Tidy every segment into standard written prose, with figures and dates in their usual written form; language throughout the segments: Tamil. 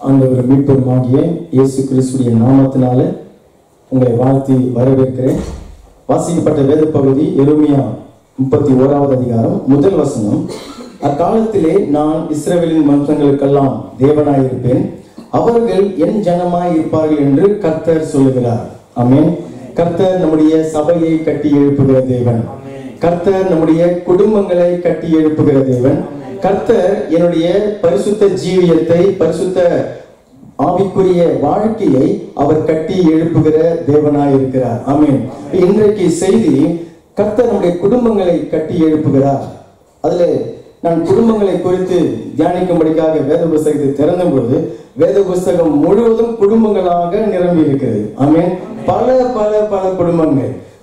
ஆண்டவர் மீட்பருமாகிய இயேசு கிறிஸ்துவின் நாமத்தினால உங்களை வாழ்த்தி வரவேற்கிறேன். வாசிக்கப்பட்ட வேத பகுதி எரேமியா 31வது அதிகாரம் முதல் வசனம். அக்காலத்திலே நான் இஸ்ரவேலின் வம்சங்களுக்கெல்லாம் தேவனாயிருப்பேன், அவர்கள் என் ஜனமாய் இருப்பார்கள் என்று கர்த்தர் சொல்லுகிறார். ஆமென். கர்த்தர் நம்முடைய சபையை கட்டி எழுப்புகிற தேவன். கர்த்தர் நம்முடைய குடும்பங்களை கட்டி எழுப்புகிற தேவன். கர்த்தர் என்னுடைய பரிசுத்த ஜீவியத்தை, பரிசுத்த ஆவிக்குரிய வாழ்க்கையை அவர் கட்டி எழுப்புகிற தேவனாய் இருக்கிறார். ஆமென். இன்றைக்கு செய்தி, கர்த்தர் நம்முடைய குடும்பங்களை கட்டி எழுப்புகிறார். அதுல நான் குடும்பங்களை குறித்து தியானிக்கும்படிக்காக வேத புஸ்தகத்தை திறந்த பொழுது வேத புஸ்தகம் முழுவதும் குடும்பங்களாக நிரம்பி இருக்கிறது. ஆமென். பல பல பல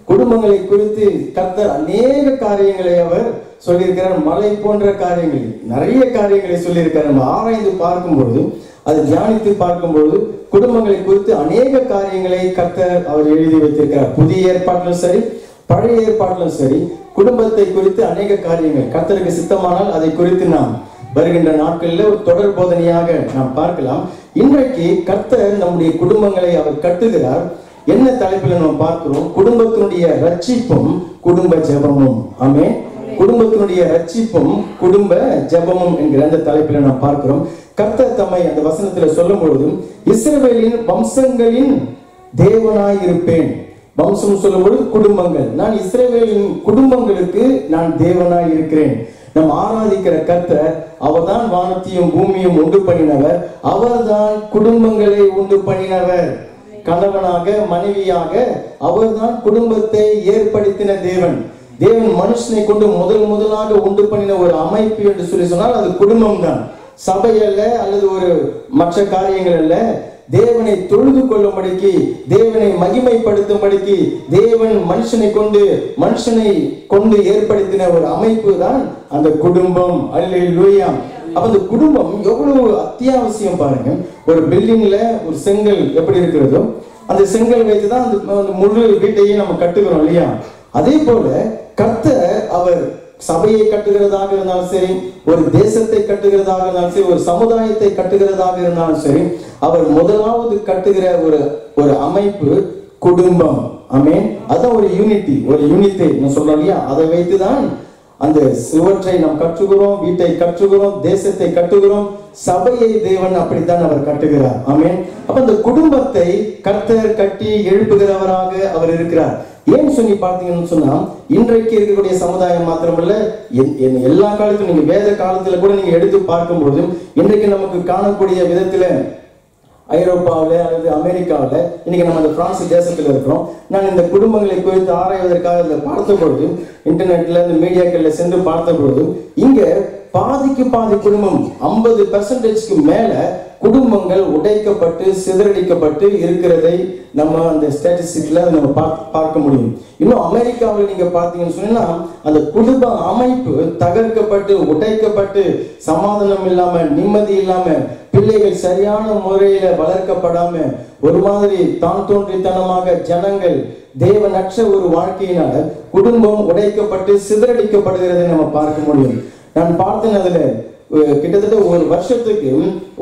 குடும்பங்களை குறித்து கர்த்தர் அநேக காரியங்களை அவர் சொல்லியிருக்கிறார். மலை போன்ற காரியங்கள், நிறைய காரியங்களை சொல்லியிருக்கிறார். நம்ம ஆராய்ந்து பார்க்கும்பொழுது, அதை தியானித்து பார்க்கும்பொழுது குடும்பங்களை குறித்து அநேக காரியங்களை கர்த்தர் அவர் எழுதி வைத்திருக்கிறார். புதிய ஏற்பாட்டிலும் சரி, பழைய ஏற்பாட்டிலும் சரி, குடும்பத்தை குறித்து அநேக காரியங்கள் கர்த்தருக்கு சித்தமானால் அதை குறித்து நாம் வருகின்ற நாட்களில் ஒரு தொடர் போதனையாக நாம் பார்க்கலாம். இன்றைக்கு கர்த்தர் நம்முடைய குடும்பங்களை அவர் கட்டுகிறார். என்ன தலைப்பில் நம்ம பார்க்கிறோம்? குடும்பத்தினுடைய ரட்சிப்பும் குடும்ப ஜெபமும். ஆமென். குடும்பத்தினுடைய ரட்சிப்பும் குடும்ப ஜெபமும் என்கிற அந்த தலைப்பில் நாம் பார்க்கிறோம். கர்த்தர் தம்மை அந்த வசனத்துல சொல்லும் பொழுதும் இஸ்ரவேலின் வம்சங்களின் தேவனாய் இருப்பேன். வம்சம் சொல்லும் பொழுது குடும்பங்கள். நான் இஸ்ரவேலின் குடும்பங்களுக்கு நான் தேவனாய் இருக்கிறேன். நாம் ஆராதிக்கிற கர்த்தர் அவர்தான் வானத்தையும் பூமியும் உண்டு பண்ணினவர். அவர்தான் குடும்பங்களை உண்டு பண்ணினவர். கணவனாக, மனைவியாக அவர்தான் குடும்பத்தை ஏற்படுத்தின தேவன். தேவன் மனுஷனை கொண்டு முதலாக உண்டு பண்ணின ஒரு அமைப்பு என்று சொல்லி சொன்னால் அது குடும்பம் தான். சபை அல்ல, அல்லது ஒரு மற்ற காரியங்கள் அல்ல. தேவனை தொழுது கொள்ளும்படிக்கு, தேவனை மகிமைப்படுத்தும்படிக்கு தேவன் மனுஷனை கொண்டு ஏற்படுத்தின ஒரு அமைப்பு தான் அந்த குடும்பம். அல்லேலூயா. அப்ப அந்த குடும்பம் எவ்வளவு அத்தியாவசியம் பாருங்க. ஒரு பில்டிங்ல ஒரு செங்கல் எப்படி இருக்கிறதோ அந்த செங்கல் வைத்துதான் அந்த முழு வீட்டையே நம்ம கட்டுகிறோம் இல்லையா? அதே போல கர்த்தர் அவர் சபையை கட்டுகிறதாக இருந்தாலும் சரி, ஒரு தேசத்தை கட்டுகிறதாக இருந்தாலும் சரி, ஒரு சமுதாயத்தை கட்டுகிறதாக இருந்தாலும் சரி, அவர் முதலாவது கட்டுகிற ஒரு அமைப்பு குடும்பம். ஆமென். அதான் ஒரு யூனிட்டி நான் சொல்றோம் இல்லையா? அதை வைத்துதான் அந்த சுவற்றை நாம் கட்டுகிறோம், வீட்டை கட்டுகிறோம், தேசத்தை கட்டுகிறோம், சபையை தேவன் அப்படித்தான் அவர் கட்டுகிறார். ஆமென். அப்ப அந்த குடும்பத்தை கர்த்தர் கட்டி எழுப்புகிறவராக அவர் இருக்கிறார். ஏன் சொல்லி பார்த்தீங்கன்னு சொன்னா, இன்றைக்கு இருக்கக்கூடிய சமுதாயம் மாத்திரமல்ல, எல்லா காலத்திலும், நீங்க வேத காலத்துல கூட நீங்க எடுத்து பார்க்கும்போது இன்றைக்கு நமக்கு காணக்கூடிய விதத்துல ஐரோப்பாவில் அல்லது அமெரிக்காவில், இன்னைக்கு நம்ம அந்த பிரான்ஸ் தேசத்தில் இருக்கிறோம். நான் இந்த குடும்பங்களை குறித்து ஆராய்வதற்காக பார்த்த பொழுது, இன்டர்நெட்ல இந்த மீடியாக்கள்ல சென்று பார்த்த பொழுது, இங்க பாதிக்கு பாதி குடும்பம், 50% மேல குடும்பங்கள் உடைக்கப்பட்டு சிதறடிக்கப்பட்டு இருக்கிறதை நம்ம அந்த ஸ்டாட்டிஸ்டிக்ல நம்ம பார்க்க முடியும். இன்னும் அமெரிக்காவில் நீங்க பார்த்தீங்கன்னு சொன்னா அந்த குடும்ப அமைப்பு தகர்க்கப்பட்டு உடைக்கப்பட்டு சமாதானம் இல்லாம, நிம்மதி இல்லாம, பிள்ளைகள் சரியான முறையில வளர்க்கப்படாம, ஒரு மாதிரி தான் தோன்றித்தனமாக ஜனங்கள் தேவனற்ற ஒரு வாழ்க்கையினால குடும்பம் உடைக்கப்பட்டு சிதறடிக்கப்படுகிறதை நம்ம பார்க்க முடியும். நான் பார்த்தேன், அதுல கிட்டத்தட்ட ஒரு வருஷத்துக்கு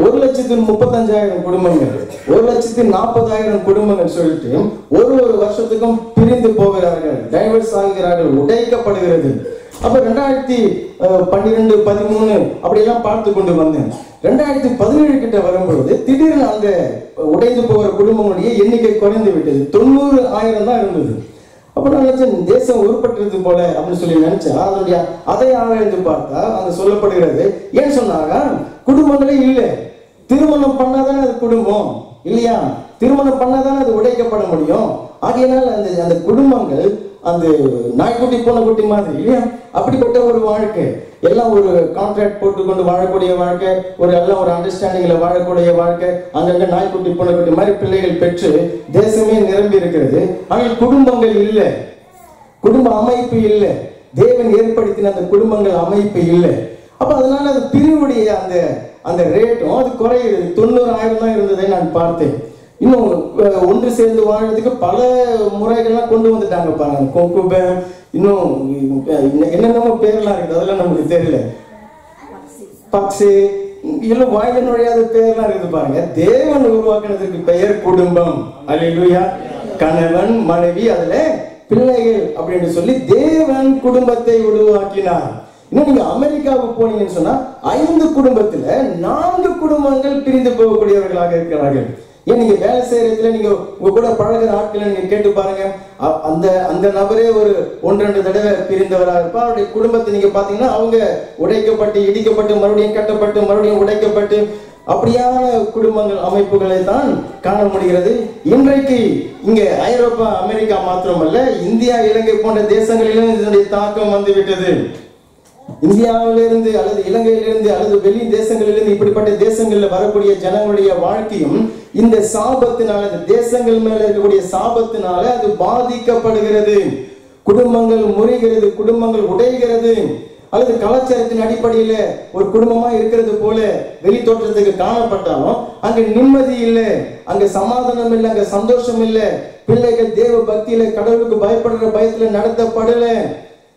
1,35,000 குடும்பங்கள், 1,40,000 குடும்பங்கள் சொல்லிட்டு ஒரு வருஷத்துக்கும் பிரிந்து போகிறார்கள், டைவர்ஸ் ஆகிறார்கள், உடைக்கப்படுகிறது. அப்ப 2012, 13 அப்படியெல்லாம் பார்த்து கொண்டு வந்தேன். 2017 கிட்ட வரும்பொழுது திடீர்னு அந்த உடைந்து போகிற குடும்பங்களுடைய எண்ணிக்கை குறைந்து விட்டது. 90,000 தான் இருந்தது. அப்ப நான் நினைச்சேன், தேசம் உருப்பட்டுறது போல அப்படின்னு சொல்லி நினைச்சா, அதை ஆராய்ந்து பார்த்தா அங்க சொல்லப்படுகிறது. ஏன் சொன்னாங்க? குடும்பங்களே இல்லை. திருமணம் பண்ணாதானே அது குடும்பம் இல்லையா? திருமணம் பண்ணாதானே அது உடைக்கப்பட முடியும். ஆகையினால் அந்த குடும்பங்கள் அந்த நாய்க்குட்டி பூனைக்குட்டி மாதிரி இல்லையா? அப்படிப்பட்ட ஒரு வாழ்க்கை, எல்லாம் ஒரு கான்ட்ராக்ட் போட்டுக்கொண்டு வாழக்கூடிய வாழ்க்கை, எல்லாம் ஒரு அண்டர்ஸ்டாண்டிங்ல வாழக்கூடிய வாழ்க்கை, அங்கங்க நாய்க்குட்டி பூனைக்குட்டி மாதிரி பிள்ளைகள் பெற்று தேசமே நிரம்பி இருக்கிறது. ஆனால் குடும்பங்கள் இல்லை, குடும்ப அமைப்பு இல்லை, தேவன் ஏற்படுத்தின அந்த குடும்பங்கள் அமைப்பு இல்லை. அப்ப அதனால அது பிரிவுடைய அந்த ரேட்டும் அது குறையுது. 90,000 தான் இருந்ததை நான் பார்த்தேன். இன்னும் ஒன்று சேர்ந்து வாழ்றதுக்கு பல முறைகள்லாம் கொண்டு வந்துட்டாங்க பாருங்க. கொக்குபேம், இன்னும் என்னென்னமோ பேர்லாம் இருக்குது, அதெல்லாம் நமக்கு தெரியல. பக்ஸு, இன்னும் வாயில நுழையாத பெயர்லாம் இருக்குது பாருங்க. தேவன் உருவாக்குனதுக்கு பெயர் குடும்பம். அல்லேலூயா. கணவன் மனைவி அதுல பிள்ளைகள் அப்படின்னு சொல்லி தேவன் குடும்பத்தை உருவாக்கினார். இன்னும் நீங்க அமெரிக்காவுக்கு போனீங்கன்னு சொன்னா 5 குடும்பத்துல 4 குடும்பங்கள் பிரிந்து போகக்கூடியவர்களாக இருக்கிறார்கள். ஏன் நீங்க வேலை செய்யறதுல நீங்க உங்க கூட பழகிற ஆட்களை நீங்க கேட்டு பாருங்க. அந்த நபரே ஒரு 1-2 தடவை பிரிந்தவராக இருப்பா. அவருடைய குடும்பத்தை நீங்க பாத்தீங்கன்னா அவங்க உடைக்கப்பட்டு இடிக்கப்பட்டு மறுபடியும் கட்டப்பட்டு மறுபடியும் உடைக்கப்பட்டு அப்படியான குடும்பங்கள் அமைப்புகளை தான் காண முடிகிறது. இன்றைக்கு இங்க ஐரோப்பா அமெரிக்கா மாத்திரமல்ல, இந்தியா இலங்கை போன்ற தேசங்களிலும் இதனுடைய தாக்கம் வந்து விட்டது. இந்தியாவிலிருந்து அல்லது இலங்கையிலிருந்து அல்லது வெளி தேசங்களிலிருந்து இப்படிப்பட்ட தேசங்களில் வரக்கூடிய ஜனங்களுடைய வாழ்க்கையும் இந்த சாபத்தினால, இந்த தேசங்கள் மேல இருக்கக்கூடிய சாபத்தினால அது பாதிக்கப்படுகிறது. குடும்பங்கள் முறிகிறது, குடும்பங்கள் உடைகிறது. அல்லது கலாச்சாரத்தின் அடிப்படையில ஒரு குடும்பமா இருக்கிறது போல வெளி தோற்றத்துக்கு காணப்பட்டாலும் அங்க நிம்மதி இல்லை, அங்க சமாதானம் இல்லை, அங்க சந்தோஷம் இல்லை. பிள்ளைகள் தேவ பக்தியில கடவுளுக்கு பயப்படுற பயத்துல நடத்தப்படல.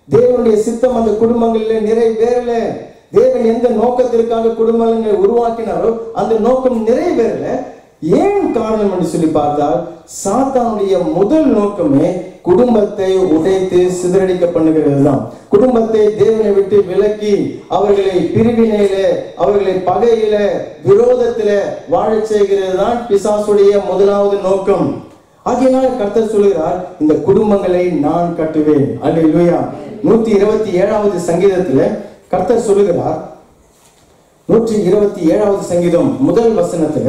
தேவனுடைய சித்தம் அந்த குடும்பங்களில நிறைவேறல. தேவன் எந்த நோக்கத்திற்காக குடும்பங்களை உருவாக்கினாரோ அந்த நோக்கம் நிறைவேறல. ஏன் காரணம் என்று சொல்லி பார்த்தால், சாத்தானுடைய முதல் நோக்கமே குடும்பத்தை உடைத்து சிதறடிக்க பண்ணுகிறது தான். குடும்பத்தை தேவனை விட்டு விலக்கி அவர்களை பிரிவினையில, அவர்களை பகையில, விரோதத்தில வாழச் செய்கிறது தான் பிசாசுடைய முதலாவது நோக்கம். ஆகையினால கர்த்தர் சொல்கிறார், இந்த குடும்பங்களை நான் கட்டுவேன். அல்லேலூயா. 127வது சங்கீதத்துல கர்த்தர் சொல்லுகிறார், 127வது சங்கீதம் முதல் வசனத்துல,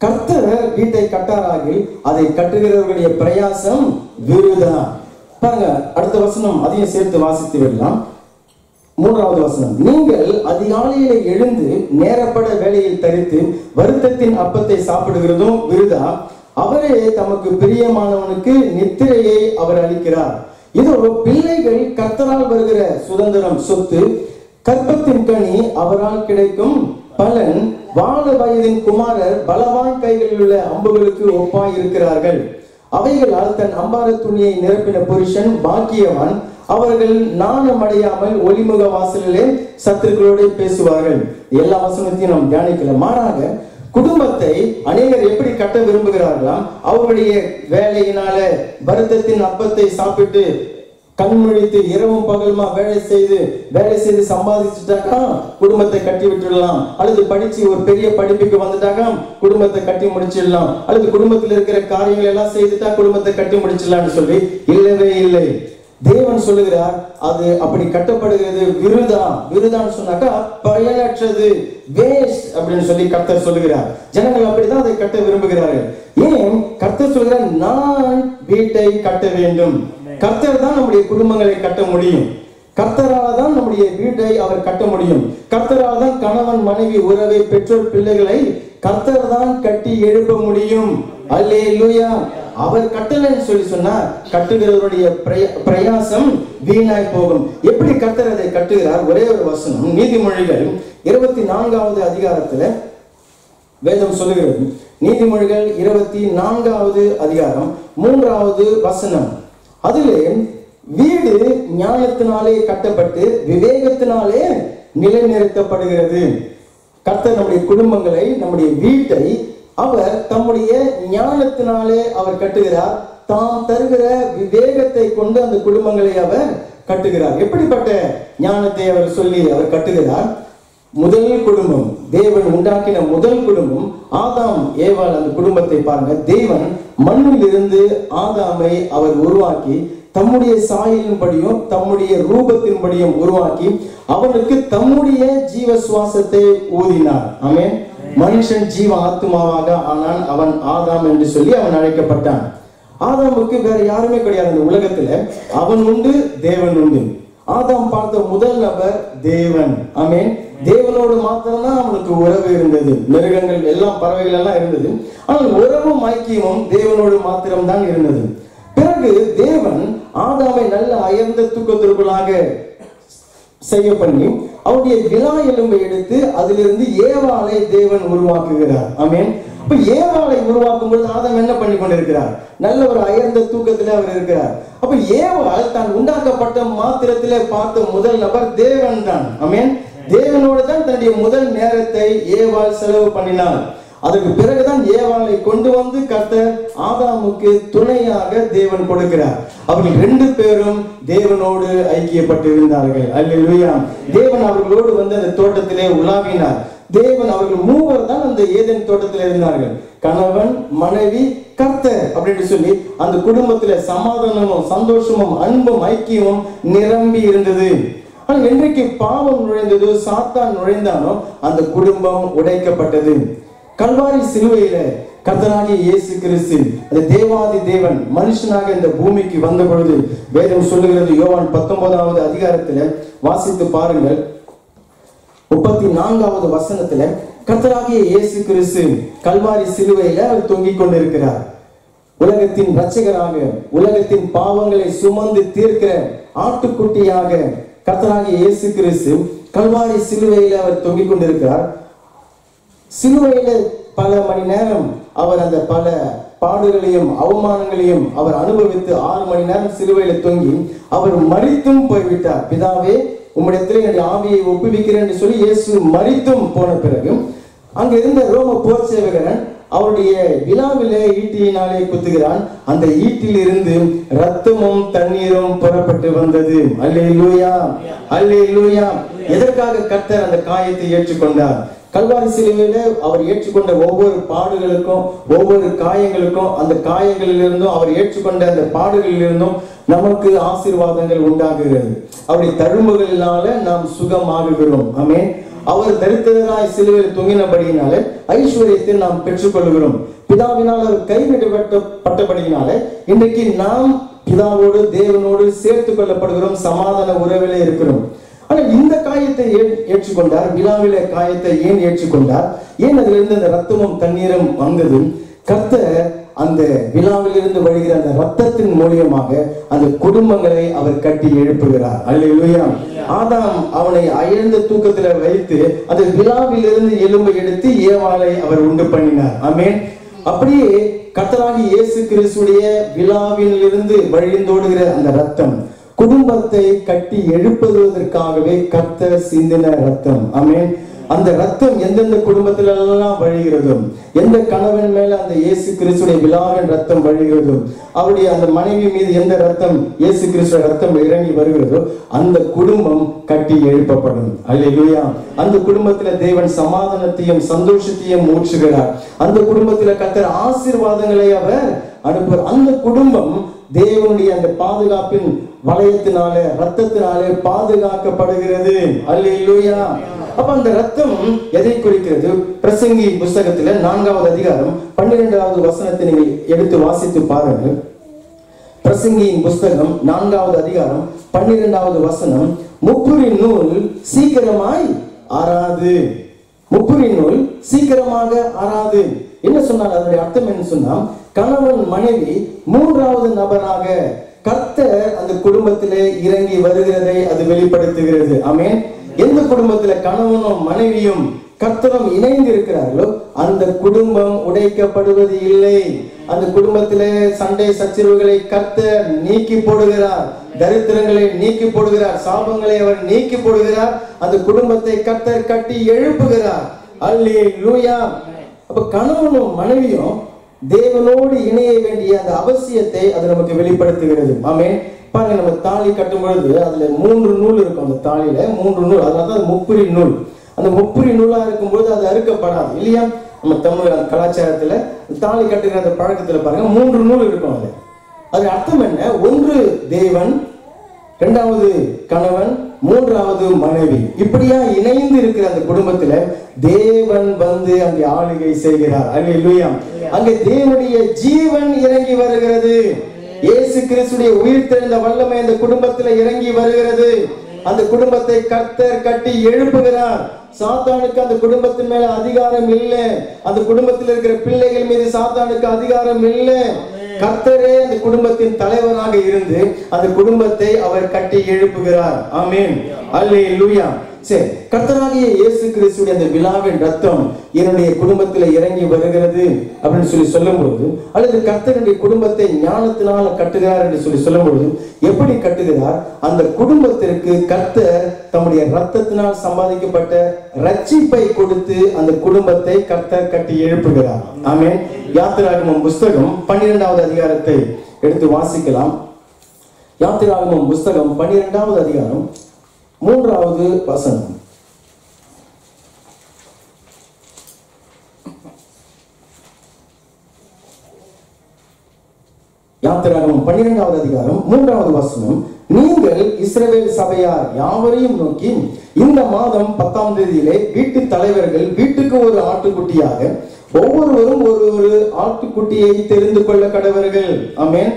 கர்த்தர் வீட்டை கட்டாராகில் அதை கட்டுகிறவர்களுடைய பிரயாசம் விருதா. பாருங்க, அடுத்த வசனம் அதையும் சேர்த்து வாசித்து விடலாம். 3வது வசனம், நீங்கள் அதிகாலையில எழுந்து நேரப்பட வேலையில் தரித்து வருத்தத்தின் அப்பத்தை சாப்பிடுகிறதும் விருதா. அவரே தமக்கு பிரியமானவனுக்கு நித்திரையை அவர் அளிக்கிறார். இதோ பிள்ளைகள் கர்த்தரால் வருகிற சுதந்திரம் சொத்து, கற்பத்தின் கனி அவரால் கிடைக்கும் பலன். வாழ வயதின் குமாரர் பலவான் கைகளில் உள்ள அம்புகளுக்கு ஒப்பாய் இருக்கிறார்கள். அவைகளால் தன் அம்பார துணியை நிரப்பின புருஷன் பாக்கியவான். அவர்கள் நாணம் அடையாமல் ஒளிமுக வாசலிலே சத்துருக்களோடு பேசுவார்கள். எல்லா வசனத்தையும் நாம் தியானிக்கல. மாறாக குடும்பத்தை அநேகர் எப்படி கட்ட விரும்புகிறார்களாம்? அவருடைய வேலையினால வருத்தத்தின் அப்பத்தை சாப்பிட்டு கண்முழித்து இரவும் பகலுமா வேலை செய்து சம்பாதிச்சுட்டாக்கா குடும்பத்தை கட்டி விட்டுடலாம். அல்லது படிச்சு ஒரு பெரிய படிப்புக்கு வந்துட்டாக்கா குடும்பத்தை கட்டி முடிச்சிடலாம். அல்லது குடும்பத்தில் இருக்கிற காரியங்கள் எல்லாம் செய்துட்டா குடும்பத்தை கட்டி முடிச்சிடலாம்னு சொல்லி இல்லவே இல்லை. தேவன் சொல்லுகிறார், அது அப்படி கட்டப்படுகிறது விருதா. விருதான்னு சொன்னாக்கா பயனற்றது, வேஸ்ட் அப்படின்னு சொல்லி கர்த்தர் சொல்லுகிறார். ஜனங்கள் அப்படிதான் அதை கட்ட விரும்புகிறார்கள். ஏன் கர்த்தர் சொல்கிறார், நான் வீட்டை கட்ட வேண்டும். கர்த்தர் தான் நம்முடைய குடும்பங்களை கட்ட முடியும். கர்த்தரால தான் நம்முடைய வீட்டை அவர் கட்ட முடியும். கர்த்தரால தான் கணவன் மனைவி உறவை, பெற்றோர் பிள்ளைகளை கர்த்தர் தான் கட்டி எழுப்ப முடியும். அல்லேலூயா. அவர் கட்டலைன்னு சொல்லி சொன்னா கட்டுகிறவருடைய பிரயாசம் வீணாய் போகும். எப்படி கர்த்தர் அதை கட்டுகிறார்? ஒரே ஒரு வசனம், நீதிமொழிகள் 24வது அதிகாரத்துல வேதம் சொல்லுகிறது. நீதிமொழிகள் 24வது அதிகாரம் 3வது வசனம். அதிலே வீடு ஞானத்தினாலே கட்டப்பட்டு விவேகத்தினாலே நிலைநிறுத்தப்படுகிறது. கர்த்தர் நம்முடைய குடும்பங்களை, நம்முடைய வீட்டை அவர் தம்முடைய ஞானத்தினாலே அவர் கட்டுகிறார். தாம் தருகிற விவேகத்தை கொண்டு அந்த குடும்பங்களை அவர் கட்டுகிறார். எப்படிப்பட்ட ஞானத்தை அவர் சொல்லி அவர் கட்டுகிறார்? முதல் குடும்பம், தேவன் உண்டாக்கின முதல் குடும்பம் ஆதாம் ஏவாள். அந்த குடும்பத்தை பாருங்க. தேவன் மண்ணில் இருந்து ஆதாமை அவர் உருவாக்கி தம்முடைய சாயலின்படியும் தம்முடைய ரூபத்தின்படியும் உருவாக்கி அவனுக்கு தம்முடைய ஜீவ சுவாசத்தை ஊதினார். ஆமென். மனுஷன் ஜீவ ஆத்மாவாக ஆனான். அவன் ஆதாம் என்று சொல்லி அவன் அழைக்கப்பட்டான். ஆதாமுக்கு வேற யாருமே கிடையாது இந்த உலகத்துல. அவன் உண்டு, தேவன் உண்டு. ஆதாம் பார்த்த முதல் நபர் தேவன். ஆமென். தேவனோடு மாத்திரம்தான் அவனுக்கு உறவு இருந்தது. மிருகங்கள் எல்லாம், பறவைகள் எல்லாம் இருந்தது. ஆனால் உறவும் ஐக்கியமும் தேவனோடு மாத்திரம்தான் இருந்தது. பிறகு தேவன் ஆதாமை நல்ல அயர்ந்த தூக்கத்திற்குள்ளாக செய்ய பண்ணி அவருடைய விலா எலும்பை எடுத்து அதிலிருந்து ஏவாளை தேவன் உருவாக்குகிறார். ஆமென். அப்ப ஏவாளை உருவாக்கும் பொழுது ஆதாம் என்ன பண்ணி கொண்டிருக்கிறார்? நல்ல ஒரு அயர்ந்த தூக்கத்திலே அவர் இருக்கிறார். அப்ப ஏவாள் தான் உண்டாக்கப்பட்ட மாத்திரத்திலே பார்த்த முதல் நபர் தேவன் தான். ஆமென். தேவனோடு தான் தன்னுடைய முதல் நேரத்தை ஏவாள் செலவு பண்ணினார். அதற்கு பிறகுதான் ஏவாளை கொண்டு வந்து கர்த்தர் ஆதாமுக்கு துணையாக தேவன் கொடுக்கிறார். அவர்கள் 2 பேரும் தேவனோடு ஐக்கியப்பட்டு இருந்தார்கள். அல்லேலூயா. தேவன் அவர்களோடு வந்து அந்த தோட்டத்திலே உலாவினார். தேவன் அவர்கள் 3 தான் அந்த ஏதேன் தோட்டத்தில் இருந்தார்கள். கணவன், மனைவி, கர்த்தர் அப்படின்னு சொல்லி அந்த குடும்பத்திலே சமாதானமும் சந்தோஷமும் அன்பும் ஐக்கியமும் நிரம்பி இருந்தது. ஆனால் என்றைக்கு பாவம் நுழைந்ததோ, சாத்தான் நுழைந்தானோ, அந்த குடும்பம் உடைக்கப்பட்டது. கல்வாரி சிலுவையில கர்த்தராகிய இயேசு கிறிஸ்து அந்த தேவாதி தேவன் மனுஷனாக இந்த பூமிக்கு வந்த பொழுது வேதம் சொல்லுகிறது. யோவான் 19வது அதிகாரத்துல வாசித்து பாருங்கள். 34வது வசனத்துல கர்த்தராகிய இயேசு கிறிஸ்து கல்வாரி சிலுவையில அவர் தொங்கிக் கொண்டிருக்கிறார். உலகத்தின் இரட்சகராக, உலகத்தின் பாவங்களை சுமந்து தீர்க்கிற ஆட்டுக்குட்டியாக கர்த்தராகிய இயேசு கிறிஸ்து கல்வாரி சிலுவையில அவர் தொங்கிக் கொண்டிருக்கிறார். சிலுவையில பல மணி நேரம் அவர் அந்த பல பாடுகளையும் அவமானங்களையும் அவர் அனுபவித்து 6 மணி நேரம் சிலுவையில தொங்கி அவர் மரித்தும் போய்விட்டார். பிதாவே, உம்மிடத்தில் என்னுடைய ஆவியை ஒப்புவிக்கிறேன் என்று சொல்லி இயேசு மரித்தும் போன பிறகு அங்க இருந்த ரோம போர் சேவகன் அவருடைய விழாவிலே ஈட்டியினாலே குத்துகிறான். அந்த ஈட்டில் இருந்து ரத்தமும் தண்ணீரும் புறப்பட்டு வந்தது. அல்லேலூயா, அல்லேலூயா. எதற்காக கர்த்தர் அந்த காயத்தை ஏற்றுக்கொண்டார்? கல்வாரி சிலுவையில அவர் ஏற்றுக்கொண்ட ஒவ்வொரு பாடுகளுக்கும், ஒவ்வொரு காயங்களுக்கும், அந்த காயங்களிலிருந்தும் அவர் ஏற்றுக்கொண்ட அந்த பாடுகளிலிருந்தும் நமக்கு ஆசீர்வாதங்கள் உண்டாகுகிறது. அவருடைய தழும்புகளினால நாம் சுகமாகுகிறோம். ஆமென். அவர் தரித்திரராய் சிலுவையில் தொங்கினபடியினால ஐஸ்வர்யத்தை நாம் பெற்றுக்கொள்கிறோம். பிதாவினால் அவர் கைவிடப்பட்டபடியினால இன்றைக்கு நாம் பிதாவோடு தேவனோடு சேர்த்து கொள்ளப்படுகிறோம், சமாதான உறவிலே இருக்கிறோம். ஆனால் இந்த காயத்தை ஏற்றுக்கொண்டார். விழாவிலே காயத்தை ஏன் ஏற்றுக்கொண்டார்? ஏன் அதிலிருந்து அந்த ரத்தமும் தண்ணீரும் வந்தது? கர்த்தர் அந்த விழாவில் இருந்து வழிகிற அந்த ரத்தத்தின் மூலியமாக அந்த குடும்பங்களை அவர் கட்டி எழுப்புகிறார். அல்லேலூயா. ஆதாம் அவனை அயர்ந்த தூக்கத்துல வைத்து அந்த விழாவில் இருந்து எலும்பை எடுத்து ஏவாளை அவர் உண்டு பண்ணினார். ஆமென். அப்படியே கர்த்தராகிய இயேசு கிறிஸ்துடைய விழாவில் இருந்து வழிந்தோடுகிற அந்த ரத்தம் குடும்பத்தை கட்டி எழுப்புவதற்காகவே கர்த்தர் சிந்தின ரத்தம். ஆமென். அந்த ரத்தம் எந்தெந்த குடும்பத்தில எல்லாம் வழிகிறதோ, எந்த கணவன் மேல அந்த இயேசு கிறிஸ்துடைய விழாவின் ரத்தம் வழிகிறதோ, அவருடைய அந்த மனைவி மீது எந்த ரத்தம் இயேசு கிறிஸ்துடைய ரத்தம் இறங்கி வருகிறதோ அந்த குடும்பம் கட்டி எழுப்பப்படும். அல்லேலூயா. அந்த குடும்பத்தில தேவன் சமாதானத்தையும் சந்தோஷத்தையும் ஊற்றுகிறார். அந்த குடும்பத்தில கர்த்தர் ஆசீர்வாதங்களை அவர் அனுப்புவார். அந்த குடும்பம் தேவனுடைய அந்த பாதுகாப்பின் வளையத்தினால, ரத்தத்தினாலே பாதுகாக்கப்படுகிறது. அல்லேலூயா. அப்ப அந்த ரத்தம் எதை குறிக்கிறது? பிரசங்கி புஸ்தகத்துல 4வது அதிகாரம் 12வது வசனத்தை நீங்கள் எடுத்து வாசித்து பாருங்கள். பிரசங்கியின் புஸ்தகம் 4வது அதிகாரம் 12வது வசனம். முப்புரின் நூல் சீக்கிரமாய் ஆறாது. முப்புரின் நூல் சீக்கிரமாக ஆறாது. என்ன சொன்னால் அதனுடைய அர்த்தம் என்ன சொன்னா, கணவன் மனைவி 3வது நபராக கர்த்தர் அந்த குடும்பத்திலே இறங்கி வருகிறதை அது வெளிப்படுத்துகிறது. ஆமென். எந்த குடும்பத்துல கணவனும் மனைவியும் கர்த்தரும் இணைந்து இருக்கிறார்களோ அந்த குடும்பம் உடைக்கப்படுவது இல்லை. அந்த குடும்பத்திலே சண்டை சச்சரவுகளை கர்த்தர் நீக்கி போடுகிறார். தரித்திரங்களை நீக்கி போடுகிறார். சாபங்களை அவர் நீக்கி போடுகிறார். அந்த குடும்பத்தை கர்த்தர் கட்டி எழுப்புகிறார். அல்லேலூயா. அப்ப கணவனும் மனைவியும் தேவனோடு இணைய வேண்டிய அந்த அவசியத்தை அது நமக்கு வெளிப்படுத்துகிறது. ஆமென். பாருங்க, நம்ம தாலி கட்டும் பொழுது அதுல 3 நூல் இருக்கும். அந்த தாலியில 3 நூல், அதனாலதான் முப்புரி நூல். அந்த முப்புரி நூலா இருக்கும்போது அது அறுக்கப்படாது இல்லையா? நம்ம தமிழ் கலாச்சாரத்துல தாலி கட்டுகிற அந்த பழக்கத்துல பாருங்க 3 நூல் இருக்கும். அது அர்த்தம் என்ன? 1 தேவன், 2வது கணவன், 3வது மனைவி. இப்படியா இணைந்து இருக்கிற அந்த குடும்பத்துல தேவன் வந்து அங்கே ஆளுகை செய்கிறார். அல்லேலூயா. அங்கே தேவனுடைய ஜீவன் இறங்கி வருகிறது. இயேசு கிறிஸ்துடைய உயிர்த்தெழுந்த வல்லமை அந்த குடும்பத்துல இறங்கி வருகிறது. அந்த குடும்பத்தை கர்த்தர் கட்டி எழுப்புகிறார். சாத்தானுக்கு அந்த குடும்பத்தின் மேல அதிகாரம் இல்லை. அந்த குடும்பத்தில் இருக்கிற பிள்ளைகள் மீது சாத்தானுக்கு அதிகாரம் இல்லை. கர்த்தரே அந்த குடும்பத்தின் தலைவராக இருந்து அந்த குடும்பத்தை அவர் கட்டி எழுப்புகிறார். ஆமென். அல்லேலூயா. சரி, கர்த்தராகிய இயேசு கிறிஸ்துடைய அந்த விழாவின் ரத்தம் என்னுடைய குடும்பத்தில் இறங்கி வருகிறது அப்படின்னு சொல்லி சொல்லும்போது, அல்லது கர்த்தருடைய குடும்பத்தை ஞானத்தினால கட்டுகிறார் என்று சொல்லி சொல்லும்போது, எப்படி கட்டுகிறார்? அந்த குடும்பத்திற்கு கர்த்தர் தம்முடைய ரத்தத்தினால் சம்பாதிக்கப்பட்ட ரட்சிப்பை கொடுத்து அந்த குடும்பத்தை கர்த்தர் கட்டி எழுப்புகிறார். ஆமென். யாத்திராகமம் புஸ்தகம் 12வது அதிகாரத்தை எடுத்து வாசிக்கலாம். யாத்திராகமம் புஸ்தகம் 12வது அதிகாரம் 3வது வசனம். யாத்திராகமம் 12வது அதிகாரம் 3வது வசனம். நீங்கள் இஸ்ரவேல் சபையார் யாவரையும் நோக்கி, இந்த மாதம் 10ஆம் தேதியிலே வீட்டு தலைவர்கள் வீட்டுக்கு ஒரு ஆட்டுக்குட்டியாக ஒவ்வொருவரும் ஒரு ஆட்டுக்குட்டியை தெரிந்து கொள்ள கடவர்கள். ஆமென்.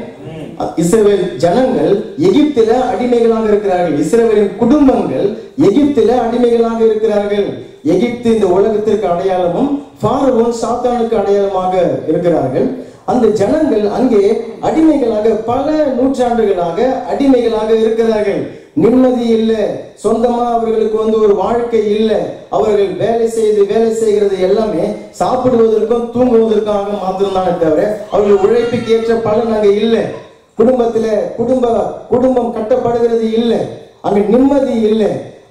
இஸ்ரவேல் ஜனங்கள் எகிப்தில அடிமைகளாக இருக்கிறார்கள். இஸ்ரவேலின் குடும்பங்கள் எகிப்தில அடிமைகளாக இருக்கிறார்கள். எகிப்து இந்த உலகத்திற்கு அடையாளமும் பார்வோன் சாத்தானுக்கு அடையாளமாக இருக்கிறார்கள். அந்த ஜனங்கள் அங்கே அடிமைகளாக பல நூற்றாண்டுகளாக அடிமைகளாக இருக்கிறார்கள். நிம்மதி இல்லை, சொந்தமா அவர்களுக்கு ஒரு வாழ்க்கை இல்லை. அவர்கள் வேலை செய்கிறது எல்லாமே சாப்பிடுவதற்கும் தூங்குவதற்காக மாத்திரம்தானே தவிர அவர்கள் உழைப்புக்கு ஏற்ற பலன் அங்கே இல்லை. குடும்பம் கட்டப்படுகிறது இல்லை, அங்கு நிம்மதி இல்லை.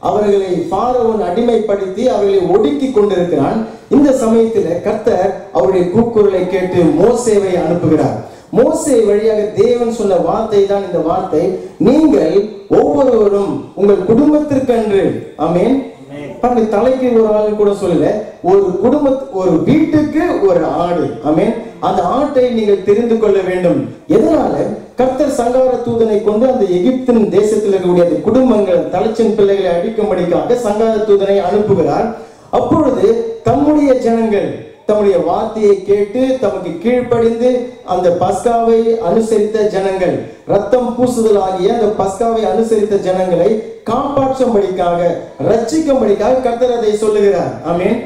அவர்களை பார்வோன் அடிமைப்படுத்தி அவர்களை ஒடுக்கி கொண்டிருக்கிறான். இந்த சமயத்தில் கர்த்தர் அவருடைய கூக்குரலை கேட்டு மோசேவை அனுப்புகிறார். மோசே வழியாக தேவன் சொன்ன வார்த்தை தான் இந்த வார்த்தை. நீங்கள் ஒவ்வொருவரும் உங்கள் குடும்பத்திற்கென்று, ஆமென், தலைக்கு ஒரு ஆள் கூட சொல்லல, ஒரு வீட்டுக்கு ஒரு ஆடு, ஆமென், அந்த ஆட்டை நீங்கள் தெரிந்து கொள்ள வேண்டும். எதனால? கர்த்தர் சங்கார தூதனை கொண்டு அந்த எகிப்தின் தேசத்தில் இருக்கக்கூடிய அந்த குடும்பங்கள் தலைச்சின் பிள்ளைகளை அடிக்கும்படிக்காக சங்கார தூதனை அனுப்புகிறார். அப்பொழுது தம்முடைய ஜனங்கள் தம்முடைய வார்த்தையை கேட்டு தமக்கு கீழ்ப்படிந்து அந்த பஸ்காவை அனுசரித்த ஜனங்கள், ரத்தம் பூசுதல் ஆகிய அந்த பஸ்காவை அனுசரித்த ஜனங்களை காப்பாற்றும்படிக்காக, ரட்சிக்கும்படிக்காக கர்த்தர் அதை சொல்லுகிறார். ஆமென்.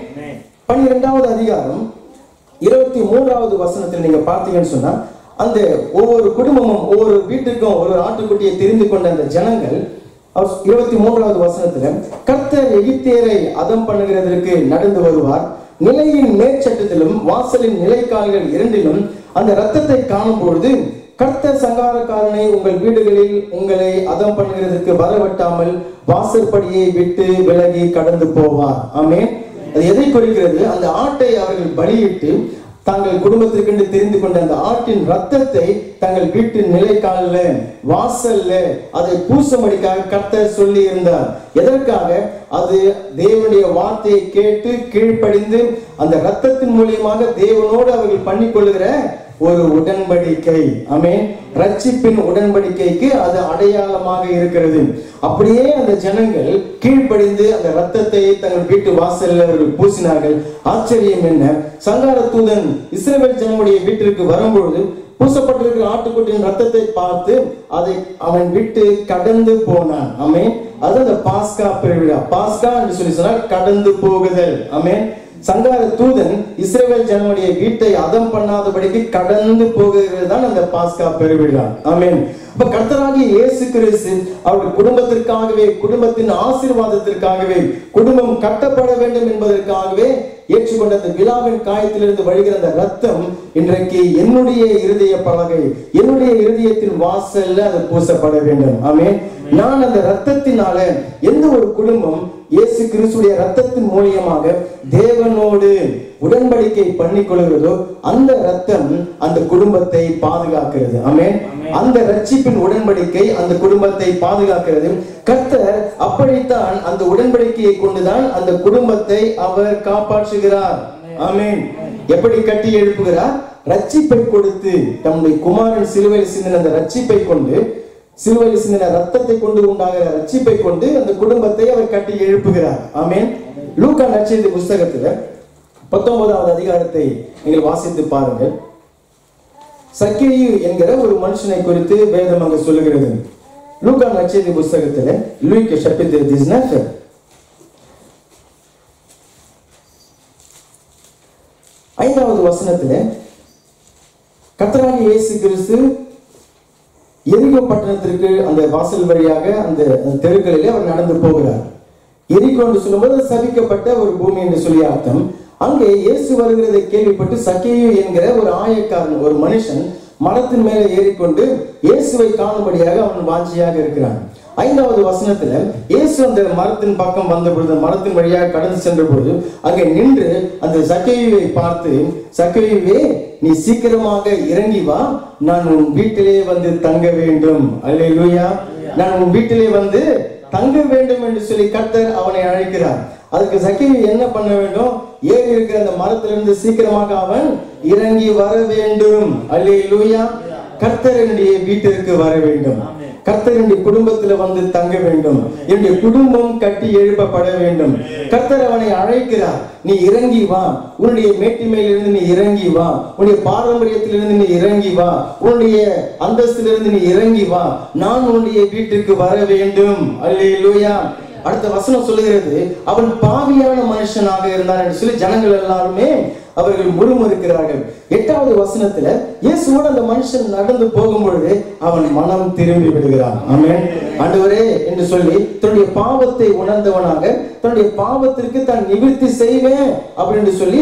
12வது அதிகாரம் 23வது வசனத்தில் நீங்க பார்த்தீங்கன்னு சொன்னா, அந்த ஒவ்வொரு குடும்பமும் ஒவ்வொரு வீட்டுக்கும் ஒரு ஆட்டுக்குட்டியை தெரிந்து கொண்ட அந்த ஜனங்கள் 23வது வசனத்துல, கர்த்தர் எகிப்தியரை அதம் பண்ணுகிறதற்கு நடந்து வருவார். நிலையின் மேற்சட்டத்திலும் வாசலின் நிலைக்கால்கள் இரண்டிலும் அந்த ரத்தத்தை காணும் பொழுது கர்த்தர் சங்காரக்காரனை உங்கள் வீடுகளில் உங்களை அதம் பண்ணுகிறதற்கு வரவட்டாமல் வாசற்படியை விட்டு விலகி கடந்து போவார். ஆமென். அது எதை குறிக்கிறது? அந்த ஆட்டை அவர்கள் பலியிட்டு தங்கள் குடும்பத்திற்கு தெரிந்து கொண்ட அந்த ஆட்டின் ரத்தத்தை தங்கள் வீட்டின் நிலைக்கால வாசல்ல அதை பூசும்படிக்காக கர்த்தர் சொல்லி இருந்தார். எதற்காக? அது தேவனுடைய வார்த்தையை கேட்டு கீழ்ப்படிந்து அந்த ரத்தத்தின் மூலியமாக தேவனோடு அவர்கள் பண்ணிக்கொள்ளுகிற ஒரு உடன்படிக்கை. ஆமென். ரட்சிப்பின் உடன்படிக்கைக்கு அது அடையாளமாக இருக்கிறது. அப்படியே அந்த ஜனங்கள் கீழ்ப்படிந்து அந்த ரத்தத்தை தங்கள் வீட்டு வாசலில் அவர்கள் பூசினார்கள். ஆச்சரியம் என்ன? சங்கார தூதன் இஸ்ரவேல் ஜனங்களுடைய வீட்டிற்கு வரும்பொழுது பூசப்பட்டிருக்கிற ஆட்டுக்குட்டியின் ரத்தத்தை பார்த்து அதை அவன் விட்டு கடந்து போனான். ஆமென். அது அந்த பாஸ்கா பெருவிழா. பாஸ்கா என்று சொல்லி சொன்னால் கடந்து போகுதல். ஆமென். சங்கார தூதன் இஸ்ரவேல் ஜனங்களுடைய வீட்டை அதம் பண்ணாதபடிக்கு கடந்து போகிறது தான் அந்த பாஸ்கா பெருவிழா. ஆமென். அப்ப கர்த்தராகிய இயேசு கிறிஸ்து அவருடைய குடும்பத்திற்காகவே, குடும்பத்தின் ஆசீர்வாதத்திற்காகவே, குடும்பம் கட்டப்பட வேண்டும் என்பதற்காகவே ஏற்றுக்கொண்ட அந்த விழாவின் காயத்திலிருந்து வழிகிற அந்த ரத்தம் இன்றைக்கு என்னுடைய இருதய பலகை, என்னுடைய இருதயத்தின் வாசல்ல அது பூசப்பட வேண்டும். ஆமென். நான் அந்த ரத்தத்தினால எந்த ஒரு குடும்பம் இயேசு கிறிஸ்துடைய ரத்தத்தின் மூலியமாக தேவனோடு உடன்படிக்கை பண்ணிக் கொள்கிறதோ அந்த ரத்தம் அந்த குடும்பத்தை பாதுகாக்கிறது. ஆமென். அந்த ரட்சிப்பின் உடன்படிக்கை அந்த குடும்பத்தை பாதுகாக்கிறது. கர்த்தர் அப்படித்தான் அந்த உடன்படிக்கையை கொண்டுதான் அந்த குடும்பத்தை அவர் காப்பாற்றுகிறார். ஆமென். எப்படி கட்டி எழுப்புகிறார்? ரட்சிப்பை கொடுத்து, தம்முடைய குமாரன் சிலுவையில் சிந்தின அந்த ரட்சிப்பை கொண்டு, சிலுவையில் சிந்தின ரத்தத்தை கொண்டு உண்டாகிற ரட்சிப்பை கொண்டு அந்த குடும்பத்தை அவர் கட்டி எழுப்புகிறார். ஆமென். லூக்கா நற்செய்தி புஸ்தகத்துல 19வது அதிகாரத்தை நீங்கள் வாசித்து பாருங்கள். சக்கேயு என்கிற ஒரு மனுஷனை குறித்து வேதம் அங்கு சொல்லுகிறது. லூக்கா நற்செய்தி புஸ்தகத்துல Luc chapitre 19 5வது வசனத்துல கர்த்தராகிய இயேசு கிறிஸ்து எரிகோ பட்டணத்திற்கு அந்த வாசல் வழியாக அந்த தெருக்களிலே அவர் நடந்து போகிறார். எரிகோ என்று சொல்லும்போது சபிக்கப்பட்ட ஒரு பூமி என்று சொல்லி அர்த்தம். அங்கே இயேசு வருகிறதை கேள்விப்பட்டு சக்கேயு என்கிற ஒரு ஆயக்காரன், ஒரு மனுஷன் மரத்தின் மேலே ஏறிக்கொண்டு இயேசுவை காணும்படியாக அவன் வாஞ்சியாக இருக்கிறான். 5வது வசனத்துல இயேசு அந்த மரத்தின் பக்கம் வந்த பொழுது, மரத்தின் வழியாக கடந்து சென்ற பொழுது அங்கே நின்று அந்த சக்கேயுவை பார்த்து, சக்கேயுவே நீ சீக்கிரமாக இறங்கி வா, நான் உன் வீட்டிலே வந்து தங்க வேண்டும். அல்லேலூயா. நான் உன் வீட்டிலே வந்து தங்க வேண்டும் என்று சொல்லி கர்த்தர் அவனை அழைக்கிறார். அதுக்கு சக்கேயு என்ன பண்ண வேண்டும்? ஏறி இருக்கிற அந்த மரத்திலிருந்து சீக்கிரமாக அவன் இறங்கி வர வேண்டும். அல்லேலூயா. கர்த்தர் என்னுடைய வீட்டிற்கு வர வேண்டும். கர்த்தர் என்னுடைய குடும்பத்தில் வந்து தங்க வேண்டும். என்னுடைய குடும்பம் கட்டி எழுப்பப்பட வேண்டும். கர்த்தர் அவனை அழைக்கிறார். நீ இறங்கி வா, உன்னுடைய மேட்டிமையிலிருந்து நீ இறங்கி வா, உன்னுடைய பாரம்பரியத்திலிருந்து நீ இறங்கி வா, உன்னுடைய அந்தஸ்திலிருந்து நீ இறங்கி வா, நான் உன்னுடைய வீட்டுக்கு வர வேண்டும். அல்லேலூயா. அடுத்த வசனம் சொல்லுகிறது, அவன் பாவியான மனுஷனாக இருந்தான் என்று சொல்லி ஜனங்கள் எல்லாருமே அவர்கள் முறுமுறுக்கிறார்கள். 8வது வசனத்துல இயேசுவோடு அந்த மனுஷன் நடந்து போகும்பொழுது அவன் மனம் திரும்பி விடுகிறான். ஆமென். ஆண்டவரே என்று சொல்லி தன்னுடைய பாவத்தை உணர்ந்தவனாக தன்னுடைய பாவத்திற்கு தான் நிவர்த்தி செய்வேன் அப்படின்னு சொல்லி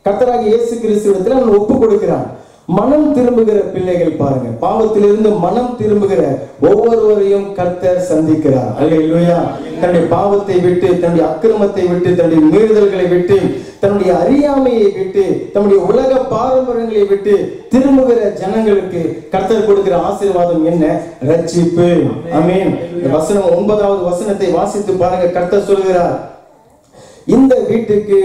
கர்த்தராகிய இயேசு கிறிஸ்துவிடத்தில் அவன் ஒப்பு கொடுக்கிறான். மனம் திரும்புகிற பிள்ளைகள் பாருங்க, பாவத்திலிருந்து மனம் திரும்புகிற ஒவ்வொருவரையும் கர்த்தர் சந்திக்கிறார். அல்லேலூயா. தன்னுடைய பாவத்தை விட்டு, தன்னுடைய அக்கிரமத்தை விட்டு, தன்னுடைய மீறுதல்களை விட்டு, தன்னுடைய அறியாமையை விட்டு, தன்னுடைய உலக பாரம்பரியங்களை விட்டு திரும்புகிற ஜனங்களுக்கு கர்த்தர் கொடுக்கிற ஆசீர்வாதம் என்ன? ரட்சிப்பு. ஆமென். வசனம் 9வது வசனத்தை வாசித்து பாருங்க. கர்த்தர் சொல்கிறார், இந்த வீட்டுக்கு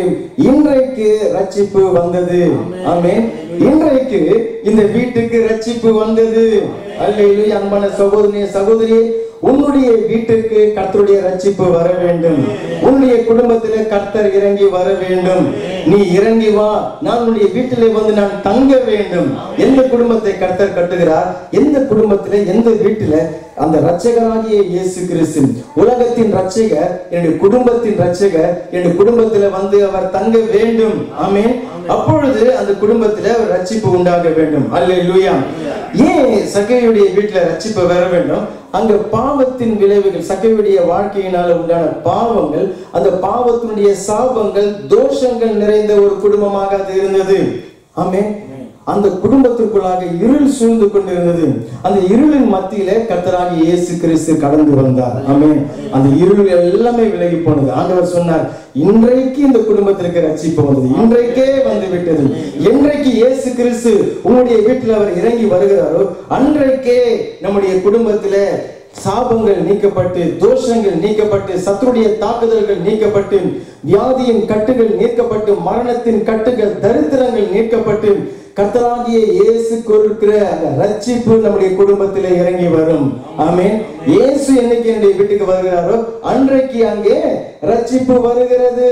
இன்றைக்கு ரட்சிப்பு வந்தது. ஆமென். இன்றைக்கு இந்த வீட்டுக்கு ரட்சிப்பு வந்தது. அல்லேலூயா. அன்பான சகோதரனே, சகோதரியே, உன்னுடைய வீட்டுக்கு கர்த்தருடைய ரட்சிப்பு வர வேண்டும். உன்னுடைய குடும்பத்திலே கர்த்தர் இறங்கி வர வேண்டும். நீ இறங்கி வா, நான் உன்னுடைய வீட்டிலே வந்து நான் தங்க வேண்டும். எந்த குடும்பத்தை கர்த்தர் கட்டுகிறார்? எந்த குடும்பத்திலே, எந்த வீட்டிலே அந்த இரட்சகராகிய இயேசு கிறிஸ்து, உலகத்தின் இரட்சகர், என்னுடைய குடும்பத்தின் இரட்சகர், என்னுடைய குடும்பத்திலே வந்து அவர் தங்க வேண்டும். ஆமென். அப்பொழுது அந்த குடும்பத்திலே ஒரு ரட்சிப்பு உண்டாக வேண்டும். அல்லேலூயா. ஏன் சக்கேயுடைய வீட்டுல ரட்சிப்பு வர வேண்டும்? அங்க பாவத்தின் விளைவுகள், சக்கேயுடைய வாழ்க்கையினால உண்டான பாவங்கள், அந்த பாவத்தினுடைய சாபங்கள், தோஷங்கள் நிறைந்த ஒரு குடும்பமாக அது இருந்தது. ஆமென். அந்த குடும்பத்திற்குள்ளாக இருள் சூழ்ந்து கொண்டிருந்தது. அந்த இருளின் மத்தியிலே கர்த்தராகிய இயேசு கிறிஸ்து கடந்து வந்தார். ஆமென். அந்த இருள் எல்லாமே விலகி போனது. ஆண்டவர் சொன்னார், இன்றைக்கு இந்த குடும்பத்திற்கு ரட்சிப்பு வந்தது. இன்றைக்கே வந்து விட்டது. என்றைக்கு இயேசு கிறிஸ்து உங்களுடைய வீட்டில் அவர் இறங்கி வருகிறாரோ அன்றைக்கே நம்முடைய குடும்பத்திலே சாபங்கள் நீக்கப்பட்டு, தோஷங்கள் நீக்கப்பட்டு, சத்துருடைய தாக்குதல்கள் நீக்கப்பட்டு, வியாதியின் கட்டுகள் நீக்கப்பட்டு, மரணத்தின் கட்டுகள், தரித்திரங்கள் நீக்கப்பட்டு, கர்த்தராகிய இயேசு கொடுக்கிற அந்த ரட்சிப்பு நம்முடைய குடும்பத்திலே இறங்கி வரும். ஆமென். இயேசு என்னைக்கு என்னுடைய வீட்டுக்கு வருகிறாரோ அன்றைக்கு அங்கே ரட்சிப்பு வருகிறது.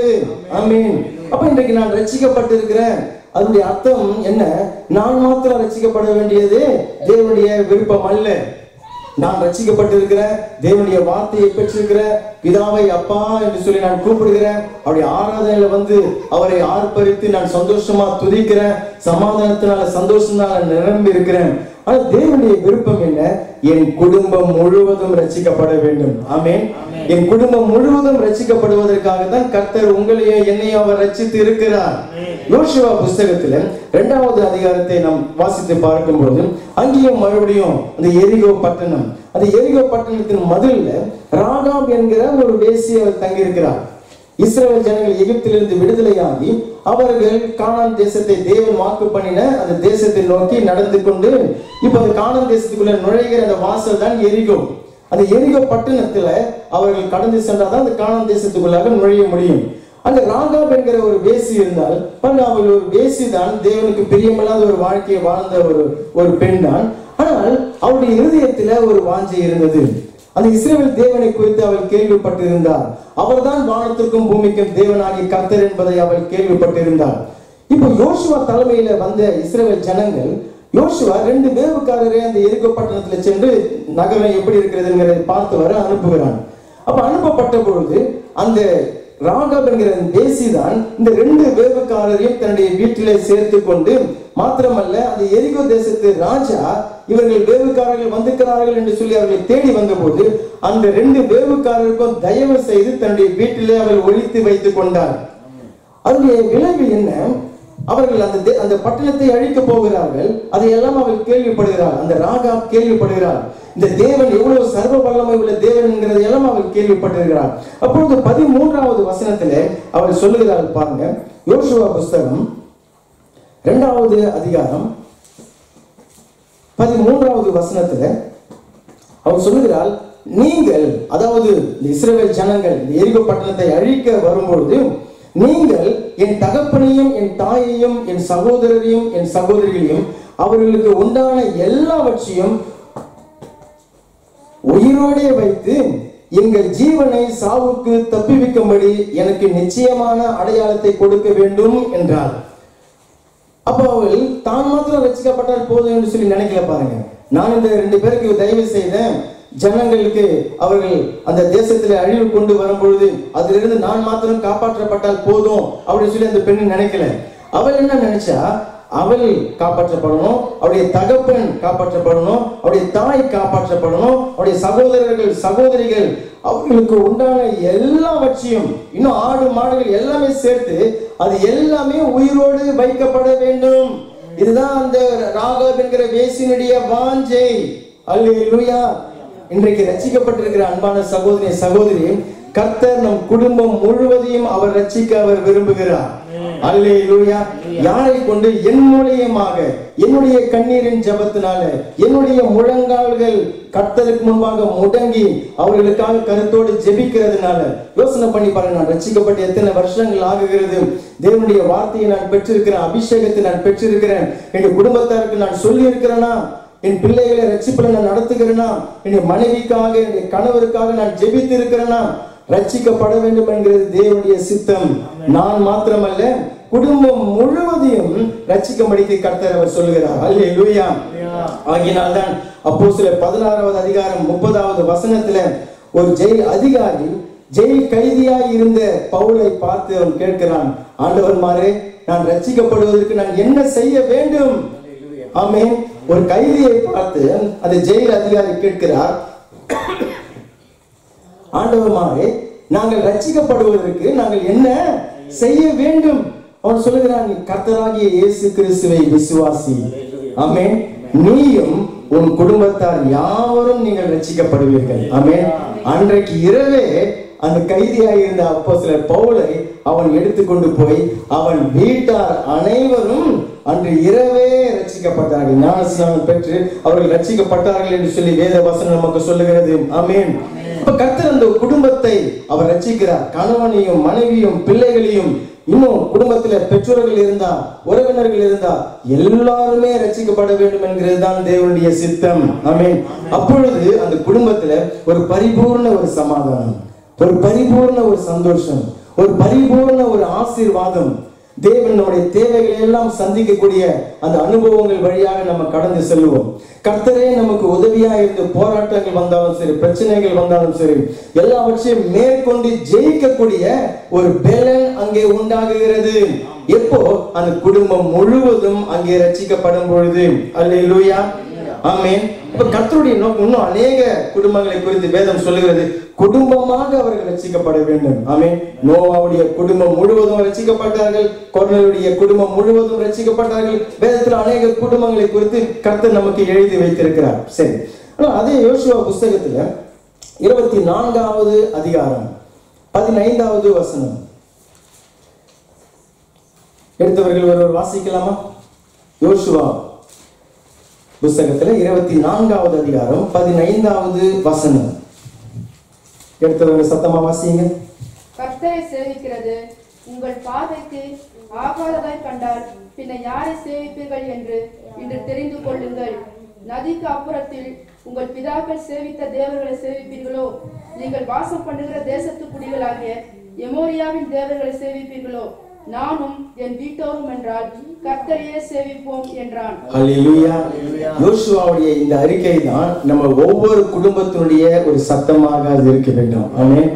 ஆமென். அப்ப இன்றைக்கு நான் ரட்சிக்கப்பட்டிருக்கிறேன். அதனுடைய அர்த்தம் என்ன? நான் மாத்திரம் ரட்சிக்கப்பட வேண்டியது தேவனுடைய விருப்பம் அல்ல. நான் ரட்சிக்கப்பட்டிருக்கிறேன், தேவனுடைய வார்த்தையை பெற்றிருக்கிறேன், பிதாவை அப்பா என்று சொல்லி நான் கூப்பிடுகிறேன், அவருடைய ஆராதனையில வந்து அவரை ஆர்ப்பரித்து நான் சந்தோஷமா துதிக்கிறேன், சமாதானத்தினால சந்தோஷத்தினால நிரம்பி இருக்கிறேன். ஆனா தேவனுடைய விருப்பம் என்ன? என் குடும்பம் முழுவதும் ரட்சிக்கப்பட வேண்டும். ஆமென். என் குடும்பம் முழுவதும் ரட்சிக்கப்படுவதற்காக தான் கர்த்தர் உங்களையும் என்னையும் அவர் ரட்சித்து இருக்கிறார். யோசுவா புஸ்தகத்துல 2வது அதிகாரத்தை நாம் வாசித்து பார்க்கும்போது அங்கேயும் மறுபடியும் அந்த எரிகோ பட்டணம், அந்த எரிகோ பட்டணத்தின் மதில்ல ராகாப் என்கிற ஒரு வேசி அவர் தங்கியிருக்கிறார். இஸ்ரவேல் ஜனங்கள் எகிப்திலிருந்து விடுதலையாகி அவர்கள் கானான் தேசத்தை தேவன் வாக்கு பண்ணின அந்த தேசத்தை நோக்கி நடந்து கொண்டு இப்ப அந்த கானான் தேசத்துக்குள்ள நுழைகிற அந்த வாசல் தான் எரிகோ. அந்த எரிகோ பட்டணத்துல அவர்கள் கடந்து சென்றாதான் அந்த கானான் தேசத்துக்குள்ளாக நுழைய முடியும். அந்த ராகாப் என்கிற ஒரு வேசி இருந்தால், அவள் ஒரு வேசி தான், தேவனுக்கு பிரியமில்லாத ஒரு வாழ்க்கையை வாழ்ந்த ஒரு பெண் தான். ஆனால் அவருடைய இருதயத்துல ஒரு வாஞ்சை இருந்தது. அந்த இஸ்ரவேல் தேவனை குறித்து அவள் கேள்விப்பட்டிருந்தார். அவர்தான் வானத்திற்கும் பூமிக்கும் தேவனாகிய கர்த்தர் என்பதை அவள் கேள்விப்பட்டிருந்தார். இப்போ யோசுவா தலைமையில வந்த இஸ்ரவேல் ஜனங்கள், யோசுவா 2 வேவுக்காரரை அந்த எரிகோ பட்டணத்துல சென்று நகரம் எப்படி இருக்கிறதுங்கிறதை பார்த்து வர அனுப்புகிறான். அப்ப அனுப்பப்பட்ட பொழுது அந்த ராகாப் என்கிற தேசிதான் இந்த 2 வேவுக்காரரையும் தன்னுடைய வீட்டிலே சேர்த்து கொண்டு, மாத்திரமல்ல அந்த எரிகோ தேசத்து ராஜா இவர்கள் வேவுக்காரர்கள் வந்திருக்கிறார்கள் என்று சொல்லி அவர்களை தேடி வந்த போது அந்த 2 வேவுக்காரருக்கும் தயவு செய்து தன்னுடைய வீட்டிலே அவர் ஒழித்து வைத்துக் கொண்டார். அதனுடைய விளைவு என்ன? அவர்கள் அந்த பட்டணத்தை அழிக்க போகிறார்கள். அதையெல்லாம் அவள் கேள்விப்படுகிறாள். அந்த ராகாப் கேள்விப்படுகிறாள். இந்த தேவன் எவ்வளவு சர்வ வல்லமை உள்ள தேவன் என்கிறதை எல்லாம் அவள் கேள்விப்பட்டிருக்கிறாள். அப்பொழுது 13வது வசனத்திலே அவள் சொல்லுகிறாள் பாருங்க. யோசுவா புஸ்தகம் 2வது அதிகாரம் 13வது வசனத்திலே அவள் சொல்லுகிறாள், நீங்கள், அதாவது இந்த இஸ்ரவேல் ஜனங்கள் இந்த எரிகோ பட்டணத்தை அழிக்க வரும்பொழுது, நீங்கள் என் தகப்பனையும் என் தாயையும் என் சகோதரரையும் என் சகோதரிகளையும் அவர்களுக்கு உண்டான எல்லாவற்றையும் உயிரோடே வைத்து எங்கள் ஜீவனை சாவுக்கு தப்பிவிக்கும்படி எனக்கு நிச்சயமான அடையாளத்தை கொடுக்க வேண்டும் என்றார். அப்போ அவள் தான் மாத்திரம் ரட்சிக்கப்பட்டால் போதும் என்று சொல்லி நினைக்கல பாருங்க. நான் இந்த 2 பேருக்கு தயவு செய்தேன், ஜனங்களுக்கு அவர்கள் அந்த தேசத்துல அழிவு கொண்டு வரும்பொழுது அதிலிருந்து நான் மாத்திரம் காப்பாற்றப்பட்டால் போதும் அப்படின்னு சொல்லி அந்த பெண் நினைக்கல. அவள் என்ன நினைச்சா, அவள் காப்பாற்றப்படணும், அவருடைய தகப்பன் காப்பாற்றப்படணும், அவருடைய தாய் காப்பாற்றப்படணும், அவருடைய சகோதரர்கள் சகோதரிகள் அவர்களுக்கு உண்டான எல்லாவற்றையும், இன்னும் ஆடு மாடுகள் எல்லாமே சேர்த்து அது எல்லாமே உயிரோடு வைக்கப்பட வேண்டும். இதுதான் அந்த ராகாப் என்கிற வேசினுடைய வாஞ்சை. அல்லேலூயா. இன்றைக்கு ரட்சிக்கப்பட்டிருக்கிற அன்பான சகோதரி சகோதரி, கர்த்தர் நம் குடும்பம் முழுவதையும் அவர் ரட்சிக்க அவர் விரும்புகிறார். அல்லேலூயா. யாரை கொண்டு? என் மூலியமாக, என்னுடைய கண்ணீரின் ஜெபத்தினால, என்னுடைய முழங்கால்கள் கர்த்தருக்கு முன்பாக முடங்கி அவர்களுக்காக கருத்தோடு ஜெபிக்கிறதுனால. யோசனை பண்ணி பாருங்க, நான் ரட்சிக்கப்பட்டு எத்தனை வருஷங்கள் ஆகுகிறது. தேவனுடைய வார்த்தையை நான் பெற்றிருக்கிறேன், அபிஷேகத்தை நான் பெற்றிருக்கிறேன், என் குடும்பத்தாருக்கு நான் சொல்லி இருக்கிறேனா, என் பிள்ளைகளை ரட்சிப்பட நான் நடத்துகிறேனா, என் மனைவிக்காக என் கணவருக்காக நான் ஜெபித்து இருக்கிறேனா. ரட்சிக்கப்பட வேண்டும் என்கிறது தேவனுடைய சித்தம். நான் மாத்திரமல்ல, குடும்பம் முழுவதையும் ரட்சிக்கும்படிக்கு கர்த்தர் அவர் சொல்லுகிறார். அல்லேலூயா. ஆகினால்தான் அப்போஸ்தலர் 16வது அதிகாரம் 30வது வசனத்துல ஒரு ஜெயில் அதிகாரி ஜெயில் கைதியாய் இருந்த பவுலை பார்த்து அவன் கேட்கிறான், ஆண்டவர்மாரே, நான் ரட்சிக்கப்படுவதற்கு நான் என்ன செய்ய வேண்டும்? ஆமென். ஒரு கைதியை பார்த்து அந்த ஜெயில் அதிகாரி கேட்கிறார், ஆண்டவர்மாரே, நாங்கள் ரட்சிக்கப்படுவதற்கு நாங்கள் என்ன செய்ய வேண்டும்? அவன் சொல்லுகிறான், நீ கர்த்தராகிய இயேசு கிறிஸ்துவை விசுவாசி. ஆமென். நீயும் உன் குடும்பத்தார் யாவரும் நீங்கள் ரட்சிக்கப்படுவீர்கள். ஆமென். அன்றைக்கு இரவே அந்த கைதியாக இருந்த அப்போஸ்தலர் பவுலை அவன் எடுத்துக்கொண்டு போய் அவன் வீட்டார் அனைவரும் அன்று இரவே ரட்சிக்கப்பட்டார்கள். ஞானஸ்நானம் பெற்று அவர்கள் ரட்சிக்கப்பட்டார்கள் என்று சொல்லி வேத வசனம் நமக்கு சொல்லுகிறது. ஆமென். கர்த்தர் அந்த குடும்பத்தை அவர் ரட்சிக்கிறார். கணவனையும் மனைவியும் பிள்ளைகளையும், இன்னும் குடும்பத்துல பெற்றோர்கள் இருந்தா, உறவினர்கள் இருந்தா, எல்லாருமே ரட்சிக்கப்பட வேண்டும் என்கிறது தான் தேவனுடைய சித்தம். ஆமென். அப்பொழுது அந்த குடும்பத்துல ஒரு பரிபூர்ண ஒரு சமாதானம், ஒரு பரிபூர்ண ஒரு சந்தோஷம், ஒரு பரிபூர்ண ஒரு ஆசீர்வாதம், தேவன் நம்முடைய தேவைகளை எல்லாம் சந்திக்கக்கூடிய அந்த அனுபவங்கள் வழியாக நம்ம கடந்து செல்வோம். கர்த்தரே நமக்கு உதவியா இருந்து போராட்டங்கள் வந்தாலும் சரி, பிரச்சனைகள் வந்தாலும் சரி, எல்லாவற்றையும் மேற்கொண்டு ஜெயிக்கக்கூடிய ஒரு பலன் அங்கே உண்டாகுகிறது. எப்போ? அந்த குடும்பம் முழுவதும் அங்கே ரட்சிக்கப்படும் பொழுது. அல்லேலூயா. ஆமென். இப்ப கர்த்தருடைய நோக்கம், இன்னும் அநேக குடும்பங்களை குறித்து வேதம் சொல்லுகிறது, குடும்பமாக அவர்கள் ரட்சிக்கப்பட வேண்டும். ஆமென். நோவாவுடைய குடும்பம் முழுவதும் ரட்சிக்கப்பட்டார்கள், கொர்நேலியுடைய குடும்பம் முழுவதும் ரட்சிக்கப்பட்டார்கள். வேதத்தில் அநேக குடும்பங்களை குறித்து கர்த்தர் நமக்கு எழுதி வைத்திருக்கிறார். சரி, அதே யோசுவா புஸ்தகத்துல 24வது அதிகாரம் 15வது வசனம் எடுத்தவர்கள் ஒருவர் வாசிக்கலாமா? யோசுவா புஸ்தகத்துல 24வது அதிகாரம் 15வது வசனம் எடுத்தவர்கள் சத்தமா வாசிங்க. கர்த்தரை சேவிக்கிறது உங்கள் பாதைக்கு ஆகாததாய் கண்டால் பின்ன யாரை சேவிப்பீர்கள் என்று இன்று தெரிந்து கொள்ளுங்கள். நதிக்கு அப்புறத்தில் உங்கள் பிதாக்கள் சேவித்த தேவர்களை சேவிப்பீர்களோ? நீங்கள் வாசம் பண்ணுகிற தேசத்து குடிகளாகிய எமோரியாவின் தேவர்களை சேவிப்பீர்களோ? நானும் என் வீட்டோரும் என்றால் கர்த்தரையே சேவிப்போம் என்றான். அல்லேலூயா. யோசுவாவுடைய இந்த அறிக்கை தான் நம்ம ஒவ்வொரு குடும்பத்தினுடைய ஒரு சத்தமாக அது இருக்க வேண்டும். ஆமென்.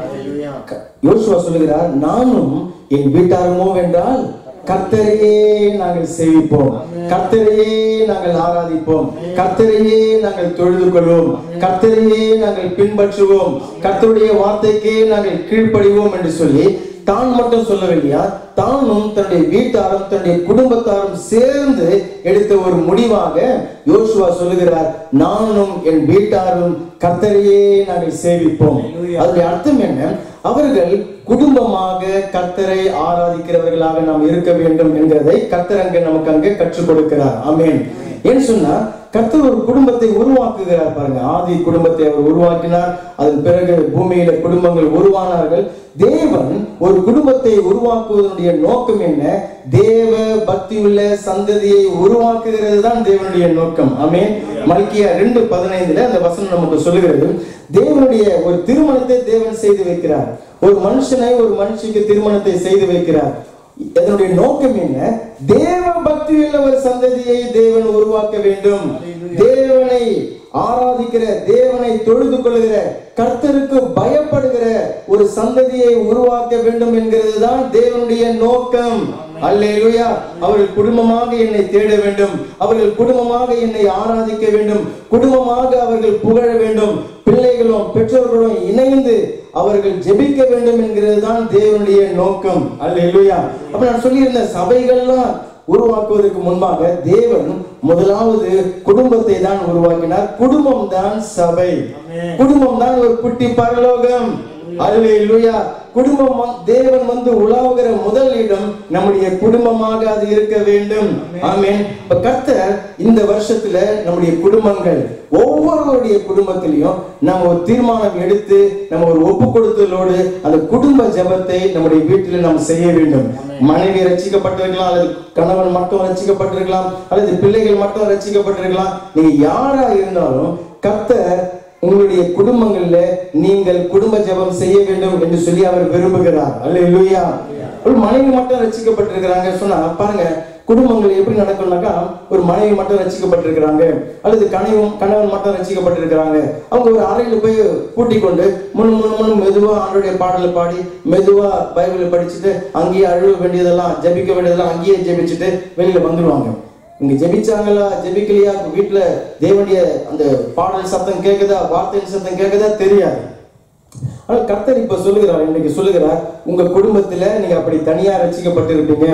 யோசுவா சொல்லுகிறார், நானும் என் வீட்டாருமோ என்றால் கர்த்தரையே நாங்கள் சேவிப்போம், கர்த்தரையே நாங்கள் ஆராதிப்போம், கர்த்தரையே நாங்கள் தொழுது கொள்வோம், கர்த்தரையே நாங்கள் பின்பற்றுவோம், கர்த்தருடைய வார்த்தைக்கே நாங்கள் கீழ்ப்படிவோம் என்று சொல்லி தான் மட்டும் சொல்லவில்லையா, தானும் தன்னுடைய வீட்டாரும் தன்னுடைய குடும்பத்தாரும் சேர்ந்து எடுத்த ஒரு முடிவாக யோசுவா சொல்லுகிறார், நானும் என் வீட்டாரும் கர்த்தரையே நாங்கள் சேவிப்போம். அதனுடைய அர்த்தம் என்ன? அவர்கள் குடும்பமாக கர்த்தரை ஆராதிக்கிறவர்களாக நாம் இருக்க வேண்டும் என்கிறதை கர்த்தர் அங்கே நமக்கு அங்கே கற்றுக் கொடுக்கிறார். ஆமென். ஏன்னு சொன்னா கர்த்தர் ஒரு குடும்பத்தை உருவாக்குகிறார். பாருங்க, ஆதி குடும்பத்தை அவர் உருவாக்கினார். அதன் பிறகு பூமியில குடும்பங்கள் உருவானார்கள். தேவன் ஒரு குடும்பத்தை உருவாக்குவதனுடைய நோக்கம் என்ன? தேவ பக்தி உள்ள சந்ததியை உருவாக்குகிறது தான் தேவனுடைய நோக்கம். ஆமென். மல்கியா 2:15 அந்த வசனம் நமக்கு சொல்லுகிறது, தேவனுடைய ஒரு திருமணத்தை தேவன் செய்து வைக்கிறார். ஒரு மனுஷனை ஒரு மனுஷிக்கு திருமணத்தை செய்து வைக்கிறார். இதனுடைய நோக்கம் என்ன? தேவ பக்தி உள்ள ஒரு சந்ததியை தேவன் உருவாக்க வேண்டும். தேவனை ஆராதிக்கிற, தேவனை தொழுது கொள்ளுகிற, கர்த்தருக்கு பயப்படுகிற ஒரு சந்ததியை உருவாக்க வேண்டும் என்கிறது தான் தேவனுடைய நோக்கம். அல்லேலூயா. அவர்கள் குடும்பமாக என்னை தேட வேண்டும், அவர்கள் குடும்பமாக என்னை ஆராதிக்க வேண்டும், குடும்பமாக அவர்கள் புகழ வேண்டும், பிள்ளைகளும் பெற்றோர்களும் இணைந்து அவர்கள் ஜெபிக்க வேண்டும் என்கிறது தான் தேவனுடைய நோக்கம். அல்லேலூயா. அப்ப நான் சொல்லியிருந்த சபைகள்லாம் உருவாக்குவதற்கு முன்பாக தேவன் முதலாவது குடும்பத்தை தான் உருவாக்கினார். குடும்பம் தான் சபை, குடும்பம் தான் ஒரு குட்டி பரலோகம். அல்லேலூயா. குடும்பம் தேவன் வந்து உலாவுகிற முதல் இடம் நம்முடைய குடும்பமாக அது இருக்க வேண்டும். ஆமென். கர்த்தர் இந்த வருஷத்துல நம்முடைய குடும்பங்கள், ஒவ்வொருவருடைய குடும்பத்திலையும் நம்ம ஒரு தீர்மானம் எடுத்து நம்ம ஒரு ஒப்பு கொடுத்தலோடு அந்த குடும்ப ஜெபத்தை நம்முடைய வீட்டில் நாம் செய்ய வேண்டும். மனைவி ரட்சிக்கப்பட்டிருக்கலாம், அல்லது கணவன் மட்டும் ரட்சிக்கப்பட்டிருக்கலாம், அல்லது பிள்ளைகள் மட்டும் ரட்சிக்கப்பட்டிருக்கலாம். நீங்க யாரா இருந்தாலும் கர்த்தர் உங்களுடைய குடும்பங்கள்ல நீங்கள் குடும்ப ஜெபம் செய்ய வேண்டும் என்று சொல்லி அவர் விரும்புகிறார். அல்லேலூயா. ஒரு மனைவி மட்டும் ரட்சிக்கப்பட்டிருக்கிறாங்க சொன்னா பாருங்க, குடும்பங்கள் எப்படி நடக்கும்னாக்கா, ஒரு மனைவி மட்டும் ரட்சிக்கப்பட்டிருக்கிறாங்க அல்லது கணவன் மட்டும் ரட்சிக்கப்பட்டிருக்கிறாங்க. அவங்க ஒரு அறையில போய் கூட்டிக் கொண்டு முன்னு மெதுவா ஆண்டோடைய பாடலை பாடி மெதுவா பைபிளை படிச்சுட்டு அங்கேயே அழுவ வேண்டியதெல்லாம் ஜெபிக்க வேண்டியதெல்லாம் அங்கேயே ஜெபிச்சுட்டு வெளியில வந்துடுவாங்க. இங்க ஜெபிச்சாங்களா ஜெபிக்கலையா, வீட்டுல தேவனுடைய அந்த பாடல் சத்தம் கேக்குதா, வார்த்தையின் சத்தம் கேக்குதா தெரியாது. ஆனால் கர்த்தர் இப்ப சொல்லுகிறார், இன்னைக்கு சொல்லுகிறார், உங்க குடும்பத்துல நீங்க அப்படி தனியா ரட்சிக்கப்பட்டிருப்பீங்க,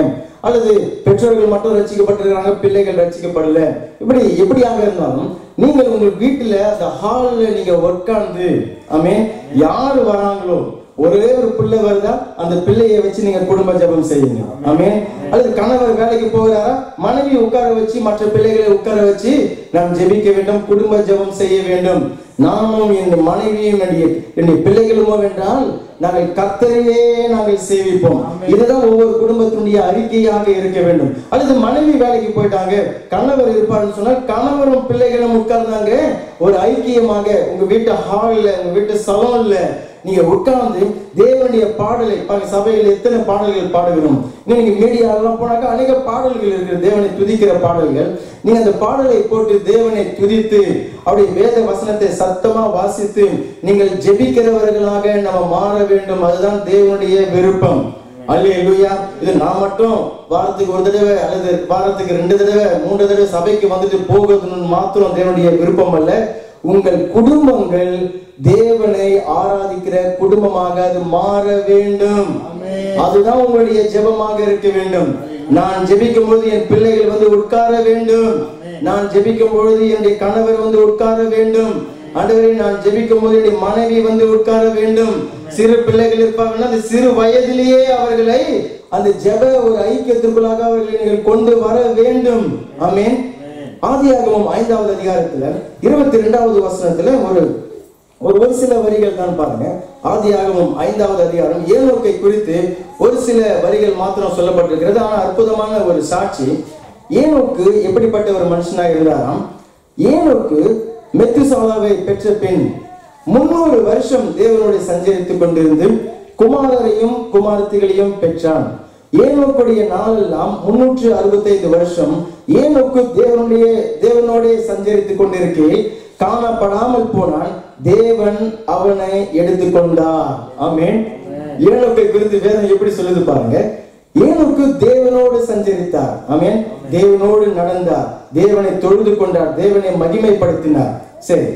அல்லது பெற்றோர்கள் மட்டும் ரட்சிக்கப்பட்டிருக்கிறாங்க, பிள்ளைகள் ரட்சிக்கப்படல. இப்படி எப்படியாக இருந்தாலும் நீங்கள் உங்க வீட்டுல அந்த ஹால்ல நீங்க உட்கார்ந்து, ஆமென், யாரு வராங்களோ, ஒரே ஒரு பிள்ளை வருதா, அந்த பிள்ளையை வச்சு நீங்க குடும்ப ஜெபம் செய்யுங்க. ஆமென். அல்லது கணவர் வேலைக்கு போகிறாரா, மனைவி உட்கார வச்சு மற்ற பிள்ளைகளை உட்கார வச்சு நாம் ஜெபிக்க வேண்டும், குடும்ப ஜெபம் செய்ய வேண்டும். நாமும் என் மனைவியும் என்னுடைய பிள்ளைகளுமோ என்றால் நாங்கள் கர்த்தரையே நாங்கள் சேவிப்போம். இதுதான் ஒவ்வொரு குடும்பத்தினுடைய அறிக்கையாக இருக்க வேண்டும். அல்லது மனைவி வேலைக்கு போயிட்டாங்க, கணவர் இருப்பாருன்னு சொன்னால் கணவரும் பிள்ளைகளும் உட்கார்ந்தாங்க ஒரு ஐக்கியமாக உங்க வீட்டு ஹால்ல, உங்க வீட்டு சலோன்ல நீங்க உட்கார்ந்து தேவனுடைய பாடலை, சபையில் எத்தனை பாடல்கள் பாடுகிறோம். நீங்க மீடியாவெல்லாம் போனாக்கா அநேக பாடல்கள் இருக்கு, தேவனை துதிக்கிற பாடல்கள். நீங்க அந்த பாடலை போட்டு தேவனை துதித்து அவருடைய வேத வசனத்தை சத்தமா வாசித்து நீங்கள் ஜெபிக்கிறவர்களாக நம்ம மாற வேண்டும். அதுதான் தேவனுடைய விருப்பம். அல்லேலூயா. இது நான் மட்டும் வாரத்துக்கு ஒரு தடவை அல்லது வாரத்துக்கு 2 தடவை 3 தடவை சபைக்கு வந்துட்டு போகிறது மாத்திரம் தேவனுடைய விருப்பம் அல்ல. உங்கள் குடும்பங்கள் தேவனை ஆராதிக்கிற குடும்பமாக அது மாற வேண்டும். அதுதான் உங்களுடைய ஜெபமாக இருக்க வேண்டும். நான் ஜெபிக்கும் பொழுது என் பிள்ளைகள் வந்து உட்கார வேண்டும், நான் ஜெபிக்கும் பொழுது என்னுடைய கணவர் வந்து உட்கார வேண்டும், ஆண்டவரே நான் ஜெபிக்கும் போது என்னுடைய மனைவி வந்து உட்கார வேண்டும். சிறு பிள்ளைகள் இருப்பாங்கன்னா அந்த சிறு வயதிலேயே அவர்களை அந்த ஜெப ஒரு ஐக்கியத்திற்குள்ளாக அவர்களை நீங்கள் கொண்டு வர வேண்டும். ஆமென். ஆதியாகமம் 5வது அதிகாரத்துல 22வது வசனத்துல ஒரு சில வரிகள் தான் பாருங்க. ஆதியாகமம் 5வது அதிகாரம் ஏனோக்கை குறித்து ஒரு சில வரிகள் மாத்திரம் சொல்லப்பட்டிருக்கிறது. ஆனா அற்புதமான ஒரு சாட்சி. ஏனோக்கு எப்படிப்பட்ட ஒரு மனுஷனாக இருந்தாராம். ஏனோக்கு மெத்துசாலாவை பெற்ற பின் 300 வருஷம் தேவனோடு சஞ்சரித்துக் கொண்டிருந்து குமாரரையும் குமாரத்திகளையும் பெற்றான். ஏனோக்குடைய நாளெல்லாம் 365 வருஷம் ஏனோக்கு தேவனோட சஞ்சரித்துக் கொண்டிருக்கையில் காணப்படாமல் போனான். தேவன் அவனை எடுத்துக்கொண்டார். ஆமென். ஏனோக்கை குறித்து வேதம் எப்படி சொல்லுது பாருங்க. ஏனோக்கு தேவனோடு சஞ்சரித்தார். ஆமென். தேவனோடு நடந்தார், தேவனை தொழுது கொண்டார், தேவனை மகிமைப்படுத்தினார். சரி,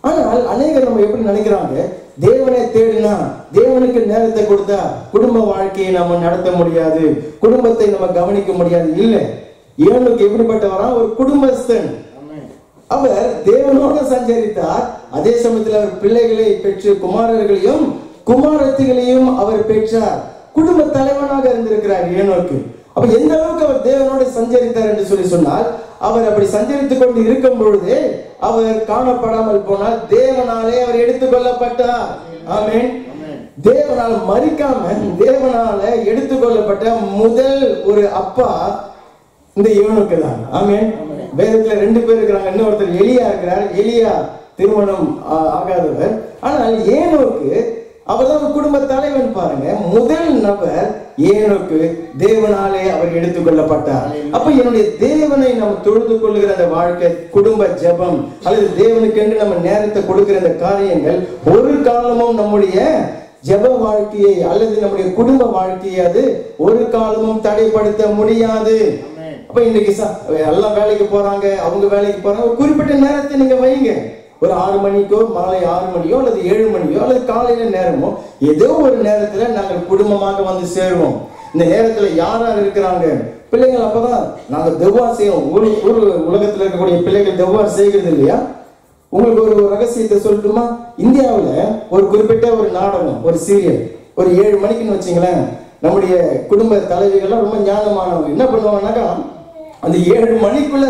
ஆனால் அநேகர் நம்ம எப்படி நினைக்கிறாங்க, தேவனை தேடினா, தேவனுக்கு நேரத்தை கொடுத்தா குடும்ப வாழ்க்கையை நம்ம நடத்த முடியாது, குடும்பத்தை நம்ம கவனிக்க முடியாது. இல்ல, ஏனோக்கு எப்படிப்பட்டவரா? ஒரு குடும்பஸ்தன். அவர் தேவனோடு சஞ்சரித்தார், அதே சமயத்தில் அவர் பிள்ளைகளை பெற்று குமாரர்களையும் குமாரத்திகளையும் அவர் பெற்றார். குடும்ப தலைவனாக இருந்திருக்கிறார் ஏனோக்கு. அப்ப எந்த அளவுக்கு அவர் தேவனோடு சஞ்சரித்தார் என்று சொல்லி சொன்னால், அவர் அப்படி சஞ்சரித்துக் கொண்டு இருக்கும் பொழுதே அவர் காணப்படாமல் போனால் தேவனாலே அவர் எடுத்துக் கொள்ளப்பட்டார். ஆமென். தேவனால் மரிக்காம தேவனால எடுத்துக் கொள்ளப்பட்ட முதல் ஒரு அப்பா இந்த ஏனோக்கு தான். ஆமென். வேதத்துல 2 பேர் இருக்கிறாங்க. இன்னொருத்தர் எலியா இருக்கிறார். எலியா திருமணம் ஆகாதவர். ஆனால் ஏனோக்கு அவர்தான் குடும்ப தலைவன். பாருங்க, முதல் நபர் ஏனோக்கு தேவனாலே அவர் எடுத்துக் கொள்ளப்பட்டார். அப்ப என்னுடைய தேவனை நம்ம தொழுது கொள்ளுகிற அந்த வாழ்க்கை, குடும்ப ஜெபம் அல்லது தேவனுக்கு என்று நம்ம நேரத்தை கொடுக்கிற அந்த காரியங்கள் ஒரு காலமும் நம்முடைய ஜெப வாழ்க்கையை அல்லது நம்முடைய குடும்ப வாழ்க்கையை அது ஒரு காலமும் தடைப்படுத்த முடியாது. அப்ப இன்னைக்கு எல்லாம் வேலைக்கு போறாங்க, அவங்க வேலைக்கு போறாங்க, ஒரு குறிப்பிட்ட நேரத்தை நீங்க வைங்க. ஒரு 6 மணிக்கோ, மாலை 6 மணியோ அல்லது 7 மணியோ அல்லது காலையில நேரமோ ஏதோ ஒரு நேரத்துல நாங்கள் குடும்பமாக வந்து சேருவோம். இந்த நேரத்துல யார் யார் இருக்கிறாங்க, பிள்ளைகள் அப்பதான் நாங்க தெவ்வார் செய்வோம். ஒரு உலகத்துல இருக்கக்கூடிய பிள்ளைகள் தெவ்வார் செய்கிறது இல்லையா? உங்களுக்கு ஒரு ரகசியத்தை சொல்லட்டுமா? இந்தியாவுல ஒரு குறிப்பிட்ட ஒரு நாடகம், ஒரு சீரியல் ஒரு 7 மணிக்குன்னு வச்சுங்களேன், நம்முடைய குடும்ப தலைவிகள்லாம் ரொம்ப ஞானமானவங்க என்ன பண்ணுவாங்கன்னாக்கா, அந்த 7 மணிக்குள்ள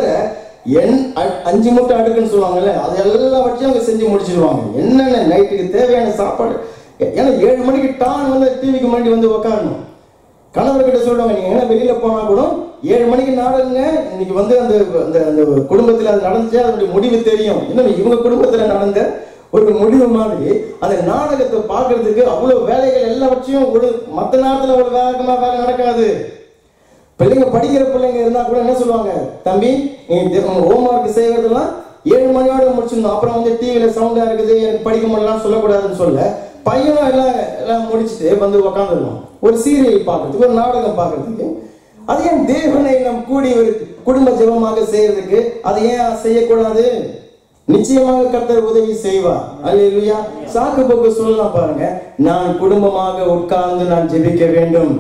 5 மூட்டை அடுக்குன்னு சொல்லுவாங்கல்ல, அது எல்லாவற்றையும் அவங்க செஞ்சு முடிச்சிடுவாங்க. என்னென்ன நைட்டுக்கு தேவையான சாப்பாடு. ஏன்னா 7 மணிக்கு டான் வந்து டிவிக்கு முன்னாடி வந்து உக்காரணும். கணவர்கிட்ட சொல்லுவாங்க, நீங்க என்ன வெளியில போனா கூட 7 மணிக்கு நாடகங்க, இன்னைக்கு வந்து அந்த அந்த குடும்பத்துல அது நடந்துச்சு, அதனுடைய முடிவு தெரியும். இன்னும் இவங்க குடும்பத்துல நடந்த ஒரு முடிவு மாதிரி அந்த நாடகத்தை பார்க்கறதுக்கு அவ்வளவு வேலைகள் எல்லாவற்றையும் மற்ற நேரத்துல ஒரு வேகமா வேலை நடக்காது. பிள்ளைங்க படிக்கிற பிள்ளைங்க இருந்தா கூட என்ன சொல்லுவாங்க, தம்பி நீ ஹோம்ஒர்க் செய்வதெல்லாம் 7 மணியோட முடிச்சிடணும், அப்புறம் வந்து டிவியில சவுண்டா இருக்குது எனக்கு படிக்க முடியலாம் சொல்லக்கூடாதுன்னு சொல்ல பையனும் எல்லாம் முடிச்சுட்டு வந்து உக்காந்துருவோம் ஒரு சீரியல் பார்க்கறதுக்கு, ஒரு நாடகம் பார்க்கறதுக்கு. அது ஏன் தேவனை நம் கூடி ஒரு குடும்ப ஜெபமாக செய்யறதுக்கு அதை ஏன் செய்யக்கூடாது? நிச்சயமாக கர்த்தர் உதவி செய்வார். அல்லேலூயா. சாக்கு போக்கு சொல்லலாம் பாருங்க, நான் குடும்பமாக உட்கார்ந்து நான் ஜெபிக்க வேண்டும்.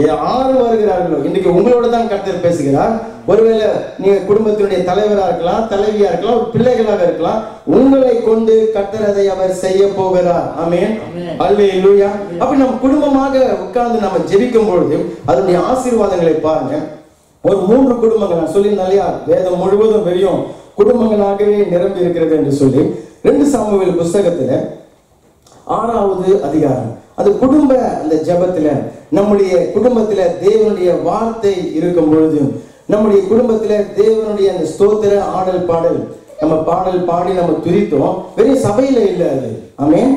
யாரு வருகிறார்களோ, இன்னைக்கு உங்களோட தான் கர்த்தர் பேசுகிறார். ஒருவேளை நீங்க குடும்பத்தினுடைய தலைவரா இருக்கலாம், தலைவியா இருக்கலாம், பிள்ளைகளாக இருக்கலாம், உங்களை கொண்டு கர்த்தர் அதை அவர் செய்ய போகிறார். ஆமென். அல்லேலூயா. அப்ப நம்ம குடும்பமாக உட்கார்ந்து நம்ம ஜெபிக்கும் பொழுது அதனுடைய ஆசீர்வாதங்களை பாருங்க. ஒரு 3 குடும்பங்கள் நான் சொல்லியிருந்தேன் இல்லையா, வேதம் முழுவதும் வெறும் குடும்பங்களாகவே நிரம்பி இருக்கிறது என்று சொல்லி 2 சாமுவேல் புஸ்தகத்துல 6வது அதிகாரம், அது குடும்ப அந்த ஜெபத்துல நம்முடைய குடும்பத்துல தேவனுடைய வார்த்தை இருக்கும் பொழுது, நம்முடைய குடும்பத்துல தேவனுடைய அந்த ஸ்தோத்திர ஆடல் பாடல் நம்ம பாடல் பாடி நம்ம துதித்தோம், வெறும் சபையில இல்ல அது. ஆமென்.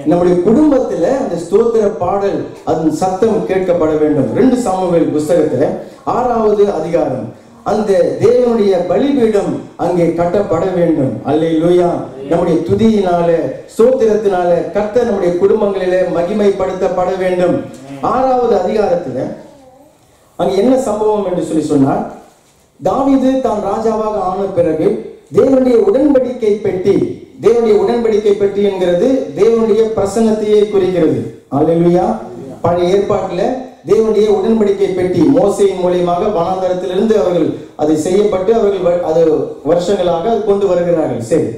நம்முடைய குடும்பத்துல அந்த ஸ்தோத்திர பாடல் அதன் சத்தம் கேட்கப்பட வேண்டும். 2 சாமுவேல் புஸ்தகத்துல 6வது அதிகாரம், அந்த தேவனுடைய பலிபீடம் அங்கே கட்டப்பட வேண்டும். அல்லேலூயா. நம்முடைய துதியினால ஸ்தோத்திரத்தினால கர்த்தர் நம்முடைய குடும்பங்களிலே மகிமைப்படுத்தப்பட வேண்டும். 6வது அதிகாரத்துல அங்க என்ன சம்பவம் என்று சொல்லி சொன்னார், தாவீது தான் ராஜாவாக ஆன பிறகு தேவனுடைய உடன்படிக்கை பெட்டி, தேவனுடைய உடன்படிக்கை பெட்டி என்கிறது தேவனுடைய பிரசன்னத்தையே குறிக்கிறது. அல்லேலூயா. பழைய ஏற்பாட்டுல தேவனுடைய உடன்படிக்கை பெட்டி மோசேயின் மூலமாக வனாந்தரத்திலிருந்து அவர்கள் அதை செய்யப்பட்டு அவர்கள் அது வருஷங்களாக அது கொண்டு வருகிறார்கள். சரி,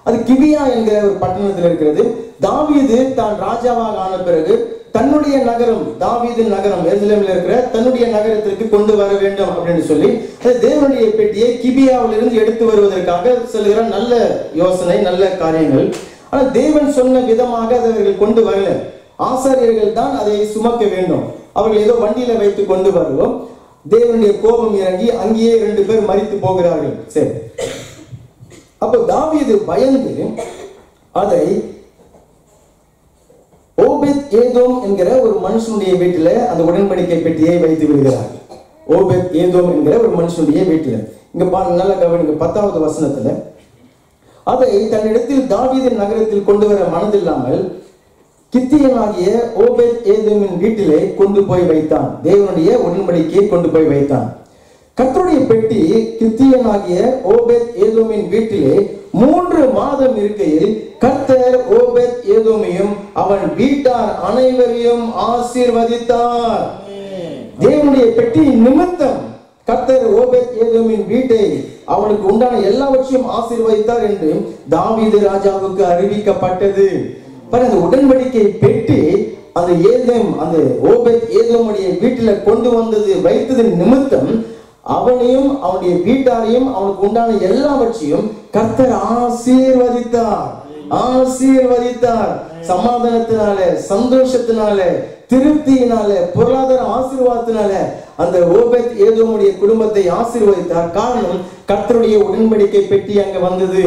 அது கிபியா என்கிற ஒரு பட்டணத்தில் இருக்கிறது. தாவீது தான் ராஜாவாக ஆன பிறகு தன்னுடைய நகரம், தாவீதின் நகரம் எருசலேமில் இருக்கிற தன்னுடைய நகரத்திற்கு கொண்டு வர வேண்டும் அப்படின்னு சொல்லி தேவனுடைய பெட்டியை கிபியாவில் இருந்து எடுத்து வருவதற்காக செல்கிற நல்ல யோசனை, நல்ல காரியங்கள். ஆனா தேவன் சொன்ன விதமாக அதை அவர்கள் கொண்டு வரல. ஆசாரியர்கள் தான் அதை சுமக்க வேண்டும். அவர்கள் ஏதோ வண்டியில வைத்து கொண்டு வருவோம். தேவனுடைய கோபம் இறங்கி அங்கேயே 2 பேர் மரித்து போகிறார்கள். சரி, அப்ப தாவீது பயந்து அதை ஓபேத் ஏதோம் என்கிற ஒரு மனுஷனுடைய வீட்டில அந்த உடன்படிக்கை பெட்டியை வைத்து விடுகிறார். ஓபேத் ஏதோம் என்கிற ஒரு மனுஷனுடைய வீட்டில, இங்க நல்ல கவனிங்க 10வது வசனத்துல, அதை தன்னிடத்தில் தாவீதின் நகரத்தில் கொண்டு வர மனதில்லாமல் கித்தியனாகிய ஓபேத் ஏதோமின் வீட்டிலே கொண்டு போய் வைத்தான். தேவனுடைய உடன்படிக்கையை கொண்டு போய் வைத்தான். கர்த்தருடைய பெட்டி கித்தியனாகிய ஓபேத் ஏதோமின் வீட்டிலே 3 மாதம் இருக்கையில் கர்த்தர் ஓபேத் ஏதோமையும் அவன் வீட்டார் அனைவரையும் ஆசீர்வதித்தார். தேவனுடைய பெட்டி நிமித்தம் கர்த்தர் ஓபேத் ஏதோமின் வீட்டை அவனுக்கு உண்டான எல்லாவற்றையும் ஆசீர்வதித்தார் என்று தாவீது ராஜாவுக்கு அறிவிக்கப்பட்டது. அந்த உடன்படிக்கை பெட்டி அந்த ஓபேத் ஏதோமுடைய வீட்டில கொண்டு வந்தது வைத்தது நிமித்தம் அவனையும் அவனுடைய வீட்டாரையும் அவனுக்கு உண்டான எல்லாவற்றையும் கர்த்தர் ஆசீர்வதித்தார். சமாதானத்தினால, சந்தோஷத்தினால, திருப்தியினால, பொருளாதார ஆசீர்வாதத்தினால அந்த ஓபேத் ஏதோமுடைய குடும்பத்தை ஆசீர்வதித்தார். காரணம், கர்த்தருடைய உடன்படிக்கை பெட்டி அங்க வந்தது.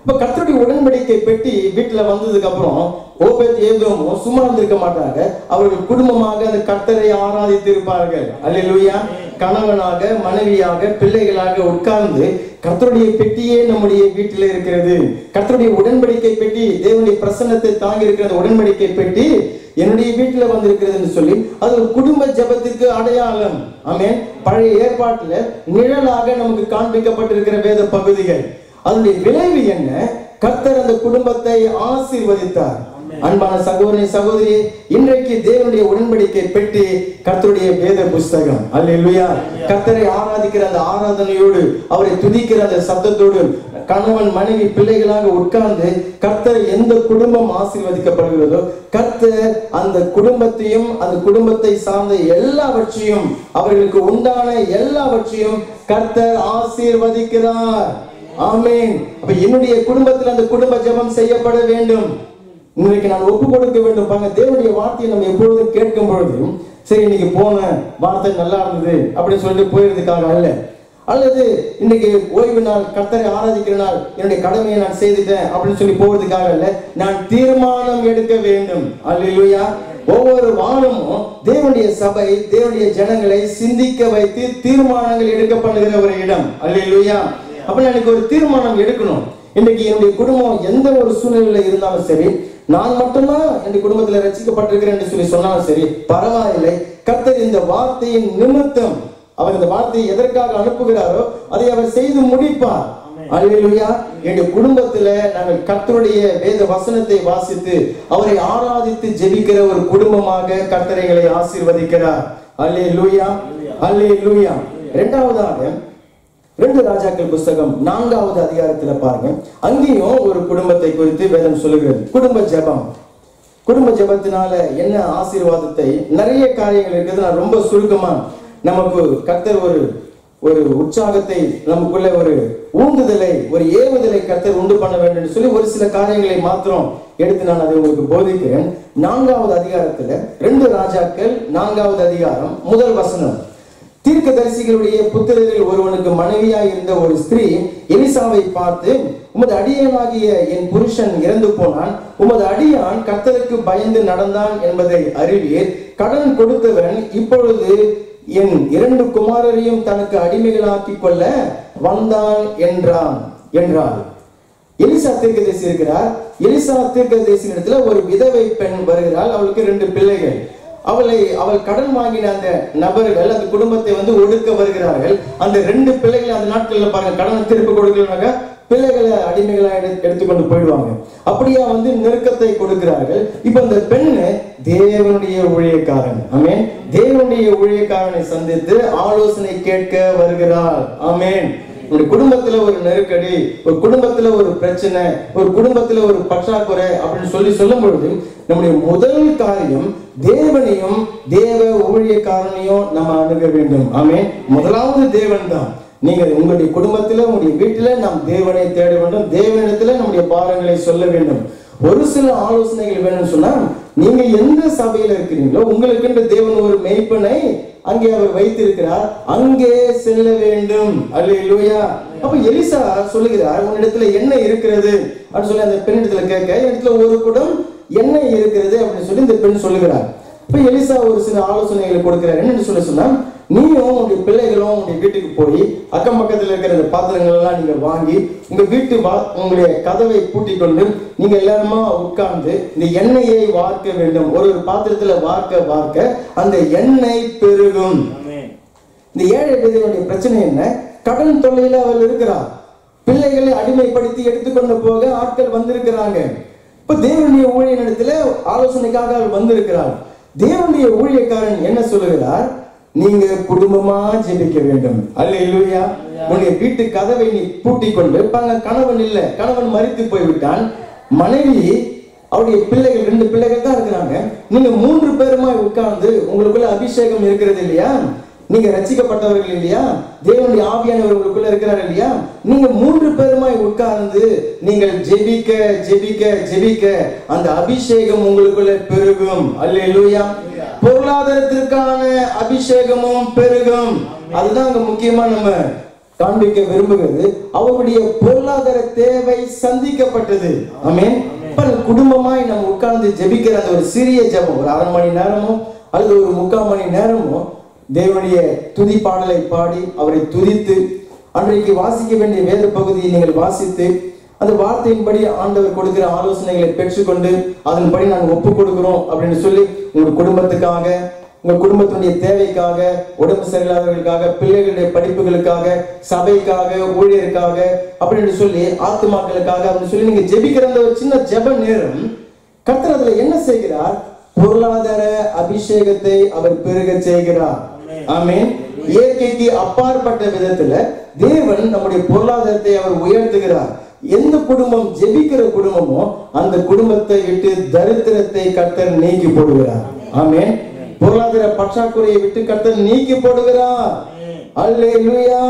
இப்ப கர்த்தருடைய உடன்படிக்கை பெட்டி வீட்டுல வந்ததுக்கு அப்புறம் ஓபேத் ஏதோமும் சும்மா இருந்திருக்க மாட்டாங்க. அவர்கள் குடும்பமாக அந்த கர்த்தரை ஆராதித்து இருப்பார்கள். அல்லேலூயா. கணவனாக, மனைவியாக, பிள்ளைகளாக உட்கார்ந்து கர்த்தருடைய பெட்டியே நம்முடைய வீட்டில் இருக்கிறது. கர்த்தருடைய உடன்படிக்கை பெட்டி, தேவனுடைய பிரசன்னத்தை தாங்கி இருக்கிற உடன்படிக்கை பெட்டி என்னுடைய வீட்டுல வந்திருக்கிறதுன்னு சொல்லி அது ஒரு குடும்ப ஜெபத்திற்கு அடையாளம். ஆமென். பழைய ஏற்பாட்டுல நிழலாக நமக்கு காண்பிக்கப்பட்டிருக்கிற வேத பகுதிகள். அதனுடைய விளைவு என்ன? கர்த்தர் அந்த குடும்பத்தை ஆசீர்வதித்தார். அன்பான சகோதரி சகோதரி, இன்றைக்கு தேவனுடைய உடன்படிக்கை பெட்டி கர்த்தருடைய வேத புஸ்தகம். அல்லேலூயா. கர்த்தரை ஆராதிக்கிற அந்த ஆராதனையோடு, அவரை துதிக்கிற அந்த சத்தத்தோடு கணவன் மனைவி பிள்ளைகளாக உட்கார்ந்து கர்த்தர் எந்த குடும்பம் ஆசீர்வதிக்கப்படுகிறதோ கர்த்தர் அந்த குடும்பத்தையும் அந்த குடும்பத்தை சார்ந்த எல்லாவற்றையும் அவர்களுக்கு உண்டான எல்லாவற்றையும் கர்த்தர் ஆசீர்வதிக்கிறார். ஆமென். அப்ப என்னுடைய குடும்பத்தில் அந்த குடும்ப ஜெபம் செய்யப்பட வேண்டும். இன்னைக்கு நான் ஒப்பு கொடுக்க வேண்டும். பாருங்க, தேவனுடைய வார்த்தையை நம்ம எப்பொழுதும் கேட்கும் பொழுது சரி இன்னைக்கு போன வார்த்தை நல்லா இருந்தது அப்படின்னு சொல்லிட்டு போயிருதுக்காக அல்ல, அல்லது இன்னைக்கு ஓய்வு நாள், கர்த்தரை ஆராதிக்கிற நாள், என்னுடைய கடமையை நான் செய்துட்டேன் அப்படின்னு சொல்லி போவதுக்காக அல்ல, நான் தீர்மானம் எடுக்க வேண்டும். அல்லேலூயா. ஒவ்வொரு வாரமும் தேவனுடைய சபை தேவனுடைய ஜனங்களை சிந்திக்க வைத்து தீர்மானங்கள் எடுக்கப்படுகிற ஒரு இடம். அல்லேலூயா. அப்ப எனக்கு ஒரு தீர்மானம் எடுக்கணும். இன்னைக்கு என்னுடைய குடும்பம் எந்த ஒரு சூழ்நிலையில இருந்தாலும் சரி, நான் மட்டும்தான் என் குடும்பத்துல ரட்சிக்கப்பட்டிருக்கிறேன் என்று சொல்லி சொன்னாலும் சரி பரவாயில்லை. கர்த்தர் இந்த வார்த்தையின் நிமித்தம் அவர் இந்த வார்த்தையை எதற்காக அனுப்புகிறாரோ அதை அவர் செய்து முடிப்பார். அல்லேலூயா. எங்க குடும்பத்துல நாங்கள் கர்த்தருடைய வேத வசனத்தை வாசித்து அவரை ஆராதித்து ஜெபிக்கிற ஒரு குடும்பமாக கர்த்தர் எங்களை ஆசீர்வதிக்கிறார். அல்லேலூயா. அல்லேலூயா. இரண்டாவதாக 2 ராஜாக்கள் புஸ்தகம் 4வது அதிகாரத்துல பாருங்க, அங்கேயும் ஒரு குடும்பத்தை குறித்து வேதம் சொல்லுகிறது. குடும்ப ஜெபம். குடும்ப ஜெபத்தினால என்ன ஆசீர்வாதத்தை, நிறைய காரியங்கள் இருக்குது. நான் ரொம்ப சுருக்கமா நமக்கு கர்த்தர் ஒரு உற்சாகத்தை, நமக்குள்ள ஒரு ஊந்துதலை, ஒரு ஏவுதலை கர்த்தர் உண்டு பண்ண வேண்டும் சொல்லி ஒரு சில காரியங்களை மாத்திரம் எடுத்து நான் அதை உங்களுக்கு போதிக்கிறேன். 4வது அதிகாரத்துல 2 ராஜாக்கள் 4வது அதிகாரம் 1 வசனம். தீர்க்கதரிசிகளுடைய புத்திரரில் ஒருவனுக்கு மனைவியாய் இருந்த ஒரு ஸ்திரீ எலிசாவை பார்த்து, உமது அடியானாகிய என் புருஷன் இறந்து போனான், உமது அடியான் கர்த்தருக்கு பயந்து நடந்தான் என்பதை அறிவீர். கடன் கொடுத்தவன் இப்பொழுது என் 2 குமாரரையும் தனக்கு அடிமைகளாக்கி கொள்ள வந்தான் என்றாள். எலிசா தீர்க்கதரிசி இருக்கிறார். எலிசா தீர்க்கதரிசி இடத்துல ஒரு விதவை பெண் வருகிறாள். அவளுக்கு 2 பிள்ளைகள். அவள் கடன் வாங்கின அந்த நபர்கள் அந்த குடும்பத்தை ஒடுக்க வருகிறார்கள். அந்த 2 பிள்ளைகளை அந்த நாட்கள்ல பாருங்க, கடனை திருப்பி கொடுக்கலனாக்க பிள்ளைகளை அடிமைகளா எடுத்துக்கொண்டு போயிடுவாங்க. அப்படியா நெருக்கத்தை கொடுக்கிறார்கள். இப்ப இந்த பெண்ணு தேவனுடைய ஊழியக்காரன். ஆமென். தேவனுடைய ஊழியக்காரனை சந்தித்து ஆலோசனை கேட்க வருகிறாள். ஆமென். ஒரு குடும்பத்துல ஒரு நெருக்கடி, ஒரு குடும்பத்துல ஒரு பிரச்சனை, ஒரு குடும்பத்துல ஒரு பற்றாக்குறை அப்படின்னு சொல்லும் பொழுது நம்முடைய முதல் காரியம் தேவனையும் தேவ ஊழியக்காரனையும் நம்ம அணுக வேண்டும். ஆமென். முதலாவது தேவன் தான். நீங்க உங்களுடைய குடும்பத்துல, உங்களுடைய வீட்டுல நாம் தேவனை தேட வேண்டும். தேவனிடத்துல நம்முடைய பாரங்களை சொல்ல வேண்டும். ஒரு சில ஆலோசனைகள் வேணும்னு சொன்னா, நீங்க எந்த சபையில இருக்கிறீங்களோ உங்களுக்கு தேவன் ஒரு மெய்ப்பனை அங்கே அவர் வைத்திருக்கிறார், அங்கே செல்ல வேண்டும். அல்லேலூயா. அப்ப எலிசா சொல்லுகிறார், உன்னிடத்துல என்ன இருக்கிறது அப்படின்னு சொல்லி அந்த பெண்ணிடத்துல கேட்க, இடத்துல ஒரு குடம் எண்ணெய் இருக்கிறது அப்படின்னு சொல்லி இந்த பெண் சொல்லுகிறார். இப்ப எலிசா ஒரு சில ஆலோசனைகளை கொடுக்கிறார். என்னன்னு சொன்னா, நீயும் உங்களுடைய பிள்ளைகளும் உங்களுடைய வீட்டுக்கு போய் அக்கம் பக்கத்தில் இருக்கிற இந்த பாத்திரங்கள் எல்லாம் நீங்க வாங்கி உங்க வீட்டு உங்களுடைய கதவை பூட்டி கொண்டு நீங்க எல்லாருமா உட்கார்ந்து இந்த எண்ணெயை வார்க்க வேண்டும். ஒரு பாத்திரத்துல வார்க்க வார்க்க அந்த எண்ணெய் பெருகும். இந்த ஏழை விதவையுடைய பிரச்சனை என்ன? கடன் தொல்லையில அவள் இருக்கிறார். பிள்ளைகளை அடிமைப்படுத்தி எடுத்துக்கொண்டு போக ஆட்கள் வந்திருக்கிறாங்க. இப்ப தேவனுடைய ஊழியனிடத்துல ஆலோசனைக்காக அவள் வந்திருக்கிறாள். தேவனுடைய ஊழியக்காரன் என்ன சொல்லுகிறார்? நீங்க குடும்பமா ஜெபிக்க வேண்டும். அல்லேலூயா. உன்னுடைய வீட்டு கதவை நீ பூட்டி கொண்டு கணவன் இல்ல, கணவன் மரித்து போய்விட்டான். மனைவி அவருடைய பிள்ளைகள் 2 பிள்ளைகள் தான் இருக்கிறாங்க. நீங்க 3 பேருமாய் உட்கார்ந்து உங்களுக்குள்ள அபிஷேகம் இருக்கிறது இல்லையா? நீங்க ரட்சிக்கப்பட்டவர்கள் இல்லையா? தேவனுடைய ஆவியானவர் உங்களுக்குள்ள இருக்கிறார் இல்லையா? நீங்க 3 பேருமாய் உட்கார்ந்து நீங்கள் ஜெபிக்க ஜெபிக்க ஜெபிக்க அந்த அபிஷேகம் உங்களுக்குள்ள பெருகும். அல்லேலூயா. பொருளாதாரத்திற்கான அபிஷேகமும் பெருகும். அதுதான் அங்க முக்கியமா நம்ம காண்பிக்க விரும்புகிறது. அவருடைய பொருளாதார தேவை சந்திக்கப்பட்டது. ஆமென். குடும்பமாய் நம்ம உட்கார்ந்து ஜெபிக்கிற அந்த ஒரு சிறிய ஜெபம், ஒரு 1/2 மணி நேரமோ அல்லது ஒரு 3/4 மணி நேரமோ தேவனுடைய துதி பாடலை பாடி அவரை துதித்து அன்றைக்கு வாசிக்க வேண்டிய வேத பகுதியை நீங்கள் வாசித்து அந்த வார்த்தையின்படி ஆண்டவர் கொடுக்கிற ஆலோசனைகளை பெற்றுக்கொண்டு அதன்படி நாங்கள் ஒப்பு கொடுக்கிறோம் அப்படின்னு சொல்லி உங்கள் குடும்பத்துக்காக, உங்க குடும்பத்தினுடைய தேவைக்காக, உடம்பு சரியில்லாதவர்களுக்காக, பிள்ளைகளுடைய படிப்புகளுக்காக, சபைக்காக, ஊழியருக்காக அப்படின்னு சொல்லி ஆத்துமாக்களுக்காக அப்படின்னு சொல்லி நீங்க ஜெபிக்கிற அந்த ஒரு சின்ன ஜெப நேரம் கர்த்தர் அதுல என்ன செய்கிறார்? பொருளாதார அபிஷேகத்தை அவர் பெருக செய்கிறார். ஆமென். இயற்கைக்கு அப்பாற்பட்ட விதத்துல தேவன் நம்முடைய பொருளாதாரத்தை அவர் உயர்த்துகிறார். எந்த குடும்பம் ஜெபிக்கிற குடும்பமோ அந்த குடும்பத்தை விட்டு தரித்திரத்தை கர்த்தர் நீக்கி போடுகிறார். ஆமென். பொருளாதார பற்றாக்குறையை விட்டு கர்த்தர் நீக்கி போடுகிறார். அல்லேலூயா.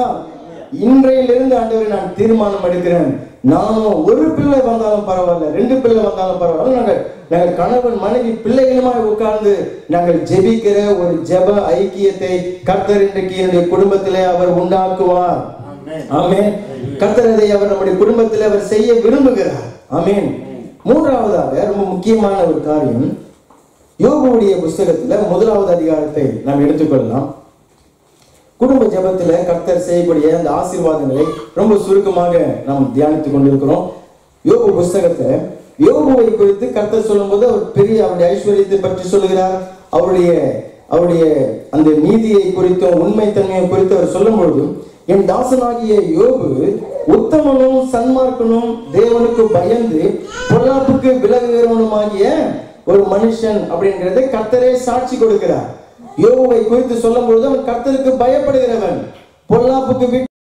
இன்றையிலிருந்து ஆண்டவரை நான் தீர்மானம் எடுக்கிறேன். நானும் ஒரு பிள்ளை வந்தாலும் பரவாயில்ல, 2 பிள்ளை வந்தாலும் பரவாயில்ல, நாங்கள் கணவன் மனைவி பிள்ளைகளுமாய் உட்கார்ந்து நாங்கள் ஜெபிக்கிற ஒரு ஜெப ஐக்கியத்தை கர்த்தர் இன்றைக்கு என்னுடைய குடும்பத்திலே அவர் உண்டாக்குவார். ஆமென். கர்த்தர் அதை அவர் நம்முடைய குடும்பத்தில் அவர் செய்ய விரும்புகிறார். ஆமென். மூன்றாவதாக ரொம்ப முக்கியமான ஒரு காரியம், யோபுவுடைய புஸ்தகத்துல 1வது அதிகாரத்தை நாம் எடுத்துக்கொள்ளலாம். குடும்ப ஜெபத்துல கர்த்தர் செய்யக்கூடிய அந்த ஆசீர்வாதங்களை ரொம்ப சுருக்கமாக நாம் தியானித்துக் கொண்டிருக்கிறோம். யோபு புஸ்தகத்தை யோபுவை குறித்து கர்த்தர் சொல்லும் போது அவர் பெரிய அவருடைய ஐஸ்வர்யத்தை பற்றி சொல்லுகிறார். அவருடைய அந்த நீதியை குறித்தும் உண்மை தன்மையை குறித்து அவர் சொல்லும் பொழுது, என் தாசனாகிய யோபு உத்தமனும் சன்மார்க்கனும் தேவனுக்கு பயந்து பொல்லாப்புக்கு விலகுகிறவனுமாகிய ஒரு மனுஷன் அப்படிங்கறதை கர்த்தரே சாட்சி கொடுக்கிறார். யோபுவை குறித்து சொல்லும் பொழுது அவன் கர்த்தருக்கு பயப்படுகிறவன், பொல்லாப்புக்கு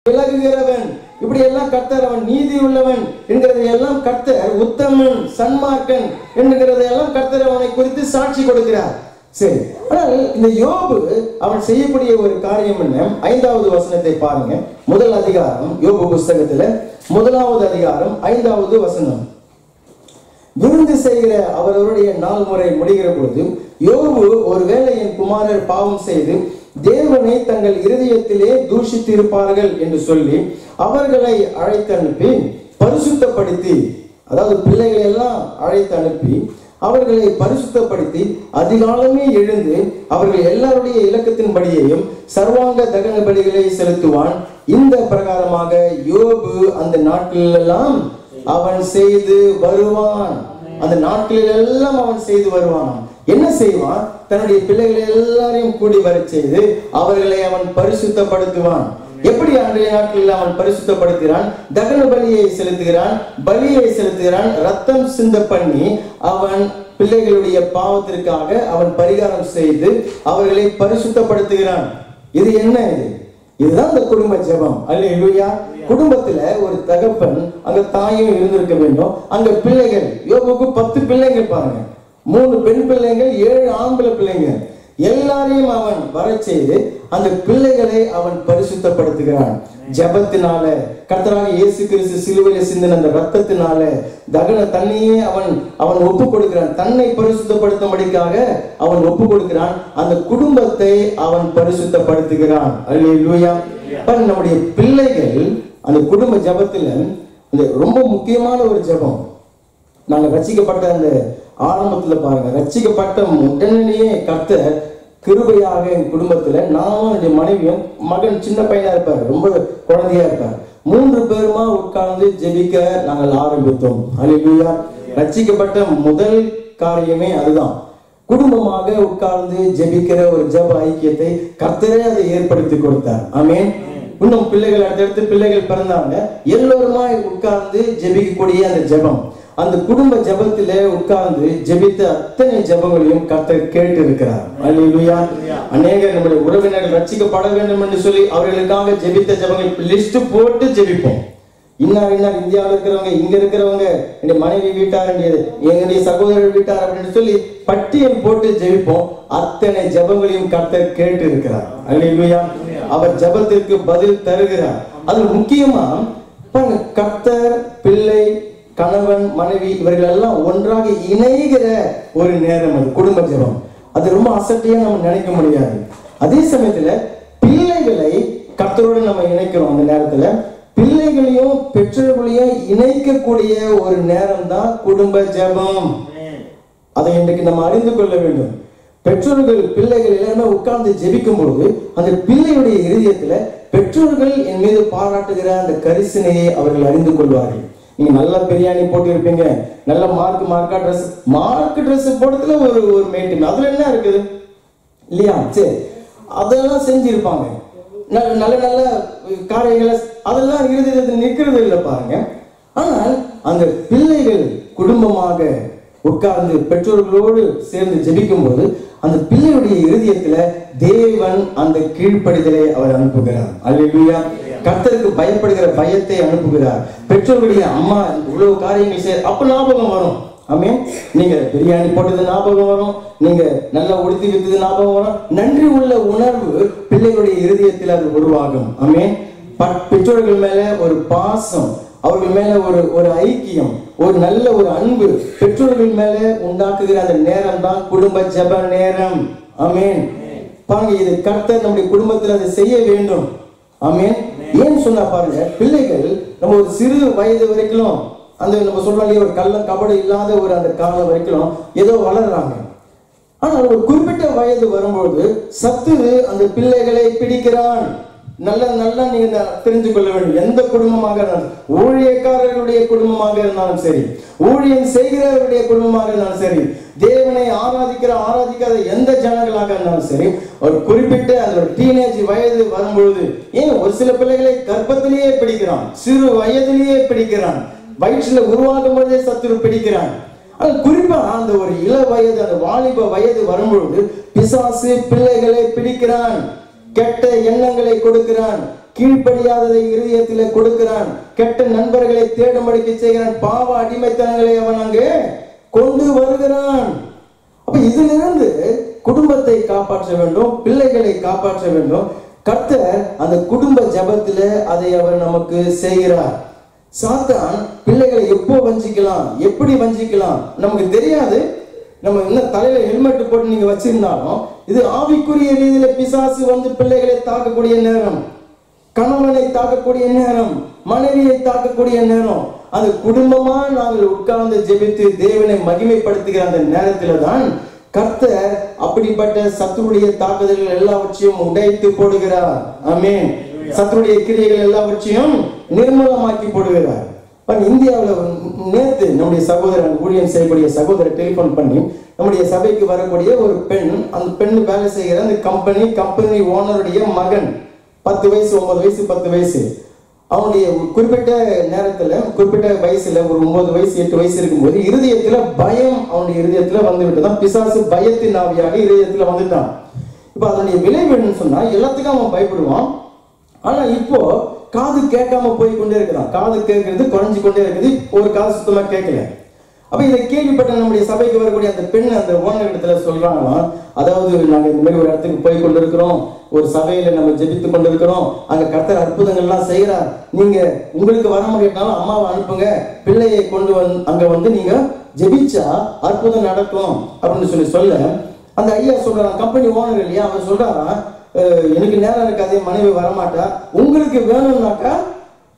விலகுகிறவன், இப்படி எல்லாம் கர்த்தர் அவன் நீதி உள்ளவன் என்கிறதை எல்லாம் கர்த்தர் உத்தமன் சன்மார்க்கன் என்கிறதை எல்லாம் கர்த்தர் அவனை குறித்து சாட்சி கொடுக்கிறார். சரி, ஆனால் இந்த யோபு அவன் செய்யக்கூடிய ஒரு காரியம் என்ன? 5வது வசனத்தை பாருங்க. 1 அதிகாரம் யோபு புஸ்தகத்துல 1வது அதிகாரம் 5வது வசனம். விருந்து செய்கிற அவரவருடைய நாள் முறை முடிகிற பொழுது யோபு ஒருவேளை என் குமாரர் பாவம் செய்து தேவனை தங்கள் இருதயத்திலே தூஷித்து இருப்பார்கள் என்று சொல்லி அவர்களை அழைத்து அனுப்பி பரிசுத்தப்படுத்தி, அதாவது பிள்ளைகளை எல்லாம் அழைத்து அனுப்பி அவர்களை பரிசுத்தப்படுத்தி அதிகாலமே எழுந்து அவர்கள் எல்லாருடைய இலக்கத்தின்படியையும் சர்வாங்க தகன பலிகளை செலுத்துவான். இந்த பிரகாரமாக யோபு அந்த நாட்களெல்லாம் அவன் செய்து வருவான். அந்த நாட்களில் எல்லாம் அவன் செய்து வருவான். என்ன செய்வான்? தன்னுடைய பிள்ளைகளை எல்லாரையும் கூடி வர செய்து அவர்களை அவன் பரிசுத்தப்படுத்துவான். எப்படி அன்றைய நாட்களில் அவன் பரிசுத்தப்படுத்துகிறான்? தகன பலியை செலுத்துகிறான், ரத்தம் சிந்த பண்ணி அவன் பிள்ளைகளுடைய பாவத்திற்காக அவன் பரிகாரம் செய்து அவர்களை பரிசுத்தப்படுத்துகிறான். இது என்ன? இதுதான் இந்த குடும்ப ஜெபம். அல்லேலூயா. குடும்பத்துல ஒரு தகப்பன், அங்க தாயும் இருந்திருக்க வேண்டும், அங்க பிள்ளைகள். யோபுக்கு 10 பிள்ளைகள் பாருங்க, 3 பெண் பிள்ளைகள், 7 ஆம்பளை பிள்ளைகள். எல்லாரையும் அவன் வர செய்து அந்த பிள்ளைகளை அவன் பரிசுத்தப்படுத்துகிறான். ஜெபத்தினால, கர்த்தராகிய இயேசு கிறிஸ்து சிலுவையில் சிந்தின அந்த ரத்தத்தினால தகன தன்னையே அவன் ஒப்பு கொடுக்கிறான். தன்னை பரிசுத்தப்படுத்தும்படிக்காக அவன் ஒப்பு கொடுக்கிறான். அந்த குடும்பத்தை அவன் பரிசுத்தப்படுத்துகிறான். அல்லேலூயா. நம்முடைய பிள்ளைகள் அந்த குடும்ப ஜெபத்துல அந்த ரொம்ப முக்கியமான ஒரு ஜெபம். நாங்க ரட்சிக்கப்பட்ட அந்த ஆரம்பத்துல பாருங்க, ரட்சிக்கப்பட்ட உடனேயே கர்த்தர் கிருபையாக என் குடும்பத்துல நானும் என் மனைவியும், மகன் சின்ன பையனா இருப்பார், ரொம்ப குழந்தையா இருப்பார், 3 பேருமா உட்கார்ந்து ஜெபிக்க நாங்கள் ஆரம்பித்தோம். அல்லேலூயா. ரட்சிக்கப்பட்ட முதல் காரியமே அதுதான். குடும்பமாக உட்கார்ந்து ஜெபிக்கிற ஒரு ஜெப ஐக்கியத்தை கர்த்தரே அதை ஏற்படுத்தி கொடுத்தார். ஆமென். இன்னும் பிள்ளைகள் அடுத்தடுத்து பிள்ளைகள் பிறந்தாங்க. எல்லோருமா உட்கார்ந்து ஜெபிக்கக்கூடிய அந்த ஜெபம், அந்த குடும்ப ஜெபத்திலே உட்கார்ந்து ஜெபித்த அத்தனை ஜெபங்களையும் கர்த்தர் கேட்டு இருக்கிறார். அல்லேலூயா. அநேக நம்முடைய உறவினர்கள் ரட்சிக்கப்பட வேண்டும் என்று சொல்லி அவர்களுக்காக ஜெபித்த ஜெபங்கள் லிஸ்ட் போட்டு ஜெபிப்போம். இன்னார் இந்தியாவில் இருக்கிறவங்க, இங்க இருக்கிறவங்க, என்னுடைய மனைவி வீட்டார், என்னுடைய சகோதரர் வீட்டார் அப்படின்னு சொல்லி பட்டியல் போட்டு ஜெபிப்போம். அத்தனை ஜெபங்களையும் கர்த்தர் கேட்டு இருக்கிறார். அல்லேலூயா. அவர் ஜெபத்திற்கு பதில் தருகிறார். அது முக்கியமா கர்த்தர், பிள்ளை, கணவன், மனைவி இவர்கள் எல்லாம் ஒன்றாக இணைகிற ஒரு நேரம் அது குடும்ப ஜெபம். அது ரொம்ப அசட்டியா நம்ம நினைக்க முடியாது. அதே சமயத்துல பிள்ளைகளை கர்த்தரோடு நம்ம இணைக்கிறோம். அந்த நேரத்துல பிள்ளைகளையும் பெற்றோர்களையும் இணைக்கக்கூடிய ஒரு நேரம் தான் குடும்ப ஜெபம். அதை இன்றைக்கு நம்ம அறிந்து கொள்ள வேண்டும். பெற்றோர்கள் பிள்ளைகள் எல்லாருமே உட்கார்ந்து ஜெபிக்கும் பொழுது அந்த பிள்ளையுடைய இருதயத்துல பெற்றோர்கள் என் மீது பாராட்டுகிற அந்த கரிசனையை அவர்கள் அறிந்து கொள்வார்கள். நீங்க நல்ல பிரியாணி போட்டு இருப்பீங்க, நல்ல மார்க்கா ட்ரெஸ் போட்டதுல ஒரு மெயின்டைன், அதுல என்ன இருக்குது இல்லையா? சரி, அதெல்லாம் செஞ்சிருப்பாங்க. நல்ல நல்ல காரியங்களை அதெல்லாம் இருதயத்தில் நிற்கிறது இல்லை பாருங்க. ஆனால் அந்த பிள்ளைகள் குடும்பமாக உட்கார்ந்து பெற்றோர்களோடு சேர்ந்து ஜெபிக்கும் போது அந்த பிள்ளையுடைய இருதயத்துல தேவன் அந்த கீழ்ப்படிதலை அவர் அனுப்புகிறார். அல்லேலூயா. கர்த்தருக்கு பயப்படுகிற பயத்தை அனுப்புகிறார். பெற்றோர்களுடைய அம்மா இவ்வளவு காரியங்கள் செய்ய அப்ப ஞாபகம் வரும். ஆமென். நீங்க பிரியாணி போட்டது ஞாபகம் வரும், நீங்க நல்லா உடுத்தி வித்தது ஞாபகம் வரும். நன்றி உள்ள உணர்வு பிள்ளைகளுடைய இருதயத்தில் அது உருவாகும். ஆமென். பெற்றோர்கள் மேல ஒரு பாசம், அவர்கள் மேல ஒரு ஐக்கியம், ஒரு நல்ல ஒரு அன்பு பெற்றோர்கள் மேல உண்டாக்குகிற அந்த நேரம் தான் குடும்ப ஜெப நேரம். ஆமென். பாருங்க, இது கர்த்தர் நம்முடைய குடும்பத்தில் அதை செய்ய வேண்டும். ஆமென். ஏன் சொன்னா பாருங்க, பிள்ளைகள் நம்ம ஒரு சிறு வயது வரைக்கும் அந்த நம்ம சொல்றாங்க ஒரு கள்ளம் கபடு இல்லாத ஒரு அந்த காலம் வரைக்கும் ஏதோ வளர்றாங்க. ஆனால் ஒரு குறிப்பிட்ட வயது வரும்போது சத்து அந்த பிள்ளைகளை பிடிக்கிறான். நல்லா நீங்க தெரிந்து கொள்ள வேண்டும். எந்த குடும்பமாக இருந்தாலும், ஊழியக்காரர்களுடைய குடும்பமாக இருந்தாலும் சரி, ஊழியம் செய்கிறவருடைய குடும்பமாக இருந்தாலும் சரி, தேவனை ஆராதிக்காத எந்த ஜனங்களாக இருந்தாலும் சரி, ஒரு குறிப்பிட்ட அந்த டீனேஜ் வயது வரும்பொழுது, ஏன் ஒரு சில பிள்ளைகளை கர்ப்பத்திலேயே பிடிக்கிறான், சிறு வயதிலேயே பிடிக்கிறான், வயிற்றுல உருவாகும் போதே சத்துரு பிடிக்கிறான். குறிப்பா அந்த ஒரு இள வயது, அந்த வாலிப வயது வரும்பொழுது பிசாசு பிள்ளைகளை பிடிக்கிறான், கெட்ட எண்ணங்களை கொடுக்கிறான், கீழ்ப்படியாததை இருதயத்திலே கொடுக்கிறான், கெட்ட நண்பர்களை தேடும்படிக்கு செய்கிறான், பாவ அடிமைத்தனங்களை அவன் அங்கே கொண்டு வருகிறான். அப்ப இதிலிருந்து குடும்பத்தை காப்பாற்ற வேண்டும், பிள்ளைகளை காப்பாற்ற வேண்டும். கர்த்தர் அந்த குடும்ப ஜெபத்தில அதை அவர் நமக்கு செய்கிறார். சாத்தான் பிள்ளைகளை எப்போ வஞ்சிக்கலாம், எப்படி வஞ்சிக்கலாம் நமக்கு தெரியாது. நம்ம இன்னும் தலையில ஹெல்மெட் போட்டு நீங்க வச்சிருந்தாலும் இது ஆவிக்குரிய ரீதியில பிசாசு வந்து பிள்ளைகளை தாக்கக்கூடிய நேரம், கணவனை தாக்கக்கூடிய நேரம், மனைவியை தாக்கக்கூடிய நேரம். அந்த குடும்பமா நாங்கள் உட்கார்ந்து ஜெபித்து தேவனை மகிமைப்படுத்துகிற அந்த நேரத்துல தான் கர்த்தர் அப்படிப்பட்ட சத்துருடைய தாக்குதல்கள் எல்லாவற்றையும் உடைத்து போடுகிறார். ஆமென். சத்துருடைய கிரியைகள் எல்லாவற்றையும் நிர்மூலமாக்கி போடுகிறார். இந்தியாவில் நேற்று நம்முடைய சகோதரன், ஊழியம் செய்யக்கூடிய சகோதரர் டெலிபோன் பண்ணி நம்முடைய சபைக்கு வரக்கூடிய ஒரு பெண், அந்த பெண் வேலை செய்கிற அந்த கம்பெனி ஓனருடைய மகன், 10 வயசு 9 வயசு 10 வயசு, அவனுடைய குறிப்பிட்ட நேரத்துல குறிப்பிட்ட வயசுல ஒரு 9 வயசு 8 வயசு இருக்கும்போது இருதயத்துல பயம் அவனுடைய இருதயத்துல வந்து விட்டுதான். பிசாசு பயத்தின் ஆவியாக இருதயத்துல வந்துட்டான். இப்ப அதனுடைய விளைவு என்னன்னு சொன்னா எல்லாத்துக்கும் அவன் பயப்படுவான். ஆனா இப்போ காது கேட்காம போய் கொண்டே இருக்கிறான். காது கேட்கறது குறைஞ்சு கொண்டே இருக்குது, ஒரு காது சுத்தமா கேட்கல. அப்ப இதை கேள்விப்பட்ட நம்முடைய சபைக்கு வரக்கூடிய அந்த பெண் அந்த ஓனர் இடத்துல சொல்றாங்களாம், அதாவது நாங்க இந்த மாதிரி ஒரு இடத்துக்கு போய் கொண்டிருக்கிறோம், ஒரு சபையில நம்ம ஜெபித்து கொண்டிருக்கிறோம், அங்க கர்த்தர் அற்புதங்கள்லாம் செய்யறார், நீங்க உங்களுக்கு வர முடியாட்டாலும் அம்மாவை அனுப்புங்க, பிள்ளையை கொண்டு அங்க வந்து நீங்க ஜெபிச்சா அற்புதம் நடக்கும் அப்படின்னு சொல்ல அந்த ஐயா சொல்றான், கம்பெனி ஓனர் இல்லையா, அவர் சொல்றாராம், எனக்கு நேரம் இருக்காது, மனைவி வரமாட்டா, உங்களுக்கு வேணும்னாக்கா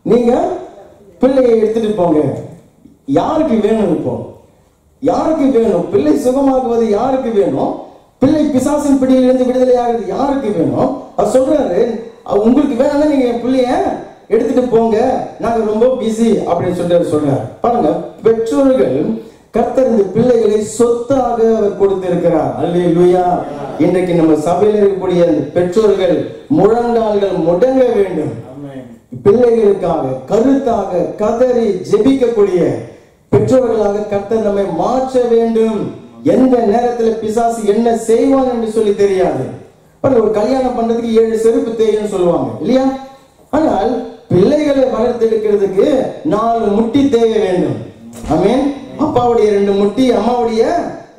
நீங்க பிள்ளையை எடுத்துட்டு போங்க. யாருக்கு வேணும்? இப்போ யாருக்கு வேணும்? பிள்ளை சுகமாக்குவது யாருக்கு வேணும்? பிள்ளை பிசாசின் பிடியிலிருந்து விடுதலை ஆகிறது யாருக்கு வேணும்? அவர் சொல்றாரு, உங்களுக்கு வேணாம் நீங்க என் பிள்ளைய எடுத்துட்டு போங்க, நாங்க ரொம்ப பிஸி அப்படின்னு சொல்றாரு. பாருங்க, பெற்றோர்கள் கர்த்தர் இந்த பிள்ளைகளை சொத்தாக அவர் கொடுத்திருக்கிறார். அல்லேலூயா. இன்றைக்கு நம்ம சபையில் இருக்கக்கூடிய பெற்றோர்கள் முழங்கால்கள் முடங்க வேண்டும். பிள்ளைகளுக்காக கருத்தாக கதறி ஜெபிக்கக்கூடிய பெற்றோர்களாக கர்த்தர் நம்மை மாற்ற வேண்டும். எந்த நேரத்தில் பிசாசு என்ன செய்வான் என்று சொல்லி தெரியாது. ஒரு கல்யாணம் பண்றதுக்கு 7 செருப்பு தேவைன்னு சொல்லுவாங்க இல்லையா? ஆனால் பிள்ளைகளை வளர்த்தெடுக்கிறதுக்கு 4 முட்டி தேவை வேண்டும். ஆமென். அப்பாவுடைய 2 முட்டி, அம்மாவுடைய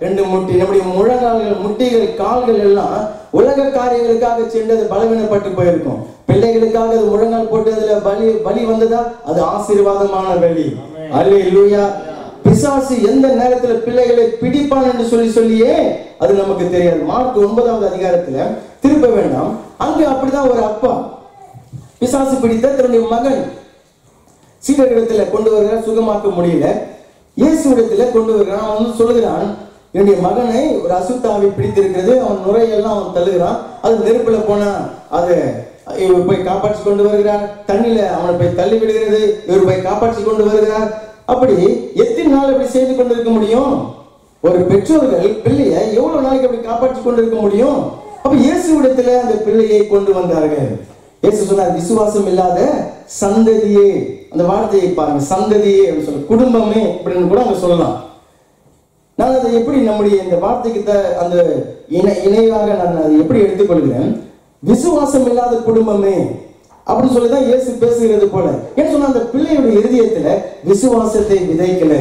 2 முட்டி. நம்முடைய முழங்கால்கள், முட்டிகள், கால்கள் எல்லாம் உலக காரியங்களுக்காக சென்றது பலவீனப்பட்டு போயிருக்கும். பிள்ளைகளுக்காக அது முழங்கால் போட்டு அதுல பலி வந்ததா, அது ஆசீர்வாதமான பலி. அல்லேலூயா. பிசாசு எந்த நேரத்துல பிள்ளைகளை பிடிப்பான் என்று சொல்லியே அது நமக்கு தெரியாது. மார்க் 9வது அதிகாரத்துல திருப்ப வேண்டாம், அங்க அப்படிதான் ஒரு அப்பா பிசாசு பிடித்த தன்னுடைய மகன் சீடரிடத்துல கொண்டு வருகிறார். சுகமாக்க முடியல. இயேசுவிடத்துல கொண்டு வருகிறான். அவன் சொல்லுகிறான், என்னுடைய மகனை ஒரு அசுத்தாவி பிடித்திருக்கிறது, அவன் நுரையெல்லாம் அவன் தள்ளுகிறான், அது நெருப்புல போனா அதை இவர் போய் காப்பாற்றி கொண்டு வருகிறார், தண்ணியில அவனை போய் தள்ளி விடுகிறது, இவர் போய் காப்பாற்றி கொண்டு வருகிறார். அப்படி எத்தனை நாள் அப்படி செய்து கொண்டிருக்க முடியும்? ஒரு பெற்றோர்கள் பிள்ளைய எவ்வளவு நாளைக்கு அப்படி காப்பாற்றி கொண்டிருக்க முடியும்? அப்ப இயேசுவிடத்துல அந்த பிள்ளையை கொண்டு வந்தார்கள். இயேசு சொன்னார், விசுவாசம் இல்லாத சந்ததியே. அந்த வார்த்தையை பாருங்க, சந்ததியே அப்படின்னு சொல்ல, குடும்பமே அப்படின்னு கூட அவங்க சொல்லலாம். நான் அதை எப்படி நம்முடைய இந்த வார்த்தைக்கு அந்த இணையாக நான் அதை எப்படி எடுத்துக்கொள்கிறேன்? விசுவாசம் இல்லாத குடும்பமே அப்படின்னு சொல்லிதான் இயேசு பேசுகிறது போல. ஏன்னு சொன்னா அந்த பிள்ளையுடைய இருதயத்துல விசுவாசத்தை விதைக்கல,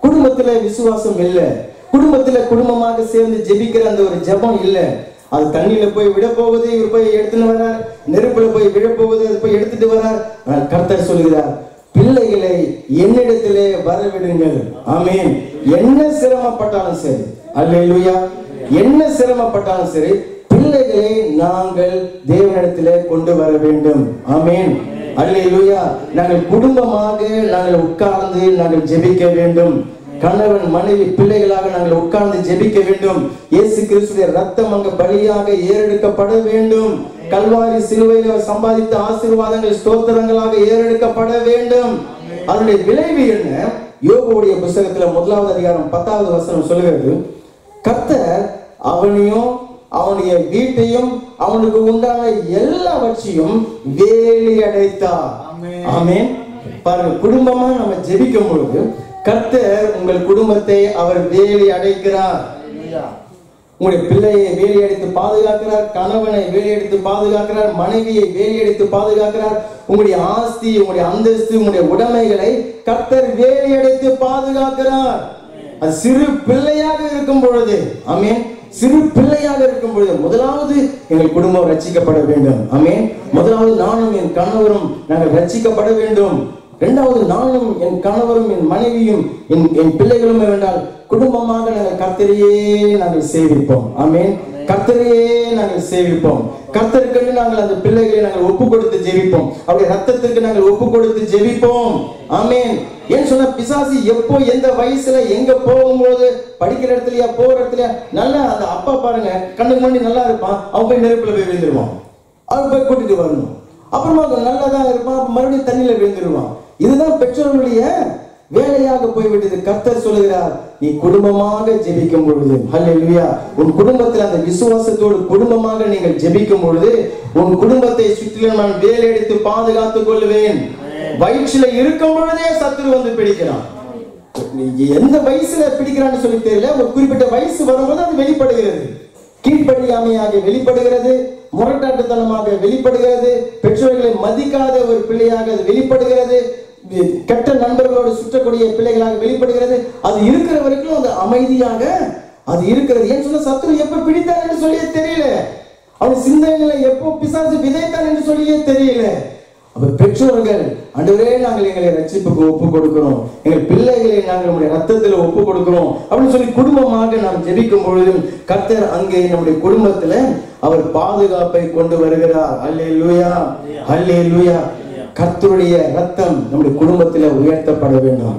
குடும்பத்துல விசுவாசம் இல்லை, குடும்பத்துல குடும்பமாக சேர்ந்து ஜெபிக்கிற அந்த ஒரு ஜெபம் இல்லை. அது தண்ணியில போய் விட போகுது, இவர் போய் எடுத்துன்னு வர்றார், நெருப்புல போய் விழ போகுது, அது போய் எடுத்துட்டு வர்றார். கர்த்தர் சொல்கிறார், பிள்ளைகளை என்னிடத்திலே வரவிடுங்கள். ஆமென். என்ன சிரமப்பட்டாலும் சரி, அல்லேலூயா, என்ன சிரமப்பட்டாலும் சரி, பிள்ளைகளை நாங்கள் தேவனிடத்திலே கொண்டு வர வேண்டும். ஆமென். அல்லேலூயா. நாங்கள் குடும்பமாக நாங்கள் உட்கார்ந்து நாங்கள் ஜெபிக்க வேண்டும். கணவன் மனைவி பிள்ளைகளாக நாங்கள் உட்கார்ந்து ஜெபிக்க வேண்டும். இயேசு கிறிஸ்துவின் ரத்தம் அங்கு பலியாக ஏறெடுக்கப்பட வேண்டும். கல்வாரி சிலுவையில சம்பாதித்த ஆசீர்வாதங்கள் ஸ்தோத்திரங்களாக ஏறெடுக்கப்பட வேண்டும். அதனுடைய விளைவு என்ன? யோபுடைய புத்தகத்துல 1வது அதிகாரம் 10வது வசனம் சொல்லுகிறது, கர்த்தர் அவனையும் அவனுடைய வீட்டையும் அவனுக்கு உண்டான எல்லாவற்றையும் வேலி அடைத்தார். ஆமென். பாருங்க, குடும்பமா நம்ம ஜெபிக்கும் பொழுது கர்த்தர் உங்கள் குடும்பத்தை அவர் வேலி அடைக்கிறார். உங்களுடைய பிள்ளையை வேலி அடைத்து பாதுகாக்கிறார், கணவனை வேலி அடைத்து பாதுகாக்கிறார், மனைவியை வேலி அடைத்து பாதுகாக்கிறார். உங்களுடைய ஆஸ்தி, உங்களுடைய அந்தஸ்து, உங்களுடைய உடைமைகளை கர்த்தர் வேலி அடைத்து பாதுகாக்கிறார். அது சிறு பிள்ளையாக இருக்கும் பொழுது, ஆமென், சிறு பிள்ளையாக இருக்கும் பொழுது முதலாவது எங்கள் குடும்பம் ரட்சிக்கப்பட வேண்டும். ஆமென். முதலாவது நானும் என் கணவரும் நாங்கள் ரட்சிக்கப்பட வேண்டும். இரண்டாவது நானும் என் கணவரும் என் மனைவியும் என் பிள்ளைகளும் வேண்டால் குடும்பமாக நாங்கள் கர்த்தரையே நாங்கள் சேவிப்போம். ஆமென். கர்த்தரையே நாங்கள் சேவிப்போம். கர்த்தருக்கு நாங்கள் அந்த பிள்ளைகளை நாங்கள் ஒப்பு கொடுத்து ஜெபிப்போம். அவருடைய ரத்தத்திற்கு நாங்கள் ஒப்பு கொடுத்து ஜெபிப்போம். ஆமென். ஏன் சொன்ன, பிசாசு எப்போ எந்த வயசுல எங்க போகும்போது, படிக்கிற இடத்துலயா போற இடத்துலயா, நல்லா அந்த அப்பா பாருங்க கண்ணுக்கு முன்னாடி நல்லா இருப்பான், அவன் போய் நெருப்புல போய் விழுந்துருவான், அவன் போய் கூட்டிட்டு வரணும். அப்புறமா நல்லாதான் இருப்பான், மறுபடியும் தண்ணியில விழுந்துருவான். இதுதான் பெற்றோர்களுடைய வேலையாக போய்விட்டது. கர்த்தர் சொல்லுகிறார், நீ குடும்பமாக ஜெபிக்கும் பொழுது, ஹல்லேலூயா, உன் குடும்பத்தில் அந்த விசுவாசத்தோடு குடும்பமாக நீங்கள் ஜெபிக்கும் பொழுது உன் குடும்பத்தை சுற்றிலும் நான் வேலை எடுத்து பாதுகாத்துக் கொள்வேன். வயிற்றுல இருக்கும் பொழுதே சத்துரு வந்து பிடிக்கிறான். எந்த வயசுல பிடிக்கிறான்னு சொல்லி தெரியல, ஒரு குறிப்பிட்ட வயசு வரும்போது அது வெளிப்படுகிறது. கீழ்ப்படியாமையாக வெளிப்படுகிறது, முரட்டாட்டுத்தனமாக வெளிப்படுகிறது, பெற்றோர்களை மதிக்காத ஒரு பிள்ளையாக அது வெளிப்படுகிறது, கெட்ட நண்பர்களோடு சுற்றக்கூடிய பிள்ளைகளாக வெளிப்படுகிறது. அது இருக்கிற வரைக்கும் அது அமைதியாக அது இருக்கிறது. ஏன் சொன்ன, சத்துரு எப்ப பிடித்தான் என்று சொல்லியே தெரியல, அவன் சிந்தனைகளை எப்போ பிசாசு விதைத்தான் என்று சொல்லியே தெரியல. அப்ப பெற்றோர்கள், ஆண்டவரே நாங்கள் எங்களை ரட்சிப்புக்கு ஒப்பு கொடுக்கிறோம், எங்கள் பிள்ளைகளை நாங்கள் நம்முடைய ரத்தத்தில் ஒப்பு கொடுக்கிறோம் அப்படின்னு சொல்லி குடும்பமாக நாம் ஜெபிக்கும் பொழுதும் கர்த்தர் அங்கே நம்முடைய குடும்பத்துல அவர் பாதுகாப்பை கொண்டு வருகிறார். அல்லேலூயா, அல்லேலூயா. கர்த்தருடைய ரத்தம் நம்முடைய குடும்பத்துல உயர்த்தப்பட வேண்டும்.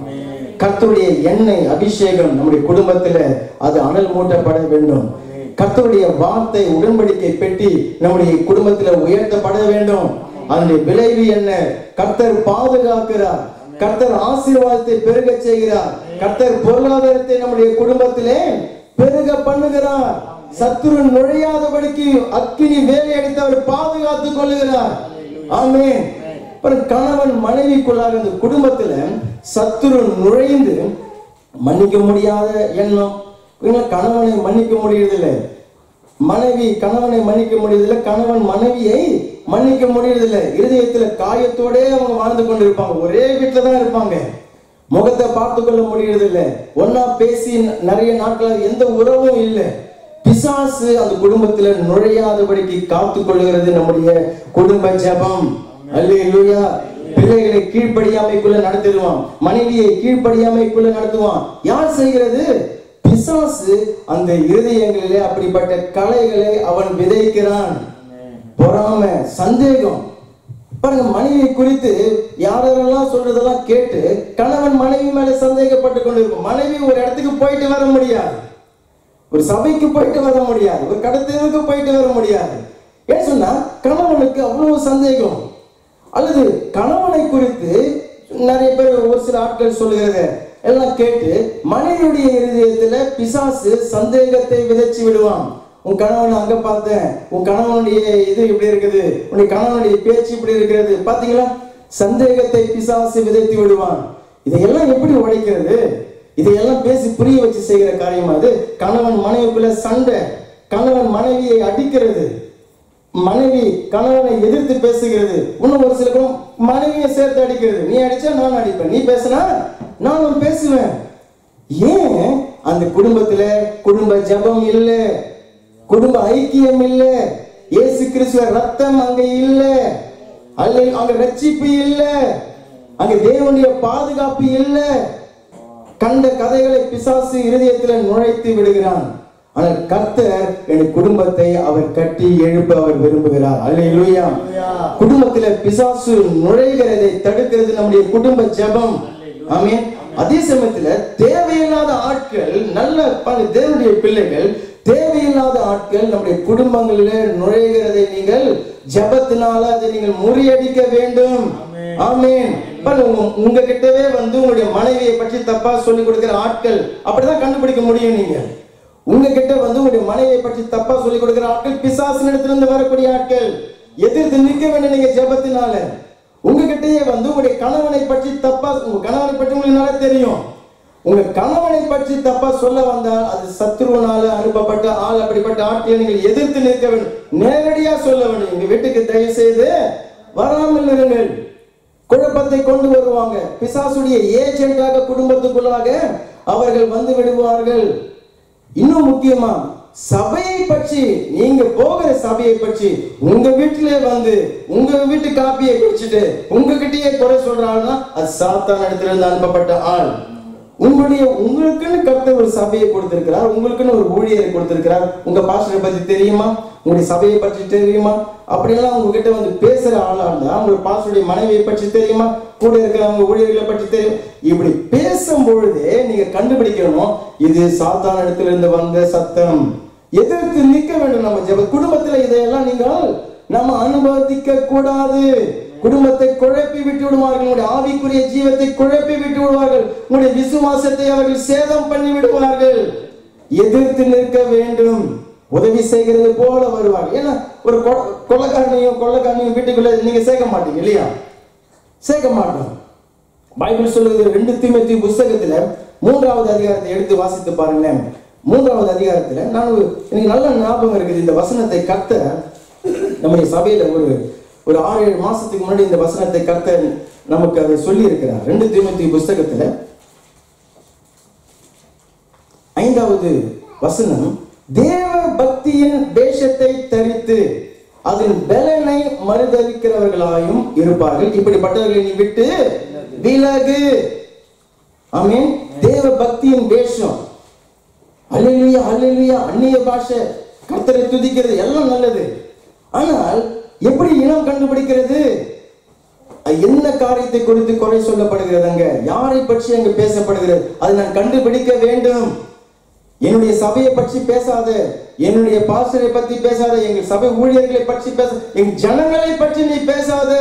கர்த்தருடைய எண்ணெய் அபிஷேகம் நம்முடைய குடும்பத்துல அது அனல் மூட்டப்பட வேண்டும். கர்த்தருடைய வார்த்தை உடன்படிக்கை பெட்டி நம்முடைய குடும்பத்தில் உயர்த்தப்பட வேண்டும். அதனுடைய விளைவு என்ன? கர்த்தர் பாதுகாக்கிறார், கர்த்தர் ஆசீர்வாதத்தை பெருக செய்கிறார், கர்த்தர் பொருளாதாரத்தை நம்முடைய குடும்பத்திலே பெருக பண்ணுகிறார், சத்துரு நுழையாதபடிக்கு அக்கினி வேலை அடித்து அவர் பாதுகாத்துக் கொள்ளுகிறார். ஆமென். கணவன் மனைவிக்குள்ளாக அந்த குடும்பத்துல சத்துரு நுழைந்து மன்னிக்க முடியாத எண்ணம், கணவனை மன்னிக்க முடியறதில்லை, மனைவி கணவனை மன்னிக்க முடியறதில்லை, கணவன் மனைவியை மன்னிக்க முடியறதில்லை, இருதயத்துல காயத்தோட அவங்க வாழ்ந்து கொண்டு இருப்பாங்க, ஒரே வீட்டுல தான் இருப்பாங்க, முகத்தை பார்த்து கொள்ள முடியறதில்லை, ஒன்னா பேசி நிறைய நாட்கள் எந்த உறவும் இல்லை. பிசாசு அந்த குடும்பத்துல நுழையாதபடிக்கு காத்து கொள்ளுகிறது நம்முடைய குடும்ப ஜெபம். அல்லேலூயா. பிள்ளைகளை கீழ்ப்படியாமைக்குள்ள நடத்திடுவான், மனைவியை கீழ்ப்படியாமைக்குள்ள நடத்துவான். யார் செய்கிறது? பிசாசு அந்த இருதயங்களிலே அப்படிப்பட்ட கலைகளை அவன் விதைக்கிறான். பொறாமை, சந்தேகம். பாருங்க, மனைவி குறித்து யாரெல்லாம் சொல்றதெல்லாம் கேட்டு கணவன் மனைவி மேல சந்தேகப்பட்டு கொண்டிருக்கும். மனைவி ஒரு இடத்துக்கு போயிட்டு வர முடியாது, ஒரு சபைக்கு போயிட்டு வர முடியாது, ஒரு கடத்தலுக்கு போயிட்டு வர முடியாது. ஏன் சொன்னா கணவனுக்கு அவ்வளவு சந்தேகம். அல்லது கணவனை குறித்து நிறைய பேர் ஒரு சில ஆட்கள் சொல்லுகிறத எல்லாம் கேட்டு மனைவியுடைய இருதயத்துல பிசாசு சந்தேகத்தை விதைச்சு விடுவான். உன் கணவனை அங்க பார்த்தேன், உன் கணவனுடைய இது இப்படி இருக்குது, உன்னுடைய கணவனுடைய பேச்சு இப்படி இருக்கிறது, பாத்தீங்களா? சந்தேகத்தை பிசாசு விதைத்து விடுவான். இதையெல்லாம் எப்படி உடைக்கிறது? இதையெல்லாம் பேசி புரிய வச்சு செய்கிற காரியம் அது. கணவன் மனைவிக்குள்ள சண்டை, கணவன் மனைவியை அடிக்கிறது, மனைவி கணவனை எதிர்த்து பேசுகிறது, இன்னும் ஒரு சில பேரும் மனைவியை சேர்த்து அடிக்கிறது. நீ அடிச்சா நான் அடிப்பேன், நீ பேசினா நானும் பேசுவேன். ஏன்? அந்த குடும்பத்துல குடும்ப ஜெபம் இல்ல, குடும்ப ஐக்கியம் இல்ல, இயேசு கிறிஸ்துவ ரத்தம் அங்க இல்ல, அல்ல அங்க ரட்சிப்பு இல்ல, அங்க தேவனுடைய பாதுகாப்பு இல்ல. கண்ட கதைகளை பிசாசு இருதயத்துல நுழைத்து விடுகிறான். ஆனால் கர்த்தர் என் குடும்பத்தை அவர் கட்டி எழுப்ப அவர் விரும்புகிறார். அல்லேலூயா. குடும்பத்துல பிசாசு நுழைகிறதை தடுக்கிறது நம்முடைய குடும்ப ஜெபம். ஆமென். அதே சமயத்துல தேவையில்லாத ஆட்கள், நல்ல தேவனுடைய பிள்ளைகள், தேவையில்லாத ஆட்கள் நம்முடைய குடும்பங்களிலே நுழைகிறதை நீங்கள் ஜெபத்தினால அதை நீங்கள் முறியடிக்க வேண்டும். ஆமென். உங்க கிட்டவே வந்து உங்களுடைய மனைவியை பற்றி தப்பா சொல்லி கொடுக்கிற ஆட்கள் அப்படிதான் கண்டுபிடிக்க முடியும். நீங்க உங்ககிட்ட வந்து உங்களுடைய மனைவியை பற்றி தப்பா சொல்லி கொடுக்கிற ஆட்கள் பிசாசினிடத்திலிருந்து வரக்கூடிய ஆட்கள். எதிர்த்து நிற்க வேண்டும் நீங்க ஜெபத்தினால. உங்ககிட்டயே வந்து உங்களுடைய கணவனை பற்றி தப்பா, உங்க கணவனை பற்றி உங்களுக்கு நல்லா தெரியும், உங்க கணவனை பற்றி தப்பா சொல்ல வந்தால் அது சத்ருவனால அனுப்பப்பட்ட ஆள். அப்படிப்பட்ட ஆட்களை நீங்கள் எதிர்த்து நிற்க வேண்டும், நேரடியா சொல்ல வேண்டும். எங்க வீட்டுக்கு தயவு செய்து வராமல் இருங்கள். குழப்பத்தை கொண்டு வருவாங்க. பிசாசுடைய ஏஜென்டாக குடும்பத்துக்குள்ளாக அவர்கள் வந்து விடுவார்கள். இன்னும் முக்கியமா சபையை பற்றி, நீங்க போகிற சபையை பற்றி உங்க வீட்டிலே வந்து உங்க வீட்டு காப்பியை குடிச்சிட்டு உங்ககிட்டயே குறை சொல்றாங்கன்னா அது சாத்தான் இடத்துல இருந்து அனுப்பப்பட்ட ஆள். உங்களுக்குன்னு கர்த்தர் ஒரு சபையை கொடுத்திருக்கிறார், உங்களுக்குன்னு ஒரு ஊழியரை கொடுத்திருக்கிறார். உங்க பாஸ்டரை பத்தி தெரியுமா? உங்களுடைய சபையை பற்றி தெரியுமா? அப்படியெல்லாம் உங்ககிட்ட வந்து பேசுற ஆளா இருந்தா உங்க பாஸ்டருடைய மனைவியை பற்றி தெரியுமா? கூட இருக்கிறவங்க ஊழியர்களை பற்றி தெரியும். இப்படி பேசும் பொழுதே நீங்க கண்டுபிடிக்கணும் இது சாத்தான் இடத்துல இருந்து வந்த சத்தம். எதிர்த்து நிற்க வேண்டும். நம்ம ஜெப குடும்பத்துல இதையெல்லாம் நீங்கள் நம்ம அனுமதிக்க கூடாது. குடும்பத்தை குழப்பி விட்டு விடுவார்கள், உங்களுடைய ஆவிக்குரிய ஜீவத்தை குழப்பி விட்டு விடுவார்கள், உங்களுடைய விசுவாசத்தை அவர்கள் சேதம் பண்ணி விடுவார்கள். எதிர்த்து நிற்க வேண்டும். உதவி செய்கிறது போல வருவார்கள். ஏன்னா ஒரு கொள்ளக்காரனையும் வீட்டுக்குள்ள நீங்க சேர்க்க மாட்டீங்க இல்லையா? சேர்க்க மாட்டோம். பைபிள் சொல்லுது 2 தீமோத்தேயு புத்தகத்துல 3வது அதிகாரத்தை எடுத்து வாசித்து பாருங்க. 3வது அதிகாரத்துல எனக்கு நல்ல ஞாபகம் இருக்குது. இந்த வசனத்தை கர்த்தர் நம்முடைய சபையில ஒரு 6-7 மாசத்துக்கு முன்னாடி இந்த வசனத்தை கர்த்தர் நமக்கு அதை சொல்லி இருக்கிறார். 2 தீமோத்தேயு புத்தகத்துல 5வது வசனம், தேவ பக்தியின் வேஷத்தை தரித்து அதன் பலனை மறுதலிக்கிறவர்களாயும் இருப்பார்கள், இப்படிப்பட்டவர்களை நீ விட்டு விலகு. ஆமென். தேவ பக்தியின் வேஷம். அல்லேலூயா, அல்லேலூயா. அந்நிய பாஷை, கர்த்தரை துதிக்கிறது எல்லாம் நல்லது. ஆனால் எப்படி இனம் கண்டுபிடிக்கிறது? என்ன காரியத்தை குறித்து குறை சொல்லப்படுகிறது, அங்க யாரை பற்றி அங்கு பேசப்படுகிறது, அதை நான் கண்டுபிடிக்க வேண்டும். என்னுடைய சபையை பற்றி பேசாத, என்னுடைய பாஸ்டரை பத்தி பேசாத, எங்கள் சபை ஊழியர்களை பற்றி பேச, என் ஜனங்களை பற்றி நீ பேசாத,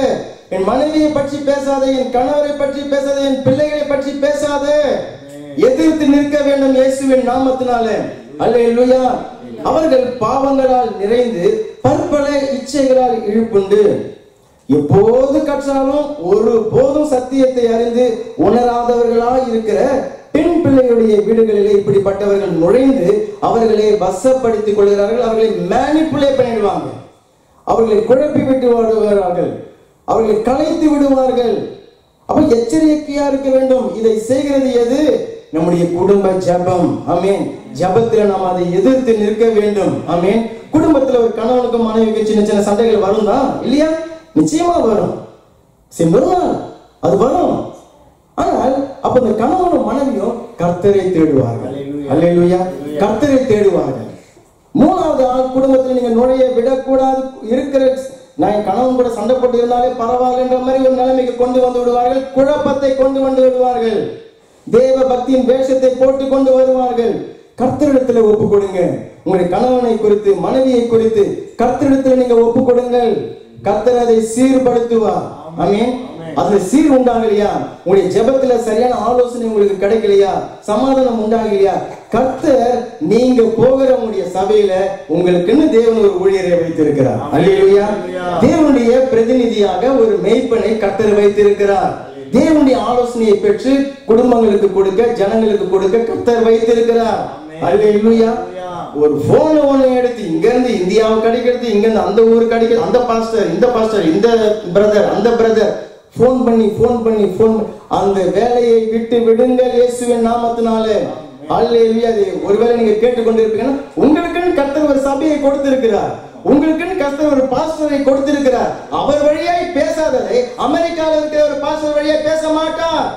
என் மனைவியை பற்றி பேசாத, என் கணவரை பற்றி பேசாத, என் பிள்ளைகளை பற்றி பேசாத. எதிர்த்து நிற்க வேண்டும் இயேசுவின் நாமத்தினாலே. அல்லேலூயா. அவர்கள் பாவங்களால் நிறைந்து பற்பல இச்சைகளால் இழுப்புண்டு எப்போது கற்றாலும் ஒரு போதும் சத்தியத்தை அறிந்து உணராதவர்களாய் இருக்கிற பெண் பிள்ளையுடைய வீடுகளிலே இப்படிப்பட்டவர்கள் நுழைந்து அவர்களை வசப்படுத்திக் கொள்கிறார்கள். அவர்களை மேனிப்புலேட் பண்ணிடுவாங்க, அவர்களை குழப்பி விட்டு விடுவார்கள், அவர்களை கலைத்து விடுவார்கள். அப்ப எச்சரிக்கையா இருக்க வேண்டும். இதை செய்கிறது எது? நம்முடைய குடும்ப ஜபம். ஆமென். ஜபத்துல நாம் அதை எதிர்த்து நிற்க வேண்டும். ஆமென். குடும்பத்துல ஒரு கணவனுக்கும் மனைவிக்கு சின்ன சின்ன சண்டைகள் வரும் தான் இல்லையா? நிச்சயமா வரும். அது வரும். ஆனால் அப்ப இந்த கணவனும் மனைவியும் கர்த்தரை தேடுவார்கள். அல்லேலூயா. கர்த்தரை தேடுவார்கள். மூணாவது ஆள் குடும்பத்தில் நீங்க நுழைய விடக்கூடாது. இருக்கிற நான் கணவன் கூட சண்டை போட்டு இருந்தாலே பரவாயில்லைன்ற மாதிரி ஒரு நிலைமைக்கு கொண்டு வந்து விடுவார்கள். குழப்பத்தை கொண்டு வந்து விடுவார்கள். தேவ பக்தியின் வேஷத்தை போட்டு கொண்டு வருவார்கள். கர்த்தரிடத்துல ஒப்பு கொடுங்க. உங்களுடைய கணவனை குறித்து மனைவியை குறித்து கர்த்தரிடத்துல நீங்க ஒப்பு கொடுங்கள். கர்த்தர் அதை சீர்படுத்துவார். ஆமென். அதுல சீர் உண்டாகலையா, உங்களுடைய ஜெபத்துல சரியான ஆலோசனை உங்களுக்கு கிடைக்கலையா, சமாதானம் உண்டாகலையா, கர்த்தர் நீங்க போகிற உங்களுடைய சபையில உங்களுக்குன்னு தேவன் ஒரு ஊழியரை வைத்திருக்கிறார். அல்லேலூயா. தேவனுடைய பிரதிநிதியாக ஒரு மேய்ப்பனை கர்த்தர் வைத்திருக்கிறார். தேவனுடைய ஆலோசனையை பெற்று குடும்பங்களுக்கு கொடுக்க, ஜனங்களுக்கு கொடுக்க கர்த்தர் வைத்திருக்கிறார். அல்லேலூயா. ஒரு போன் ஒண்ணு எடுத்து இங்க இருந்து இந்தியாவுக்கு கிடைக்கிறது, இங்க இருந்து அந்த ஊருக்கு கிடைக்கிறது, அந்த பாஸ்டர் இந்த பாஸ்டர் இந்த பிரதர் அந்த பிரதர் போன் பண்ணி அந்த வேலையை விட்டு விடுங்கள் இயேசுவின் நாமத்தினாலே. அல்லேலூயா. ஒருவேளை நீங்க கேட்டுக்கொண்டிருப்பீங்கன்னா உங்களுக்குன்னு கர்த்தர் ஒரு சபையை கொடுத்திருக்கிறார், உங்களுக்குன்னு கர்த்தர் ஒரு பாஸ்டரை கொடுத்திருக்கிறார். அவர் வழியாய் பேசாததை அமெரிக்காவில் இருக்கிற ஒரு பாஸ்டர் வழியாய் பேச மாட்டார்.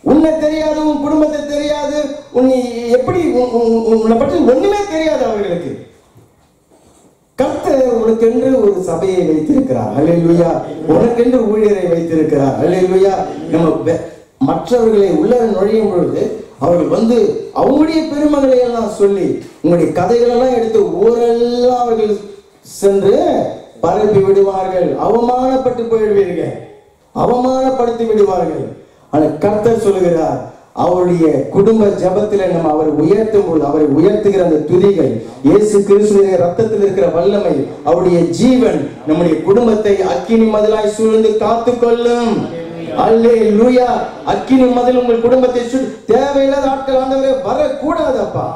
உன்னை தெரியாது, உன் குடும்பத்தை தெரியாது, உன்னை எப்படி உன்னை பற்றி ஒண்ணுமே தெரியாது அவர்களுக்கு. கர்த்தர் உனக்கென்று ஒரு சபையை வைத்திருக்கிறார். அல்லேலூயா. உனக்கென்று ஊழியரை வைத்திருக்கிறார். அல்லேலூயா. நம்ம மற்றவர்களை உள்ள நுழையும் பொழுது அவர்கள் வந்து அவங்களுடைய பெருமகளை எல்லாம் சொல்லி உங்களுடைய கதைகள் எல்லாம் எடுத்து ஊரெல்லாம் அவர்கள் சென்று பரப்பி விடுவார்கள். அவமானப்பட்டு போயிடுவீர்கள், அவமானப்படுத்தி விடுவார்கள். ஆனா கர்த்தர் சொல்லுகிறார், அவருடைய குடும்ப ஜபத்தில நம்ம அவரை உயர்த்தும் போது அவரை உயர்த்துகிற அந்த துதிகள், இயேசு கிறிஸ்துவின் ரத்தத்தில் இருக்கிற வல்லமை, அவருடைய ஜீவன் நம்முடைய குடும்பத்தை அக்கினி மதிலாய் சூழ்ந்து காத்துக்கொள்ளும். அல்லேலூயா. அக்கினி மதில் உங்கள் குடும்பத்தை தேவையில்லாத ஆட்கள் ஆண்டவரே வரக்கூடாதப்பா.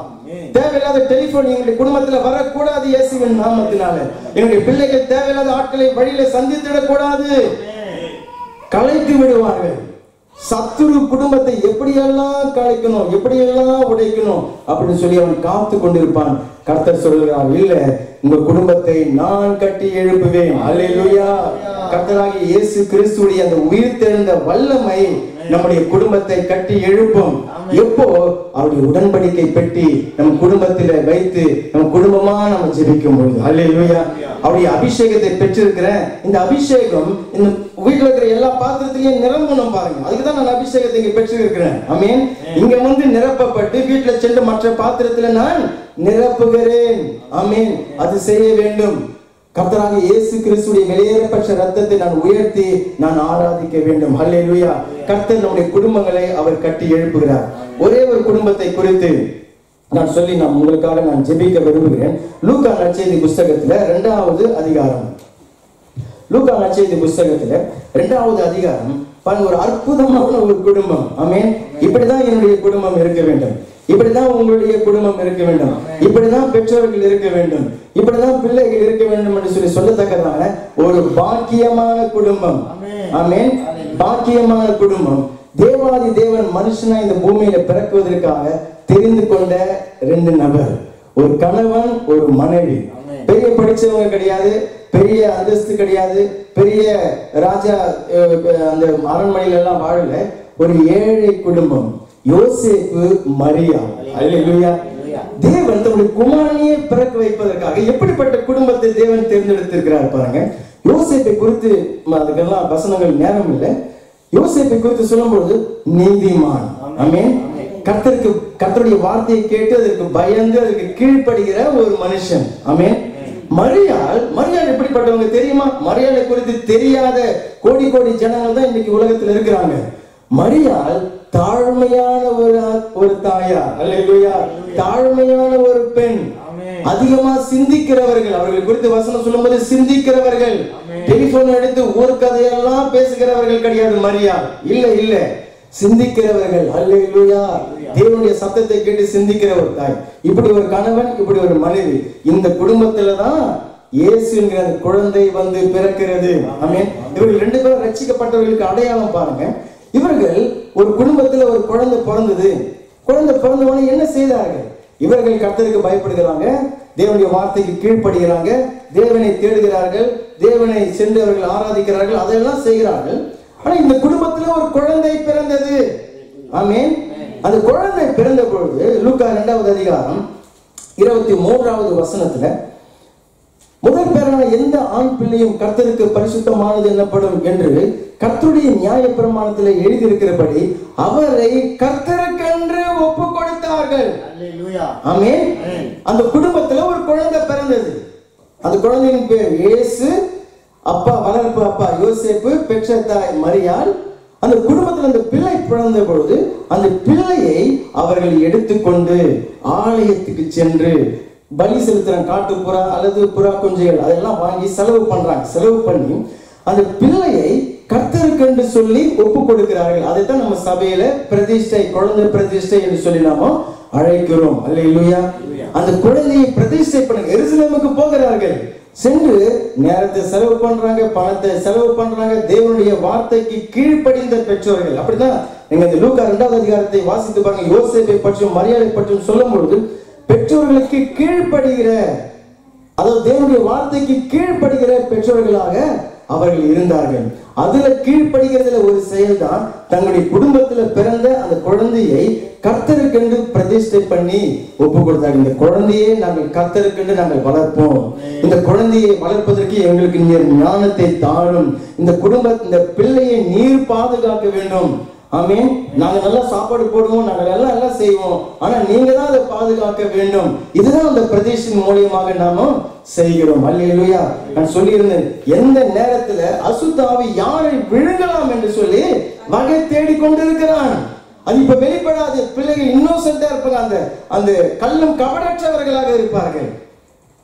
தேவையில்லாத டெலிபோன் எங்களுடைய குடும்பத்துல வரக்கூடாது இயேசுவின் நாமத்தினால. எங்களுடைய பிள்ளைகள் தேவையில்லாத ஆட்களை வழியில சந்தித்திடக்கூடாது, கலைத்து விடுவார்கள். சத்துரு குடும்பத்தை எப்படியெல்லாம் கலைக்கணும், எப்படியெல்லாம் உடைக்கணும் அப்படின்னு சொல்லி அவன் காத்து கொண்டிருப்பான். கர்த்தர் சொல்கிறார், இல்ல உங்க குடும்பத்தை நான் கட்டி எழுப்புவேன். அல்லேலூயா. கர்த்தராகிய இயேசு கிறிஸ்துவுடைய அந்த உயிர்த்தெழுந்த வல்லமை நம்முடைய குடும்பத்தை கட்டி எழுப்பும். எப்போ? அவருடைய உடன்படிக்கை பெட்டி நம் குடும்பத்தில வைத்து நம்ம குடும்பமா நம்ம ஜெபிக்கும் பொழுது. அல்லேலூயா. அவருடைய அபிஷேகத்தை பெற்றிருக்கிற இந்த அபிஷேகம் இந்த வீட்டுல இருக்கிற எல்லா பாத்திரத்திலையும் நிரம்பணும் பாருங்க. அதுக்குதான் நான் அபிஷேகத்தை இங்க பெற்றிருக்கிறேன். ஆமென். இங்க வந்து நிரப்பப்பட்டு வீட்டுல சென்று மற்ற பாத்திரத்துல நான் நிரப்புகிறேன். ஆமென். அது செய்ய வேண்டும். கர்த்தராகிய இயேசு கிறிஸ்துவின் வெளியேறப்பட்ட ரத்தத்தை நான் உயர்த்தி நான் ஆராதிக்க வேண்டும். அல்லேலூயா. கர்த்தர் நம்முடைய குடும்பங்களை அவர் கட்டி எழுப்புகிறார். ஒரே ஒரு குடும்பத்தை குறித்து நான் சொல்லி உங்களுக்காக நான் ஜெபிக்க விரும்புகிறேன். லூக்கா நற்செய்தி புஸ்தகத்துல 2வது அதிகாரம். லூக்கா நற்செய்தி புஸ்தகத்துல 2வது அதிகாரம் பாருங்க. ஒரு அற்புதமான ஒரு குடும்பம். ஆமென். இப்படிதான் என்னுடைய குடும்பம் இருக்க வேண்டும், இப்படிதான் உங்களுடைய குடும்பம் இருக்க வேண்டும், இப்படிதான் பெற்றோர்கள் இருக்க வேண்டும், இப்படிதான் பிள்ளைகள் இருக்க வேண்டும் என்று சொல்லி சொல்லத்தக்கதான ஒரு பாக்கியமான குடும்பம். ஆமென். பாக்கியமான குடும்பம். தேவாதி தேவன் மனுஷனா இந்த பூமியில பிறக்குவதற்காக தெரிந்து கொண்ட 2 நபர், ஒரு கணவன் ஒரு மனைவி. பெரிய படிச்சவங்க கிடையாது, பெரிய அந்தஸ்து கிடையாது, பெரிய ராஜா அந்த அரண்மனையில எல்லாம் வாழல. ஒரு ஏழை குடும்பம். யோசேப்பு, மரியா. அல்லேலூயா. தேவன் தன்னுடைய குமாரனையே பிறக்க வைப்பதற்காக எப்படிப்பட்ட குடும்பத்தை தேவன் தேர்ந்தெடுத்திருக்கிறார் பாருங்க. யோசேப்பை குறித்து அதுக்கெல்லாம் வசனங்கள் நேரம் இல்லை. யோசேப்பை குறித்து சொல்லும்போது நீதிமான். ஆமென். கர்த்தருடைய வார்த்தையை கேட்டு அதற்கு பயந்து அதற்கு கீழ்ப்படுகிற ஒரு மனுஷன். ஆமென். மரியாள் எப்படிப்பட்டவங்க தெரியுமா? மரியாளை குறித்து தெரியாத கோடி கோடி ஜனங்கள் தான் இன்னைக்கு உலகத்தில் இருக்கிறாங்க. மரியாள் தாழ்மையான ஒரு தாயார். அல்லேலூயா. தாழ்மையான ஒரு பெண். அதிகமா சிந்திக்கிறவர்கள். அவர்கள் குறித்து வசனம் சொல்லும்போது சிந்திக்கிறவர்கள். டெலிபோன் எடுத்து ஊர் கதையெல்லாம் பேசுகிறவர்கள் கிடையாது மரியாள். இல்ல சிந்திக்கிறவர்கள். அல்லேலூயா. தேவனுடைய சத்தத்தை கேட்டு சிந்திக்கிற ஒரு தாய். இப்படி ஒரு கணவன், இப்படி ஒரு மனைவி. இந்த குடும்பத்துலதான் இயேசு என்கிற குழந்தை வந்து பிறக்கிறது. ஆமென். இவர்கள் 2 பேரும் ரட்சிக்கப்பட்டவர்களுக்கு அடையாளம் பாருங்க. இவர்கள் ஒரு குடும்பத்துல ஒரு குழந்தை பிறந்தது. குழந்தை பிறந்தவனே என்ன செய்தார்கள்? இவர்கள் கர்த்தருக்கு பயப்படுகிறாங்க, தேவனுடைய வார்த்தைக்கு கீழ்ப்படுகிறாங்க, தேவனை தேடுகிறார்கள், தேவனை சென்று அவர்கள் ஆராதிக்கிறார்கள், அதெல்லாம் செய்கிறார்கள். ஆனா இந்த குடும்பத்துல ஒரு குழந்தை பிறந்தது. ஆமென். அந்த குழந்தை பிறந்த பொழுது லூக்கா 2வது அதிகாரம் 23வது வசனத்துல, முதல் பேரான எந்த ஆண் பிள்ளையும் கர்த்தருக்கு பரிசுத்தமானது என்னப்படும் என்று கர்த்தருடைய நியாய பிரமாணத்தில் எழுதியிருக்கிறபடி அவரை கர்த்தருக்கென்று ஒப்பு கொடுத்தார்கள். ஆமென். அந்த குடும்பத்துல ஒரு குழந்தை பிறந்தது. அந்த குழந்தையின் பேர் இயேசு. அப்பா வளர்ப்பு அப்பா யோசேப்பு, பெற்ற தாய் மரியாள். அந்த குடும்பத்தில் அந்த பிள்ளை பிறந்த பொழுது அந்த பிள்ளையை அவர்கள் எடுத்துக்கொண்டு ஆலயத்துக்கு சென்று பலி செலுத்துறாங்க. காட்டு புறா அல்லது புறா குஞ்சுகள் அதெல்லாம் வாங்கி செலவு பண்றாங்க. செலவு பண்ணி அந்த பிள்ளையை கர்த்தருக்கென்று சொல்லி ஒப்பு கொடுக்கிறார்கள். அதைத்தான் நம்ம சபையில பிரதிஷ்டை, குழந்தை பிரதிஷ்டை என்று சொல்லி நாம அழைக்கிறோம். அல்லேலூயா. அந்த குழந்தையை பிரதிஷ்டை பண்ண எருசலேமுக்கு போகிறார்கள். சென்று நேரத்தை செலவு பண்றாங்க, பணத்தை செலவு பண்றாங்க. தேவனுடைய வார்த்தைக்கு கீழ்ப்படிந்த பெற்றோர்கள். அப்படிதான் நீங்க இந்த லூக்கா 2வது அதிகாரத்தை வாசித்து பாருங்க. யோசேப்பை பற்றியும் மரியாதை பற்றியும் சொல்லும் பொழுது பெற்றோர்களுக்கு கீழ்ப்படுகிற, அதாவது தேவனுடைய வார்த்தைக்கு கீழ்ப்படுகிற பெற்றோர்களாக அவர்கள் இருந்தார்கள். அதுல கீழ்ப்படுகிறதுல ஒரு செயல்தான் தங்களுடைய குடும்பத்துல பிறந்த அந்த குழந்தையை கர்த்தருக்கென்று பிரதிஷ்டை பண்ணி ஒப்பு கொடுத்தாங்க. இந்த குழந்தையை நாங்கள் கர்த்தருக்கென்று நாங்கள் வளர்ப்போம். இந்த குழந்தையை வளர்ப்பதற்கு எங்களுக்கு நீர் ஞானத்தை தாழும். இந்த இந்த பிள்ளையை நீர் பாதுகாக்க வேண்டும். ஆமென். நாங்க நல்லா சாப்பாடு போடுவோம், நாங்க எல்லாம் செய்வோம், ஆனா நீங்க தான் அதை பாதுகாக்க வேண்டும். இதுதான் அந்த பிரதிஷ்டையின் மூலியமாக நாம செய்கிறோம். அல்லேலூயா. நான் சொல்லியிருந்தேன், எந்த நேரத்துல அசுத்தாவி யாரை விழுங்கலாம் என்று சொல்லி வகை தேடிக்கொண்டிருக்கிறான். அது இப்ப வெளிப்படாது. பிள்ளைகள் இன்னோசென்டா இருப்பாங்க. அந்த கள்ளும் கபடற்றவர்களாக இருப்பார்கள்.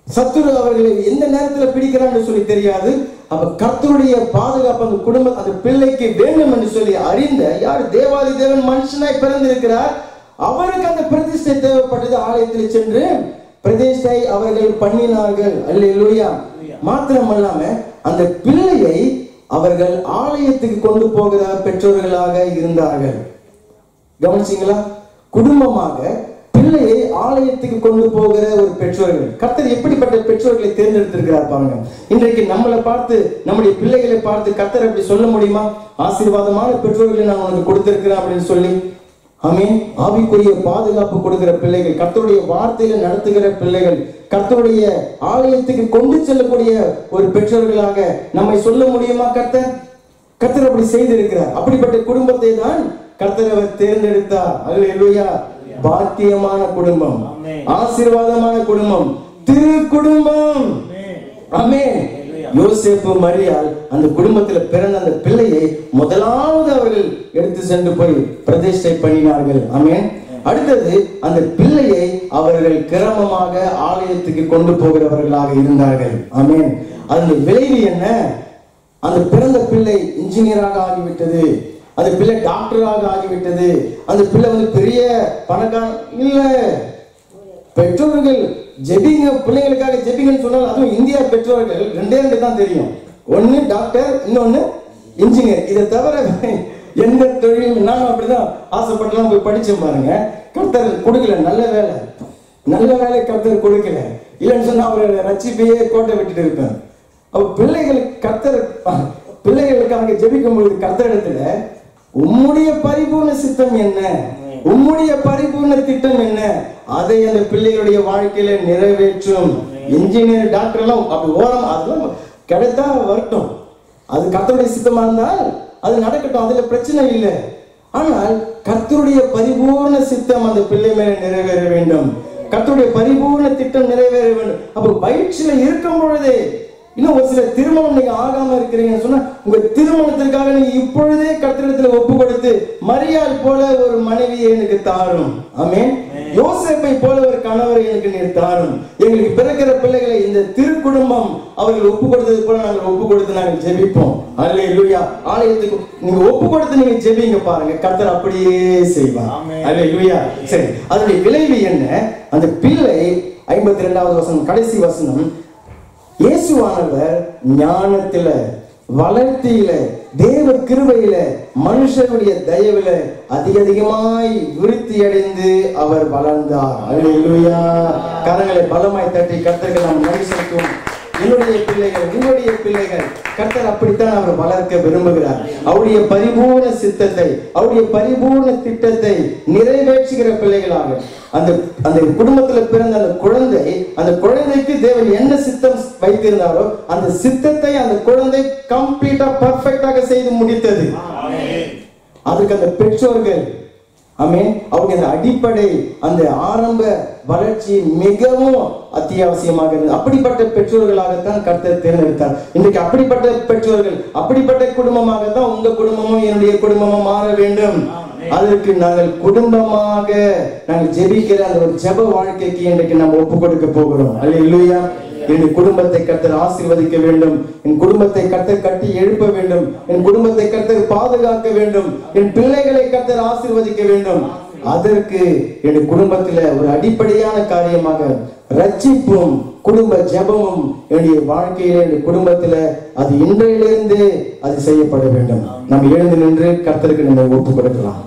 சத்துரு அவர்களை எந்த நேரத்துல பிடிக்கிறான்னு சொல்லி தெரியாது. அப்ப கர்த்தருடைய பாதுகாப்பு அந்த குடும்பம் அந்த பிள்ளைக்கு வேண்டும் என்று சொல்லி அறிந்த யார் தேவாதி தேவன் மனுஷனாய் பிறந்திருக்கிறார், அவருக்கு அந்த பிரதிஷ்டை தேவைப்பட்டது. ஆலயத்தில் சென்று பிரதிஷ்டை அவர்கள் பண்ணினார்கள். அல்லேலூயா. மாத்திரமல்லாம அந்த பிள்ளையை அவர்கள் ஆலயத்துக்கு கொண்டு போகிற பெற்றோர்களாக இருந்தார்கள். கவனிச்சீங்களா? குடும்பமாக பிள்ளையை ஆலயத்துக்கு கொண்டு போகிற ஒரு பெற்றோர்கள். கர்த்தர் எப்படிப்பட்ட பெற்றோர்களை தேர்ந்தெடுத்திருக்கிறார் பாருங்க. இன்றைக்கு நம்மளை பார்த்து, நம்முடைய பிள்ளைகளை பார்த்து கர்த்தர் அப்படி சொல்ல முடியுமா? ஆசீர்வாதமான பெற்றோர்களை நான் உனக்கு கொடுத்திருக்கிறேன் அப்படின்னு சொல்லி. ஆமென். ஆவிக்குரிய பாதுகாப்பு கொடுக்கிற பிள்ளைகள், கர்த்தருடைய வார்த்தையில நடத்துகிற பிள்ளைகள், கர்த்தருடைய ஆலயத்துக்கு கொண்டு செல்லக்கூடிய ஒரு பெற்றோர்களாக நம்மை சொல்ல முடியுமா? கர்த்தர் அப்படி செய்திருக்கிறார். அப்படிப்பட்ட குடும்பத்தை தான் கர்த்தர் அவர் தேர்ந்தெடுத்தார். அல்லேலூயா. பாக்கியமான குடும்பம், ஆசீர்வாதமான குடும்பம், திரு குடும்பம். ஆமென். யோசேப்பு மரியாள் அந்த குடும்பத்துல பிறந்த அந்த பிள்ளையை முதலாவது அவர்கள் எடுத்து சென்று போய் பிரதிஷ்டை பண்ணினார்கள். ஆமென். அடுத்தது அந்த பிள்ளையை அவர்கள் கிரமமாக ஆலயத்துக்கு கொண்டு போகிறவர்களாக இருந்தார்கள். ஆமென். அந்த விளைவு என்ன? அந்த பிறந்த பிள்ளை இன்ஜினியராக ஆகிவிட்டது, அந்த பிள்ளை டாக்டராக ஆகிவிட்டது, அந்த பிள்ளை பெரிய பணக்கார இல்ல. பெற்றோர்கள் ஜெபிங்க, பிள்ளைகளுக்காக ஜெபிங்கன்னு சொன்னால், அதுவும் இந்தியா பெற்றோர்கள் 2 தான் தெரியும். ஒன்னு டாக்டர், இன்னொன்னு இன்ஜினியர். இதை தவிர எந்த தொழில் நானும் அப்படிதான் ஆசைப்பட்டுலாம் போய் படிச்சேன் பாருங்க. கர்த்தர் கொடுக்கல, நல்ல வேலை கர்த்தர் கொடுக்கல. இல்லைன்னு சொன்னா அவரை ரட்சிப்பையே கோட்டை விட்டுட்டு இருப்பேன். அப்ப பிள்ளைகளுக்காக ஜெபிக்கும் பொழுது கர்த்தரிடத்துல உம்முடைய பரிபூர்ண சித்தம் என்ன, உம்முடைய பரிபூர்ண திட்டம் என்ன, அதை அந்த பிள்ளைகளுடைய வாழ்க்கையில நிறைவேற்றும். இன்ஜினியர் டாக்டர் எல்லாம் அப்படி ஓரம், அதெல்லாம் கிடைத்தா வரட்டும், அது கர்த்தருடைய சித்தமா இருந்தால் அது நடக்கட்டும், அதுல பிரச்சனை இல்லை. ஆனால் கர்த்தருடைய பரிபூர்ண சித்தம் அந்த பிள்ளை மேல நிறைவேற வேண்டும். கர்த்தருடைய பரிபூர்ண திட்டம் நிறைவேற வேண்டும். அப்ப வயிற்றில இருக்கும் பொழுதே, இன்னும் ஒரு சில திருமணம் நீங்க ஆகாம இருக்கிறீங்கன்னு சொன்னா, உங்க திருமணத்திற்காக நீங்க இப்பொழுதே கர்த்தரிடத்துல ஒப்பு கொடுத்து, மரியாள் போல ஒரு மனைவியை எனக்கு தாரும், ஆமென். யோசேப்பை போல ஒரு கணவரை எனக்கு நீர் தாரும். எங்களுக்கு பிறக்கிற பிள்ளைகளை இந்த திருக்குடும்பம் அவர்கள் ஒப்பு கொடுத்தது போல நாங்கள் ஒப்பு கொடுத்து நாங்கள் ஜெபிப்போம். அல்லேலூயா. ஆலயத்துக்கு நீங்க ஒப்பு கொடுத்து நீங்க ஜெபிங்க பாருங்க, கர்த்தர் அப்படியே செய்வார். அல்லேலூயா. சரி, அதனுடைய விளைவு என்ன? அந்த பிள்ளை 52வது வசனம், கடைசி வசனம், இயேசுவானவர் ஞானத்தில, வளர்த்தியில, தேவ கிருபையில, மனுஷருடைய தயவில அதிகமாய் விருத்தி அடைந்து அவர் வளர்ந்தார். அல்லேலூயா. கரங்களை பலமாய் தட்டி கர்த்தருக்கு நாம் நன்றி செலுத்துவோம். என்னுடைய பிள்ளைகள், உங்களுடைய பிள்ளைகள், கர்த்தர் அப்படித்தான் அவர் வளர்க்க விரும்புகிறார். அவருடைய பரிபூர்ண சித்தத்தை, அவருடைய பரிபூர்ண திட்டத்தை நிறைவேற்றுகிற பிள்ளைகளாக அந்த குடும்பத்துல பிறந்த அந்த குழந்தைக்கு தேவன் என்ன சித்தம் வைத்திருந்தாரோ அந்த சித்தத்தை அந்த குழந்தை கம்ப்ளீட்டா பர்ஃபெக்டாக செய்து முடித்தது. அதுக்கு அந்த பெற்றோர்கள், ஆமென், அவங்க அந்த அடிப்படை, அந்த ஆரம்ப வளர்ச்சி மிகவும் அத்தியாவசியமாக இருந்தது. அப்படிப்பட்ட பெற்றோர்களாகத்தான் கர்த்தர் தேர்ந்தெடுத்தார். இன்றைக்கு அப்படிப்பட்ட பெற்றோர்கள், அப்படிப்பட்ட குடும்பமாகத்தான் உங்க குடும்பமும் என்னுடைய குடும்பமும் மாற வேண்டும். அதற்கு நாங்கள் குடும்பமாக நாங்கள் ஜெபிக்கிற அந்த ஒரு ஜெப வாழ்க்கைக்கு இன்றைக்கு நாம் ஒப்பு கொடுக்க போகிறோம். அல்லேலூயா. என் குடும்பத்தை கர்த்தர் ஆசீர்வதிக்க வேண்டும். என் குடும்பத்தை கர்த்தர் கட்டி எழுப்ப வேண்டும். என் குடும்பத்தை கர்த்தர் பாதுகாக்க வேண்டும். என் பிள்ளைகளை கர்த்தர் ஆசீர்வதிக்க வேண்டும். அதற்கு என் குடும்பத்துல ஒரு அடிப்படையான காரியமாக ரட்சிப்பும் குடும்ப ஜெபமும் என்னுடைய வாழ்க்கையில, என் குடும்பத்துல அது இன்றையிலிருந்து அது செய்யப்பட வேண்டும். நம்ம எழுந்து நின்று கர்த்தருக்கு நம்ம ஒப்பு கொடுக்கலாம்.